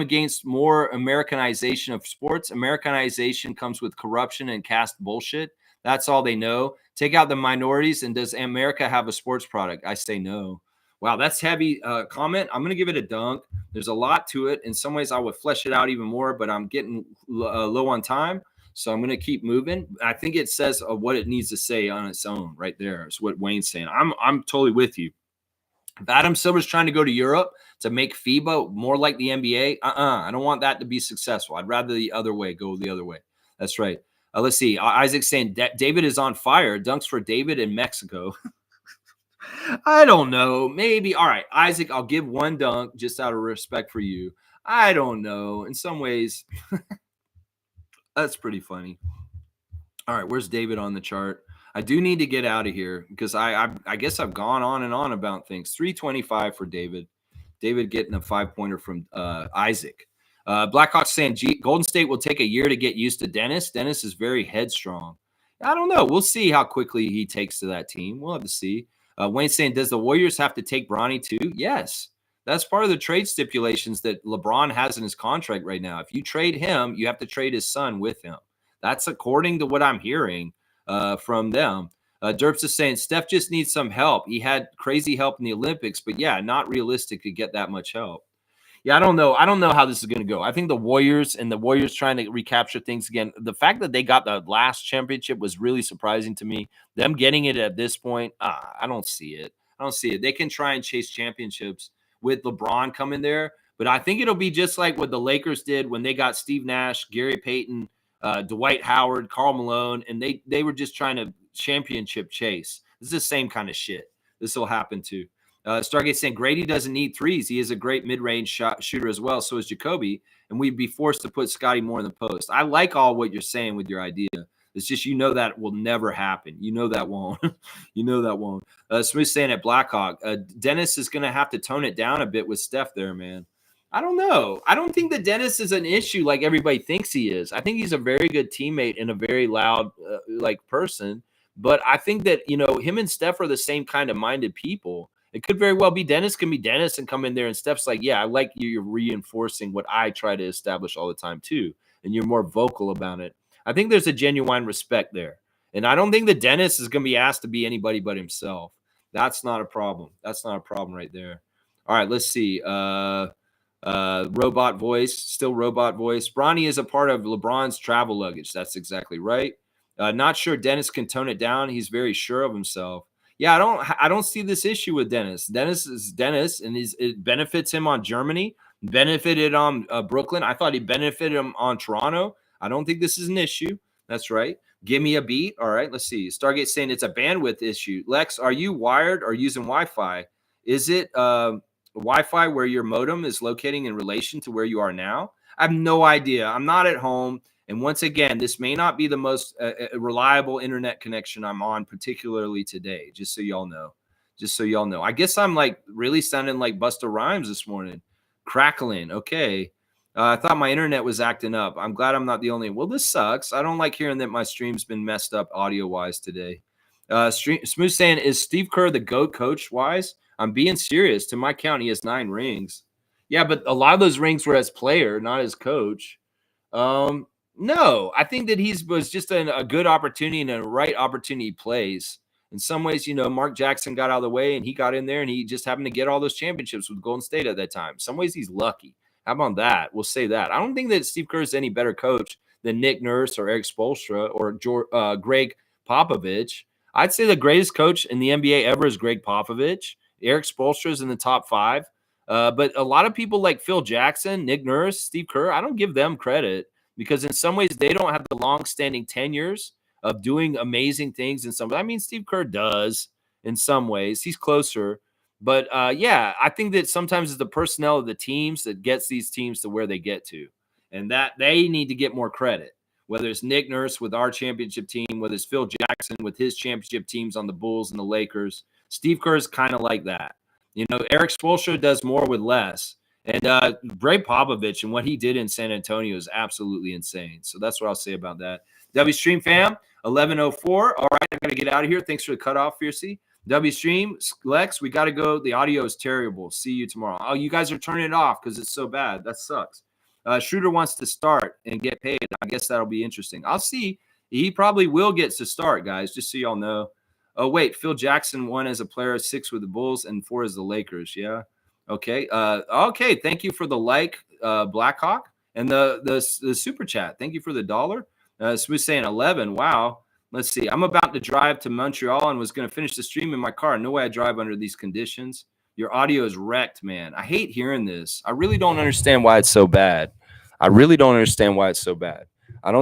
A: against more Americanization of sports. Americanization comes with corruption and caste bullshit. That's all they know. Take out the minorities, and does America have a sports product? I say no. Wow, that's heavy comment. I'm going to give it a dunk. There's a lot to it. In some ways, I would flesh it out even more, but I'm getting low on time, so I'm going to keep moving. I think it says what it needs to say on its own right there. Is what Wayne's saying. I'm totally with you. If Adam Silver's trying to go to Europe to make FIBA more like the NBA, I don't want that to be successful. I'd rather the other way, go the other way. That's right. Let's see. Isaac's saying David is on fire. Dunks for David in Mexico. I don't know. Maybe. All right, Isaac, I'll give one dunk just out of respect for you. I don't know. In some ways, that's pretty funny. All right, where's David on the chart? I do need to get out of here because I guess I've gone on and on about things. 325 for David. David getting a 5-pointer from Isaac. Blackhawks saying Golden State will take a year to get used to Dennis. Dennis is very headstrong. I don't know. We'll see how quickly he takes to that team. We'll have to see. Wayne saying, does the Warriors have to take Bronny too? Yes. That's part of the trade stipulations that LeBron has in his contract right now. If you trade him, you have to trade his son with him. That's according to what I'm hearing from them. Derps is saying Steph just needs some help. He had crazy help in the Olympics, but yeah, not realistic to get that much help. Yeah, I don't know. I don't know how this is going to go. I think the Warriors trying to recapture things again. The fact that they got the last championship was really surprising to me. Them getting it at this point, I don't see it. I don't see it. They can try and chase championships with LeBron coming there, but I think it'll be just like what the Lakers did when they got Steve Nash, Gary Payton, Dwight Howard, Karl Malone, and they were just trying to championship chase. This is the same kind of shit. This will happen too. Stargate saying Grady doesn't need threes. He is a great mid-range shooter as well. So is Jacoby, and we'd be forced to put Scotty more in the post. I like all what you're saying with your idea. It's just that will never happen. That won't. That won't. Smooth saying at Blackhawk, Dennis is going to have to tone it down a bit with Steph there, man. I don't know. I don't think that Dennis is an issue like everybody thinks he is. I think he's a very good teammate and a very loud person. But I think that him and Steph are the same kind of minded people. It could very well be Dennis can be Dennis and come in there and Steph's like, yeah, I like you. You're reinforcing what I try to establish all the time too. And you're more vocal about it. I think there's a genuine respect there. And I don't think that Dennis is going to be asked to be anybody but himself. That's not a problem. That's not a problem right there. All right, let's see. Robot voice, still robot voice. Bronny is a part of LeBron's travel luggage. That's exactly right. Not sure Dennis can tone it down. He's very sure of himself. Yeah, I don't see this issue with Dennis. Dennis is Dennis, and it benefits him on Germany, benefited on Brooklyn. I thought he benefited him on Toronto. I don't think this is an issue. That's right. Give me a beat. All right, let's see. Stargate saying it's a bandwidth issue. Lex, are you wired or using Wi-Fi? Is it Wi-Fi where your modem is locating in relation to where you are now? I have no idea. I'm not at home. And once again, this may not be the most reliable internet connection I'm on, particularly today, just so y'all know. I guess I'm like really sounding like Busta Rhymes this morning. Crackling. Okay. I thought my internet was acting up. I'm glad I'm not the only one. Well, this sucks. I don't like hearing that my stream's been messed up audio-wise today. Smooth saying, is Steve Kerr the GOAT coach-wise? I'm being serious. To my count, he has 9 rings. Yeah, but a lot of those rings were as player, not as coach. No, I think that was just a good opportunity and a right opportunity plays. In some ways, Mark Jackson got out of the way and he got in there and he just happened to get all those championships with Golden State at that time. In some ways, he's lucky. How about that? We'll say that. I don't think that Steve Kerr is any better coach than Nick Nurse or Eric Spoelstra or Greg Popovich. I'd say the greatest coach in the NBA ever is Greg Popovich. Eric Spoelstra is in the top 5. But a lot of people like Phil Jackson, Nick Nurse, Steve Kerr, I don't give them credit. Because in some ways, they don't have the long-standing tenures of doing amazing things in some ways. I mean, Steve Kerr does in some ways. He's closer. But, yeah, I think that sometimes it's the personnel of the teams that gets these teams to where they get to. And that they need to get more credit, whether it's Nick Nurse with our championship team, whether it's Phil Jackson with his championship teams on the Bulls and the Lakers. Steve Kerr is kind of like that. Eric Spoelstra does more with less. And Greg Popovich and what he did in San Antonio is absolutely insane. So that's what I'll say about that. W Stream fam, 11:04. All right, I got to get out of here. Thanks for the cutoff, Fiercey. W Stream, Lex, we got to go. The audio is terrible. See you tomorrow. Oh, you guys are turning it off because it's so bad. That sucks. Schroeder wants to start and get paid. I guess that'll be interesting. I'll see. He probably will get to start, guys, just so y'all know. Oh, wait, Phil Jackson won as a player, 6 with the Bulls and 4 as the Lakers. Yeah. Okay. Okay. Thank you for the Blackhawk, and the super chat. Thank you for the $1. Smooth saying 11. Wow. Let's see. I'm about to drive to Montreal and was going to finish the stream in my car. No way I drive under these conditions. Your audio is wrecked, man. I hate hearing this. I really don't understand why it's so bad. I don't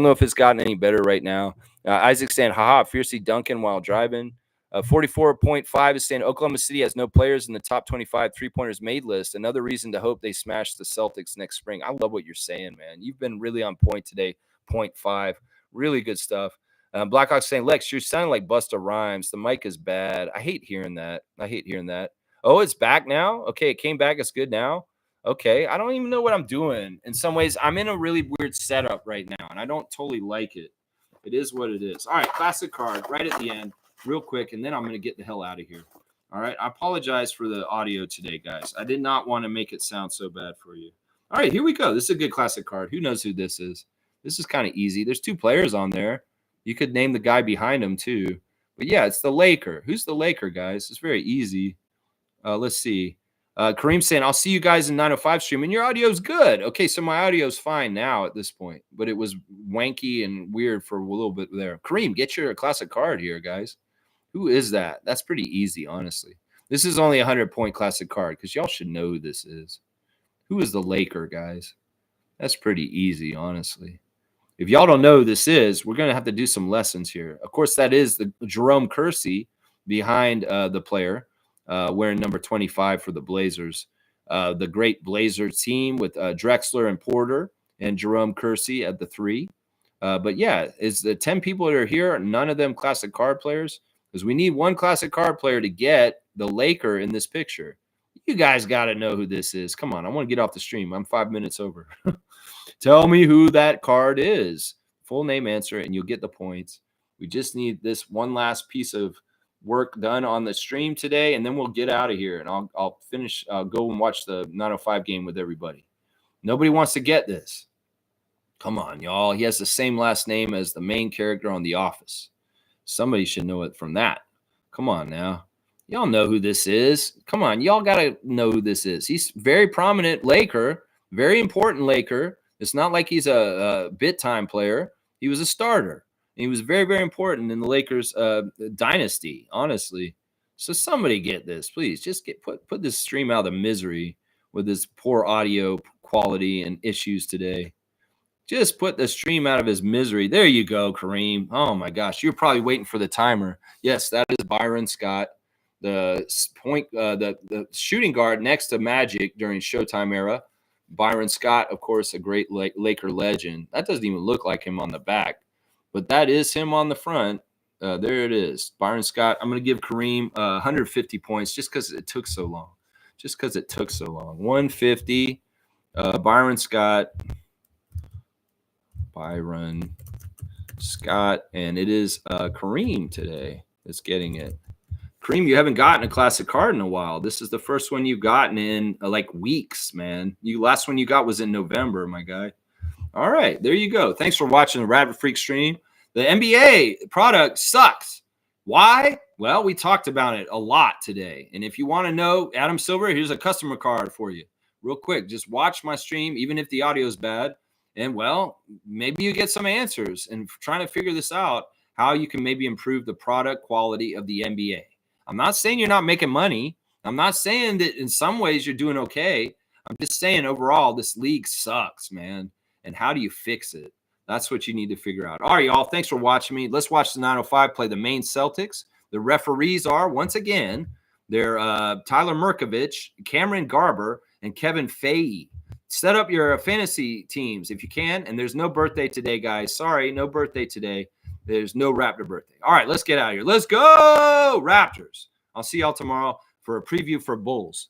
A: know if it's gotten any better right now. Isaac saying, haha, fiercely dunking while driving. 44.5 is saying Oklahoma City has no players in the top 25 three-pointers made list. Another reason to hope they smash the Celtics next spring. I love what you're saying, man. You've been really on point today. 0.5. Really good stuff. Blackhawk saying, Lex, you're sounding like Busta Rhymes. The mic is bad. I hate hearing that. Oh, it's back now? Okay, it came back. It's good now. Okay, I don't even know what I'm doing. In some ways, I'm in a really weird setup right now, and I don't totally like it. It is what it is. All right, classic card right at the end. Real quick, and then I'm going to get the hell out of here. All right. I apologize for the audio today, guys. I did not want to make it sound so bad for you. All right, here we go. This is a good classic card. Who knows who this is? This is kind of easy. There's 2 players on there. You could name the guy behind him too. But yeah, it's the Laker. Who's the Laker, guys? It's very easy. Let's see. Kareem saying, I'll see you guys in 905 stream. And your audio's good. Okay, so my audio's fine now at this point. But it was wanky and weird for a little bit there. Kareem, get your classic card here, guys. Who is that? That's pretty easy, honestly. This is only a 100-point classic card because y'all should know who this is. Who is the Laker, guys? That's pretty easy, honestly. If y'all don't know who this is, we're going to have to do some lessons here. Of course, that is the Jerome Kersey behind the player, wearing number 25 for the Blazers. The great Blazer team with Drexler and Porter and Jerome Kersey at the 3. But yeah, is the 10 people that are here, none of them classic card players? Because we need one classic card player to get the Laker in this picture. You guys got to know who this is. Come on, I want to get off the stream. I'm 5 minutes over. Tell me who that card is. Full name, answer, and you'll get the points. We just need this one last piece of work done on the stream today, and then we'll get out of here. And I'll finish. I'll go and watch the 905 game with everybody. Nobody wants to get this. Come on, y'all. He has the same last name as the main character on The Office. Somebody should know it from that. Come on now. Y'all know who this is. Come on. Y'all got to know who this is. He's very prominent Laker, very important Laker. It's not like he's a bit time player. He was a starter. He was very, very important in the Lakers dynasty, honestly. So somebody get this, please. Just put this stream out of misery with this poor audio quality and issues today. Just put the stream out of his misery. There you go, Kareem. Oh, my gosh. You're probably waiting for the timer. Yes, that is Byron Scott, the shooting guard next to Magic during Showtime era. Byron Scott, of course, a great Laker legend. That doesn't even look like him on the back, but that is him on the front. There it is. Byron Scott. I'm going to give Kareem 150 points just because it took so long. 150. Byron Scott. And it is Kareem today that's getting it. Kareem, you haven't gotten a classic card in a while. This is the first one you've gotten in like weeks, man. Last one you got was in November, my guy. All right, there you go. Thanks for watching the Rabbit Freak stream. The NBA product sucks. Why? Well, we talked about it a lot today. And if you want to know, Adam Silver, here's a customer card for you. Real quick, just watch my stream, even if the audio is bad. And, well, maybe you get some answers and trying to figure this out, how you can maybe improve the product quality of the NBA. I'm not saying you're not making money. I'm not saying that in some ways you're doing okay. I'm just saying overall this league sucks, man. And how do you fix it? That's what you need to figure out. All right, y'all. Thanks for watching me. Let's watch the 905 play the Maine Celtics. The referees are, once again, they're Tyler Murkovich, Cameron Garber, and Kevin Fahey. Set up your fantasy teams if you can. And there's no birthday today, guys. Sorry, no birthday today. There's no Raptor birthday. All right, let's get out of here. Let's go, Raptors. I'll see y'all tomorrow for a preview for Bulls.